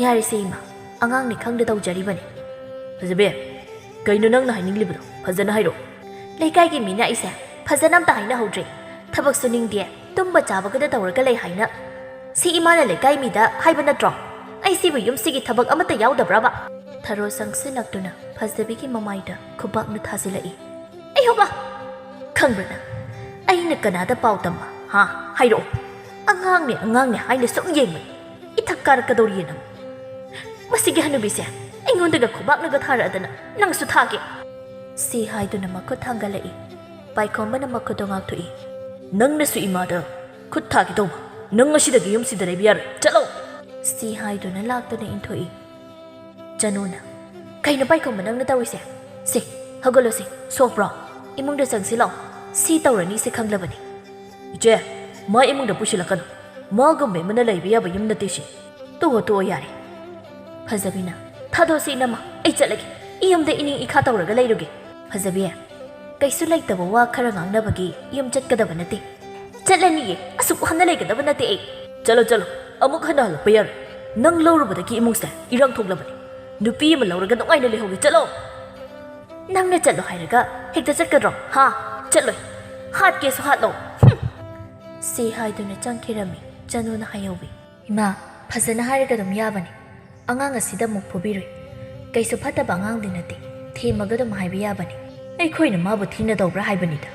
Speaker 1: ꯌꯥꯔꯤꯁꯦ ꯏꯃꯥ ꯑꯉꯥꯡꯅꯤ ꯈꯪꯗ ꯇꯧꯖꯔꯤꯕꯅꯤ ꯐꯖꯕꯤ ꯀꯩꯅꯣ ꯅꯪꯅ ꯍꯥꯏꯅꯤꯡꯂꯤꯕꯗꯣ ꯐꯖꯅ ꯍꯥꯏꯔꯛꯑꯣ ꯂꯩꯀꯥꯏꯒꯤ ꯃꯤꯅ ꯑꯩꯁꯦ ꯐꯖꯅ ꯑꯝꯇ ꯍꯥꯏꯅꯍꯧꯗ꯭ꯔꯦ ꯊꯕꯛꯁꯨ ꯅꯤꯡꯗꯦ ꯇꯨꯝꯕ ꯆꯥꯕꯒꯗ ꯇꯧꯔꯒ ꯂꯩ ꯍꯥꯏꯅ ꯁꯤ ꯏꯃꯥꯅ ꯂꯩꯀꯥꯏ ꯃꯤꯗ ꯍꯥꯏꯕ ꯅꯠꯇ꯭ꯔꯣ ꯑꯩꯁꯤꯕꯨ ꯌꯨꯝꯁꯤꯒꯤ ꯊꯕꯛ ꯑꯃꯠꯇ ꯌꯥꯎꯗꯕ꯭ꯔꯕ ꯊꯔꯣ ꯁꯪꯁꯤꯜꯂꯛꯇꯨꯅ ꯐꯖꯕꯤꯒꯤ ꯃꯃꯥꯏꯗ ꯈꯨꯕꯥꯛꯅ ꯊꯥꯖꯤꯜꯂꯛꯏ ꯑꯩꯍꯣꯕ ꯈꯪꯕ꯭ꯔꯅ ꯑꯩꯅ ꯀꯅꯥꯗ ꯄꯥꯎ ꯇꯝꯕ ꯍꯥ ꯍꯥꯏꯔꯛꯑꯣ ꯑꯉꯥꯡꯅꯦ ꯍꯥꯏꯅ ꯁꯨꯝ ꯌꯦꯡꯕꯅꯤ ꯏꯊꯛ ꯀꯥꯔꯛꯀꯗꯧꯔꯤꯌꯦ ꯅꯪ ꯃꯁꯤꯒꯤ ꯍꯅꯨꯕꯤꯁꯦ ꯑꯩꯉꯣꯟꯗꯒ ꯈꯨꯕꯥꯛꯅꯒ ꯊꯥꯔꯛꯑꯗꯅ ꯅꯪꯁꯨ ꯊꯥꯒꯦ ꯁꯤ ꯍꯥꯏꯗꯨꯅ ꯃꯈꯨꯠ ꯊꯥꯡꯒꯠꯂꯛꯏ ꯄꯥꯏꯈꯣꯝꯕꯅ ꯃꯈꯨꯠꯇꯣ ꯉꯥꯛꯊꯣꯛꯏ ꯅꯪꯅꯁꯨ ꯏꯃꯥꯗ ꯈꯨꯠ ꯊꯥꯒꯦ ꯇꯧꯕ ꯅꯪ ꯉꯁꯤꯗꯒꯤ ꯌꯨꯝꯁꯤꯗ ꯂꯩꯕ ꯌꯥꯔꯣꯏ ꯆꯠꯂꯣ ꯁꯤ ꯍꯥꯏꯗꯨꯅ ꯂꯥꯛꯇꯨꯅ ꯏꯟꯊꯣꯛꯏ ꯆꯅꯨꯅ ꯀꯩꯅꯣ ꯄꯥꯏꯈꯣꯝꯕ ꯅꯪꯅ ꯇꯧꯔꯤꯁꯦ ꯁꯤ ꯍꯧꯒꯠꯂꯣ ꯁꯤ ꯁꯣꯛꯄ꯭ꯔꯣ ꯏꯃꯨꯡꯗ ꯆꯪꯁꯤꯜꯂꯣ ꯁꯤ ꯇꯧꯔꯅꯤ ꯁꯤ ꯈꯪꯂꯕꯅꯤ ꯏꯆꯦ ꯃꯥ ꯏꯃꯨꯡꯗ ꯄꯨꯁꯤꯜꯂꯛꯀꯅꯨ ꯃꯥꯒꯨꯝꯕ ꯑꯃꯅ ꯂꯩꯕ ꯌꯥꯕ ꯌꯨꯝ ꯅꯠꯇꯦ ꯁꯤ ꯇꯣꯛꯑꯣ ꯌꯥꯔꯦ ꯐꯖꯕꯤꯅ ꯊꯥꯗꯣꯛꯁꯤ ꯏꯅꯝꯃ ꯑꯩ ꯆꯠꯂꯒꯦ ꯌꯨꯝꯗ ꯏꯅꯤꯡ ꯏꯈꯥ ꯇꯧꯔꯒ ꯂꯩꯔꯨꯒꯦ ꯐꯖꯕꯤ ꯀꯩꯁꯨ ꯂꯩꯇꯕ ꯋꯥ ꯈꯔ ꯉꯥꯡꯅꯕꯒꯤ ꯌꯨꯝ ꯆꯠꯀꯗꯕ ꯅꯠꯇꯦ ꯆꯠꯂꯅꯤꯌꯦ ꯑꯁꯨꯛ ꯍꯟꯅ ꯂꯩꯒꯗꯕ ꯅꯠꯇꯦ ꯑꯩ ꯆꯠꯂꯣ ꯑꯃꯨꯛ ꯍꯟꯅ ꯍꯜꯂꯛꯄ ꯌꯥꯔꯣꯏ ꯅꯪ ꯂꯧꯔꯨꯕꯗꯒꯤ ꯏꯃꯨꯡꯁꯦ ꯏꯔꯥꯡ ꯊꯣꯛꯂꯕꯅꯤ ꯅꯨꯄꯤ ꯑꯃ ꯂꯧꯔꯒ ꯅꯨꯡꯉꯥꯏꯅ ꯂꯩꯍꯧꯒꯦ ꯆꯠꯂꯣ ꯅꯪꯅ ꯆꯠꯂꯣ ꯍꯥꯏꯔꯒ ꯍꯦꯛꯇ ꯆꯠꯀꯗ꯭ꯔꯣ ꯍꯥ ꯆꯠꯂꯣꯏ ꯍꯥꯠꯀꯦꯁꯨ ꯍꯥꯠꯂꯣ ꯁꯤ ꯍꯥꯏꯗꯨꯅ ꯆꯪꯈꯤꯔꯝꯃꯤ ꯆꯅꯨꯅ ꯍꯥꯏꯍꯧꯏ ꯏꯃꯥ ꯐꯖꯅ ꯍꯥꯏꯔꯒ ꯑꯗꯨꯝ ꯌꯥꯕꯅꯤ ꯑꯉꯥꯡ ꯑꯁꯤꯗ ꯑꯃꯨꯛ ꯐꯨꯕꯤꯔꯣꯏ ꯀꯩꯁꯨ ꯐꯠꯇꯕ ꯑꯉꯥꯡꯗꯤ ꯅꯠꯇꯦ ꯊꯦꯝꯃꯒ ꯑꯗꯨꯝ ꯍꯥꯏꯕ ꯌꯥꯕꯅꯤ ꯑꯩꯈꯣꯏꯅ ꯃꯥꯕꯨ ꯊꯤꯅ ꯇꯧꯕ꯭ꯔꯥ ꯍꯥꯏꯕꯅꯤꯗ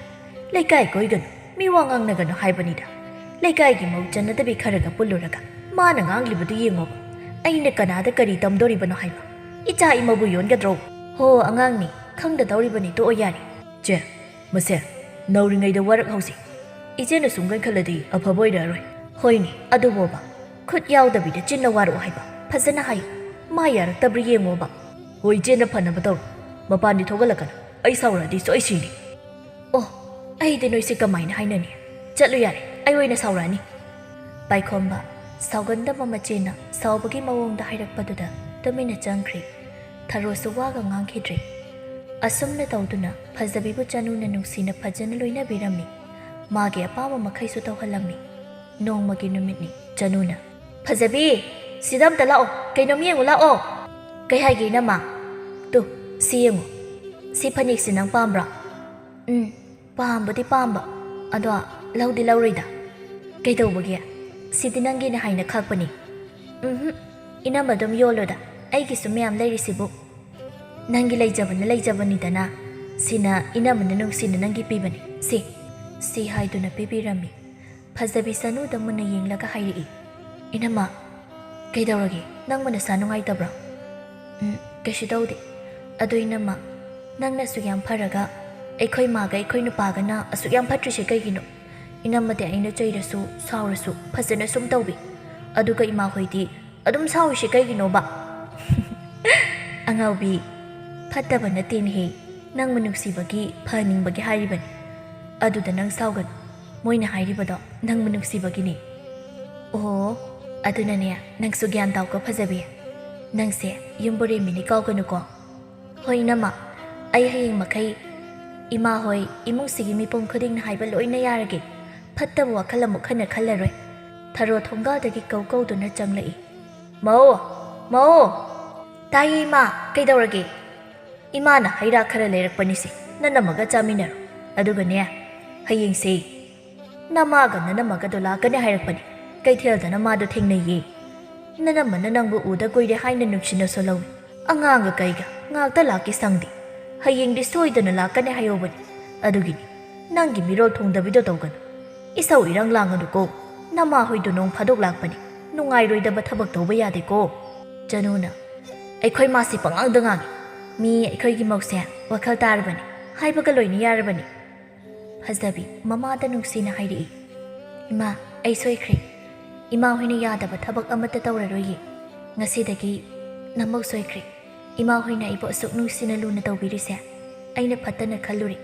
Speaker 1: ꯂꯩꯀꯥꯏ ꯀꯣꯏꯒꯅꯨ ꯃꯤ ꯋꯥ ꯉꯥꯡꯅꯒꯅꯨ ꯍꯥꯏꯕꯅꯤꯗ ꯂꯩꯀꯥꯏꯒꯤ ꯃꯧ ꯆꯟꯅꯗꯕꯤ ꯈꯔꯒ ꯄꯨꯜꯂꯨꯔꯒ ꯃꯥꯅ ꯉꯥꯡꯂꯤꯕꯗꯨ ꯌꯦꯡꯉꯣꯕ ꯑꯩꯅ ꯀꯅꯥꯗ ꯀꯔꯤ ꯇꯝꯗꯣꯔꯤꯕꯅꯣ ꯍꯥꯏꯕ ꯏꯆꯥ ꯏꯃꯧꯕꯨ ꯌꯣꯟꯒꯗ꯭ꯔꯣ ꯍꯣ ꯑꯉꯥꯡꯅꯤ ꯈꯪꯗꯗꯧꯔꯤꯕꯅꯤ ꯇꯣꯛꯑꯣ ꯌꯥꯔꯦ ꯆꯦ ꯃꯁꯦ ꯅꯧꯔꯤꯉꯩꯗ ꯋꯥꯔꯛꯍꯧꯁꯤ ꯏꯆꯦꯅ ꯁꯨꯝ ꯀꯟꯈꯠꯂꯗꯤ ꯑꯐꯕ ꯑꯣꯏꯔꯔꯣꯏ ꯍꯣꯏꯅꯦ ꯑꯗꯨꯕꯣꯕ ꯈꯨꯠ ꯌꯥꯎꯗꯕꯤꯗ ꯆꯤꯟꯅ ꯋꯥꯔꯛꯑꯣ ꯍꯥꯏꯕ ꯐꯖꯅ ꯍꯥꯏꯌꯨ ꯃꯥ ꯌꯥꯔꯛꯇꯕ꯭ꯔꯥ ꯌꯦꯡꯉꯣꯕ ꯍꯣꯏ ꯏꯆꯦꯅ ꯐꯅꯕ ꯇꯧꯔꯣ ꯃꯄꯥꯟꯗꯤ ꯊꯣꯛꯒꯠꯂꯛꯀꯅꯨ ꯑꯩ ꯁꯥꯎꯔꯛꯑꯗꯤ ꯁꯣꯏ ꯁꯤꯅꯤ ꯑꯣ ꯑꯩꯗꯤ ꯅꯣꯏꯁꯦ ꯀꯃꯥꯏꯅ ꯍꯥꯏꯅꯅꯤ ꯆꯠꯂꯨ ꯌꯥꯔꯦ ꯑꯩ ꯑꯣꯏꯅ ꯁꯥꯎꯔꯛꯑꯅꯤ ꯄꯥꯏꯈꯣꯝꯕ ꯁꯥꯎꯒꯟꯗꯕ ꯃꯆꯦꯅ ꯁꯥꯎꯕꯒꯤ ꯃꯑꯣꯡꯗ ꯍꯥꯏꯔꯛꯄꯗꯨꯗ ꯇꯨꯃꯤꯟꯅ ꯆꯪꯈ꯭ꯔꯦ ꯊꯔꯣꯁꯨ ꯋꯥꯒ ꯉꯥꯡꯈꯤꯗ꯭ꯔꯦ ꯑꯁꯨꯝꯅ ꯇꯧꯗꯨꯅ ꯐꯖꯕꯤꯕꯨ ꯆꯅꯨꯅ ꯅꯨꯡꯁꯤꯅ ꯐꯖꯅ ꯂꯣꯏꯅꯕꯤꯔꯝꯃꯤ ꯃꯥꯒꯤ ꯑꯄꯥꯝꯕ ꯃꯈꯩꯁꯨ ꯇꯧꯍꯜꯂꯝꯃꯤ ꯅꯣꯡꯃꯒꯤ ꯅꯨꯃꯤꯠꯅꯤ ꯆꯅꯨꯅ ꯐꯖꯕꯤ ꯁꯤꯗ ꯑꯝꯇ ꯂꯥꯛꯑꯣ ꯀꯩꯅꯣꯝ ꯌꯦꯡꯉꯨ ꯂꯥꯛꯑꯣ ꯀꯩ ꯍꯥꯏꯒꯦ ꯏꯅꯝꯃ ꯇꯨ ꯁꯤ ꯌꯦꯡꯉꯨ ꯁꯤ ꯐꯅꯦꯛꯁꯤ ꯅꯪ ꯄꯥꯝꯕ꯭ꯔꯥ ꯄꯥꯝꯕꯗꯤ ꯄꯥꯝꯕ ꯑꯗꯣ ꯂꯧꯗꯤ ꯂꯧꯔꯣꯏꯗ ꯀꯩꯗꯧꯕꯒꯤ ꯁꯤꯗꯤ ꯅꯪꯒꯤꯅ ꯍꯥꯏꯅ ꯈꯥꯛꯄꯅꯤ ꯏꯅꯝꯃ ꯑꯗꯨꯝ ꯌꯣꯜꯂꯣꯗ ꯑꯩꯒꯤꯁꯨ ꯃꯌꯥꯝ ꯂꯩꯔꯤꯁꯤꯕꯨ ꯅꯪꯒꯤ ꯂꯩꯖꯕꯅꯤꯗꯅ ꯁꯤꯅ ꯏꯅꯝꯃꯅ ꯅꯨꯡꯁꯤꯅ ꯅꯪꯒꯤ ꯄꯤꯕꯅꯤ ꯁꯤ ꯍꯥꯏꯗꯨꯅ ꯄꯤꯕꯤꯔꯝꯃꯤ ꯐꯖꯕꯤ ꯆꯅꯨꯗ ꯃꯨꯟꯅ ꯌꯦꯡꯂꯒ ꯍꯥꯏꯔꯛꯏ ꯏꯅꯝꯃ ꯀꯩꯗꯧꯔꯒꯦ ꯅꯪꯕꯨ ꯅꯁꯥ ꯅꯨꯡꯉꯥꯏꯇꯕ꯭ꯔꯣ ꯀꯩꯁꯨ ꯇꯧꯗꯦ ꯑꯗꯨ ꯏꯅꯝꯃ ꯅꯪꯅ ꯑꯁꯨꯛ ꯌꯥꯝ ꯐꯔꯒ ꯑꯩꯈꯣꯏ ꯃꯥꯒ ꯑꯩꯈꯣꯏ ꯅꯨꯄꯥꯒꯅ ꯑꯁꯨꯛ ꯌꯥꯝ ꯐꯠꯇ꯭ꯔꯤꯁꯦ ꯀꯩꯒꯤꯅꯣ ꯏꯅꯝꯃꯗꯤ ꯑꯩꯅ ꯆꯩꯔꯁꯨ ꯁꯥꯎꯔꯁꯨ ꯐꯖꯅ ꯁꯨꯝ ꯇꯧꯕꯤ ꯑꯗꯨꯒ ꯏꯃꯥꯍꯣꯏꯗꯤ ꯑꯗꯨꯝ ꯁꯥꯎꯔꯤꯁꯦ ꯀꯩꯒꯤꯅꯣꯕ ꯑꯉꯥꯎꯕꯤ ꯐꯠꯇꯕ ꯅꯠꯇꯦꯅꯦꯍꯦ ꯅꯪꯕꯨ ꯅꯨꯡꯁꯤꯕꯒꯤ ꯐꯍꯟꯅꯤꯡꯕꯒꯤ ꯍꯥꯏꯔꯤꯕꯅꯤ ꯑꯗꯨꯗ ꯅꯪ ꯁꯥꯎꯒꯅꯨ ꯃꯣꯏꯅ ꯍꯥꯏꯔꯤꯕꯗꯣ ꯅꯪꯕꯨ ꯅꯨꯡꯁꯤꯕꯒꯤꯅꯤ ꯑꯣ ꯑꯗꯨꯅꯅꯦ ꯅꯪꯁꯨ ꯒ꯭ꯌꯥꯟ ꯇꯥꯎꯀꯣ ꯐꯖꯕꯤ ꯅꯪꯁꯦ ꯌꯨꯝꯕꯨꯔꯦꯝꯕꯤꯅꯤ ꯀꯥꯎꯒꯅꯨꯀꯣ ꯍꯣꯏ ꯏꯅꯝꯃ ꯑꯩ ꯍꯌꯦꯡ ꯃꯈꯩ ꯏꯃꯥ ꯍꯣꯏ ꯏꯃꯨꯡꯁꯤꯒꯤ ꯃꯤꯄꯨꯝ ꯈꯨꯗꯤꯡꯅ ꯍꯥꯏꯕ ꯂꯣꯏꯅ ꯌꯥꯔꯒꯦ ꯐꯠꯇꯕ ꯋꯥꯈꯜ ꯑꯃꯨꯛ ꯍꯟꯅ ꯈꯜꯂꯔꯣꯏ ꯊꯔꯣ ꯊꯣꯡꯒꯥꯜꯗꯒꯤ ꯀꯧꯗꯨꯅ ꯆꯪꯂꯛꯏ ꯃꯧ ꯇꯥꯏꯌꯦ ꯏꯃꯥ ꯀꯩꯗꯧꯔꯒꯦ ꯏꯃꯥꯅ ꯍꯩꯔꯥ ꯈꯔ ꯂꯩꯔꯛꯄꯅꯤꯁꯦ ꯅꯅꯝꯃꯒ ꯆꯥꯃꯤꯟꯅꯔꯣ ꯑꯗꯨꯒꯅꯦ ꯍꯌꯦꯡꯁꯦ ꯅꯃꯥꯒ ꯅꯅꯝꯃꯒꯗꯣ ꯂꯥꯛꯀꯅꯤ ꯍꯥꯏꯔꯛꯄꯅꯤ ꯀꯩꯊꯦꯜꯗꯅ ꯃꯥꯗꯣ ꯊꯦꯡꯅꯩꯌꯦ ꯅꯅꯝꯃꯅ ꯅꯪꯕꯨ ꯎꯗ ꯀꯨꯏꯔꯦ ꯍꯥꯏꯅ ꯅꯨꯡꯁꯤꯅꯁꯨ ꯂꯧꯏ ꯑꯉꯥꯡꯒ ꯀꯩꯒ ꯉꯥꯛꯇ ꯂꯥꯛꯀꯦ ꯁꯪꯗꯦ ꯍꯌꯦꯡꯗꯤ ꯁꯣꯏꯗꯅ ꯂꯥꯛꯀꯅꯤ ꯍꯥꯏꯍꯧꯕꯅꯤ ꯑꯗꯨꯒꯤꯅꯤ ꯅꯪꯒꯤ ꯃꯤꯔꯣꯜ ꯊꯨꯡꯗꯕꯤꯗꯣ ꯇꯧꯒꯅꯨ ꯏꯁꯧ ꯏꯔꯥꯡ ꯂꯥꯡꯒꯅꯨꯀꯣ ꯅꯃꯥ ꯍꯣꯏꯗꯣ ꯅꯣꯡ ꯐꯥꯗꯣꯛ ꯂꯥꯛꯄꯅꯤ ꯅꯨꯡꯉꯥꯏꯔꯣꯏꯗꯕ ꯊꯕꯛ ꯇꯧꯕ ꯌꯥꯗꯦꯀꯣ ꯆꯅꯨꯅ ꯑꯩꯈꯣꯏ ꯃꯥꯁꯤ ꯄꯉꯥꯡꯗ ꯉꯥꯡꯉꯤ ꯃꯤ ꯑꯩꯈꯣꯏꯒꯤ ꯃꯧꯁꯦ ꯋꯥꯈꯜ ꯇꯥꯔꯕꯅꯤ ꯍꯥꯏꯕꯒ ꯂꯣꯏꯅ ꯌꯥꯔꯕꯅꯤ ꯐꯖꯕꯤ ꯃꯃꯥꯗ ꯅꯨꯡꯁꯤꯅ ꯍꯥꯏꯔꯛꯏ ꯏꯃꯥ ꯑꯩ ꯁꯣꯏꯈ꯭ꯔꯦ ꯏꯃꯥ ꯍꯣꯏꯅ ꯌꯥꯗꯕ ꯊꯕꯛ ꯑꯃꯠꯇ ꯇꯧꯔꯔꯣꯏꯌꯦ ꯉꯁꯤꯗꯒꯤ ꯅꯃꯧ ꯁꯣꯏꯈ꯭ꯔꯦ ꯏꯃꯥ ꯍꯣꯏꯅ ꯑꯩꯕꯨ ꯑꯁꯨꯛ ꯅꯨꯡꯁꯤꯅ ꯂꯨꯅ ꯇꯧꯕꯤꯔꯤꯁꯦ ꯑꯩꯅ ꯐꯠꯇꯅ ꯈꯜꯂꯨꯔꯦ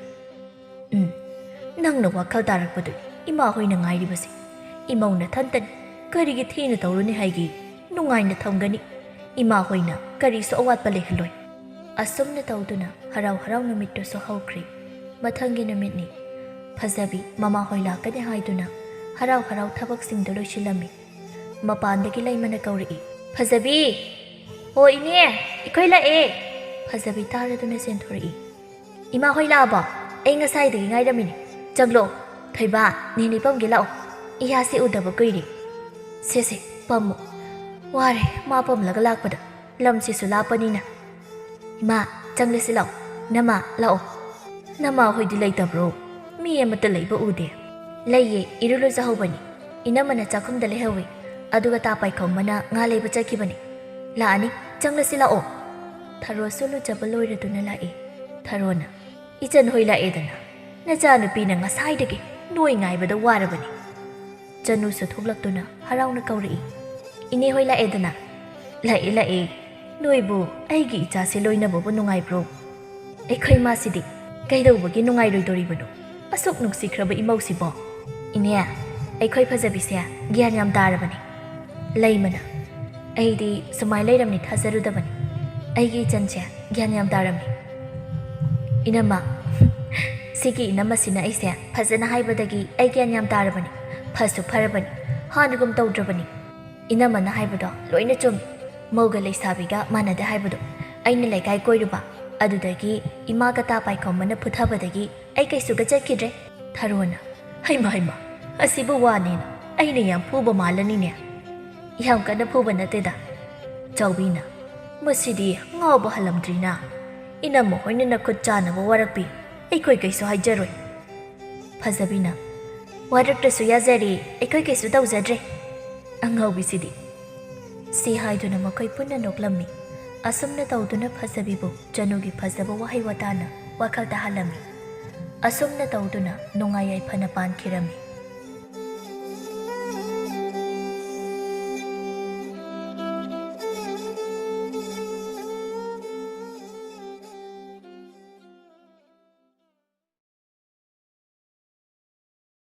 Speaker 1: ꯅꯪꯅ ꯋꯥꯈꯜ ꯇꯥꯔꯛꯄꯗꯨꯅꯤ ꯏꯃꯥ ꯍꯣꯏꯅ ꯉꯥꯏꯔꯤꯕꯁꯦ ꯏꯃꯧꯅ ꯊꯟꯇꯅꯤ ꯀꯔꯤꯒꯤ ꯊꯤꯅ ꯇꯧꯔꯨꯅꯤ ꯍꯥꯏꯒꯦ ꯅꯨꯡꯉꯥꯏꯅ ꯊꯝꯒꯅꯤ ꯏꯃꯥ ꯍꯣꯏꯅ ꯀꯔꯤꯁꯨ ꯑꯋꯥꯠꯄ ꯂꯩꯍꯜꯂꯣꯏ ꯑꯁꯨꯝꯅ ꯇꯧꯗꯨꯅ ꯍꯔꯥꯎ ꯍꯔꯥꯎ ꯅꯨꯃꯤꯠꯇꯨꯁꯨ ꯍꯧꯈ꯭ꯔꯦ꯫ ꯃꯊꯪꯒꯤ ꯅꯨꯃꯤꯠꯅꯤ꯫ ꯐꯖꯕꯤ ꯃꯃꯥꯍꯣꯏ ꯂꯥꯛꯀꯅꯤ ꯍꯥꯏꯗꯨꯅ ꯍꯔꯥꯎ ꯍꯔꯥꯎ ꯊꯕꯛꯁꯤꯡꯗꯨ ꯂꯣꯏꯁꯤꯜꯂꯝꯃꯤ꯫ ꯃꯄꯥꯟꯗꯒꯤ ꯂꯩꯃꯅ ꯀꯧꯔꯛꯏ, ꯐꯖꯕꯤ! ꯍꯣ ꯏꯅꯦ, ꯑꯩꯈꯣꯏ ꯂꯥꯛꯑꯦ꯫ ꯐꯖꯕꯤ ꯇꯥꯔꯗꯨꯅ ꯆꯦꯟꯊꯣꯔꯛꯏ꯫ ꯏꯃꯥ ꯍꯣꯏ ꯂꯥꯛꯑꯕꯣ? ꯑꯩ ꯉꯁꯥꯏꯗꯒꯤ ꯉꯥꯏꯔꯝꯃꯤꯅꯤ꯫ ꯆꯪꯂꯣ, ꯊꯣꯏꯕ, ꯅꯦꯅꯦ ꯄꯝꯒꯦ ꯂꯥꯛꯑꯣ꯫ ꯏꯌꯥꯁꯤ ꯎꯗꯕ ꯀꯨꯏꯔꯦ꯫ ꯁꯦ ꯄꯝꯃꯨ꯫ ꯋꯥꯔꯦ ꯃꯥ ꯄꯝꯂꯒ ꯂꯥꯛꯄꯗ, ꯂꯝꯁꯤꯁꯨ ꯂꯥꯞꯄꯅꯤꯅ꯫ ꯏꯃꯥ, ꯆꯪꯂꯁꯤ ꯂꯥꯛꯑꯣ꯫ ꯅꯃꯥ, ꯂꯥꯛꯑꯣ꯫ ꯅꯃꯥ ꯍꯣꯏꯗꯤ ꯂꯩꯇꯕ꯭ꯔꯣ? ꯃꯤ ꯑꯃꯠꯇ ꯂꯩꯕ ꯎꯗꯦ꯫ ꯂꯩꯌꯦ, ꯏꯔꯨ ꯂꯨꯖꯍꯧꯕꯅꯤ꯫ ꯏꯅꯝꯃꯅ ꯆꯥꯛꯈꯨꯝꯗ ꯂꯩꯍꯧꯏ, ꯑꯗꯨꯒ ꯄꯥꯏꯈꯣꯝꯕꯅ ꯉꯥ ꯂꯩꯕ ꯆꯠꯈꯤꯕꯅꯤ꯫ ꯂꯥꯛꯑꯅꯤ, ꯆꯪꯂꯁꯤ ꯂꯥꯛꯑꯣ꯫ ꯊꯔꯣꯁꯨ ꯂꯨꯖꯕ ꯂꯣꯏꯔꯗꯨꯅ ꯂꯥꯛꯏ꯫ ꯊꯔꯣꯅ, ꯏꯆꯟ ꯍꯣꯏ ꯂꯥꯛꯑꯦꯗꯅ꯫ ꯅꯆꯥꯅꯨꯄꯤꯅ ꯉꯁꯥꯏꯗꯒꯤ ꯅꯣꯏ ꯉꯥꯏꯕꯗ ꯋꯥꯔꯕꯅꯤ꯫ ꯆꯅꯨꯁꯨ ꯊꯣꯛꯂꯛꯇꯨꯅ ꯍꯔꯥꯎꯅ ꯀꯧꯔꯛꯏ꯫ ꯏꯅꯦ ꯍꯣꯏ ꯂꯥꯛꯑꯦꯗꯅ꯫ ꯂꯥꯛꯑꯦ꯫ ꯅꯣꯏꯕꯨ ꯑꯩꯒꯤ ꯏꯆꯥꯁꯦ ꯂꯣꯏꯅꯕꯕꯨ ꯅꯨꯡꯉꯥꯏꯕ꯭ꯔꯣ? ꯑꯩꯈꯣꯏ ꯃꯥꯁꯤꯗꯤ ꯀꯩꯗꯧꯕꯒꯤ ꯅꯨꯡꯉꯥꯏꯔꯣꯏꯗꯣꯔꯤꯕꯅꯣ? ꯑꯁꯨꯛ ꯅꯨꯡꯁꯤꯈ꯭ꯔꯕ ꯏꯃꯧꯁꯤꯕꯣ꯫ ꯏꯅꯦ, ꯑꯩꯈꯣꯏ ꯐꯖꯕꯤꯁꯦ ꯒ꯭ꯌꯥꯟ ꯌꯥꯝ ꯇꯥꯔꯕꯅꯤ꯫ ꯂꯩꯃꯅ, ꯑꯩꯗꯤ ꯁꯨꯃꯥꯏ ꯂꯩꯔꯝꯅꯤ ꯊꯥꯖꯔꯨꯗꯕꯅꯤ꯫ ꯑꯩꯒꯤ ꯏꯆꯟꯁꯦ ꯒ꯭ꯌꯥꯟ ꯌꯥꯝ ꯇꯥꯔꯝꯃꯤ꯫ ꯏꯅꯝꯃ, ꯁꯤꯒꯤ ꯏꯅꯝꯃꯁꯤꯅ ꯑꯩꯁꯦ ꯐꯖꯅ ꯍꯥꯏꯕꯗꯒꯤ ꯑꯩ ꯒ꯭ꯌꯥꯟ ꯌꯥꯝ ꯇꯥꯔꯕꯅꯤ꯫ ꯐꯁꯨ ꯐꯔꯕꯅꯤ, ꯍꯥꯟꯅꯒꯨꯝ ꯇꯧꯗ꯭ꯔꯕꯅꯤ꯫ ꯏꯅꯝꯃꯅ ꯍꯥꯏꯕꯗꯣ ꯂꯣꯏꯅ ꯆꯨꯝꯃꯤ꯫ ꯃꯧꯒ ꯂꯩꯁꯥꯕꯤꯒ ꯃꯥꯟꯅꯗꯦ ꯍꯥꯏꯕꯗꯣ ꯑꯩꯅ ꯂꯩꯀꯥꯏ ꯀꯣꯏꯔꯨꯕ, ꯑꯗꯨꯗꯒꯤ ꯏꯃꯥꯒ ꯄꯥꯏꯈꯣꯝꯕꯅ ꯐꯨꯊꯕꯗꯒꯤ ꯑꯩ ꯀꯩꯁꯨꯒ ꯆꯠꯈꯤꯗ꯭ꯔꯦ꯫ ꯊꯔꯣꯅ, ꯍꯩꯃ, ꯑꯁꯤꯕꯨ ꯋꯥꯅꯦꯅ ꯑꯩꯅ ꯌꯥꯝ ꯐꯨꯕ ꯃꯥꯜꯂꯅꯤꯅꯦ꯫ ꯌꯥꯝ ꯀꯟꯅ ꯐꯨꯕ ꯅꯠꯇꯦꯗ꯫ ꯆꯥꯎꯕꯤꯅ, ꯃꯁꯤꯗꯤ ꯉꯥꯎꯕ ꯍꯜꯂꯝꯗ꯭ꯔꯤꯅ꯫ ꯏꯅꯝꯃ ꯍꯣꯏꯅ ꯅꯈꯨꯠ ꯆꯥꯅꯕ ꯋꯥꯔꯛꯄꯤ, ꯑꯩꯈꯣꯏ ꯀꯩꯁꯨ ꯍꯥꯏꯖꯔꯣꯏ꯫ ꯐꯖꯕꯤꯅ, ꯋꯥꯔꯛꯇ꯭ꯔꯁꯨ ꯌꯥꯖꯔꯦ, ꯑꯩꯈꯣꯏ ꯀꯩꯁꯨ ꯇꯧꯖꯗ꯭ꯔꯦ꯫ ꯑꯉꯥꯎꯕꯤꯁꯤꯗꯤ꯫ ꯁꯤ ꯍꯥꯏꯗꯨꯅ ꯃꯈꯣꯏ ꯄꯨꯟꯅ ꯅꯣꯛꯂꯝꯃꯤ꯫ ꯑꯁꯨꯝꯅ ꯇꯧꯗꯨꯅ ꯐꯖꯕꯤꯕꯨ ꯆꯅꯨꯒꯤ ꯐꯖꯕ ꯋꯥꯍꯩ ꯋꯥꯇꯥꯅ ꯋꯥꯈꯜ ꯇꯥꯍꯜꯂꯝꯃꯤ꯫ ꯑꯁꯨꯝꯅ ꯇꯧꯗꯨꯅ ꯅꯨꯡꯉꯥꯏ ꯌꯥꯏꯐꯅ ꯄꯥꯟꯈꯤꯔꯝꯃꯤ꯫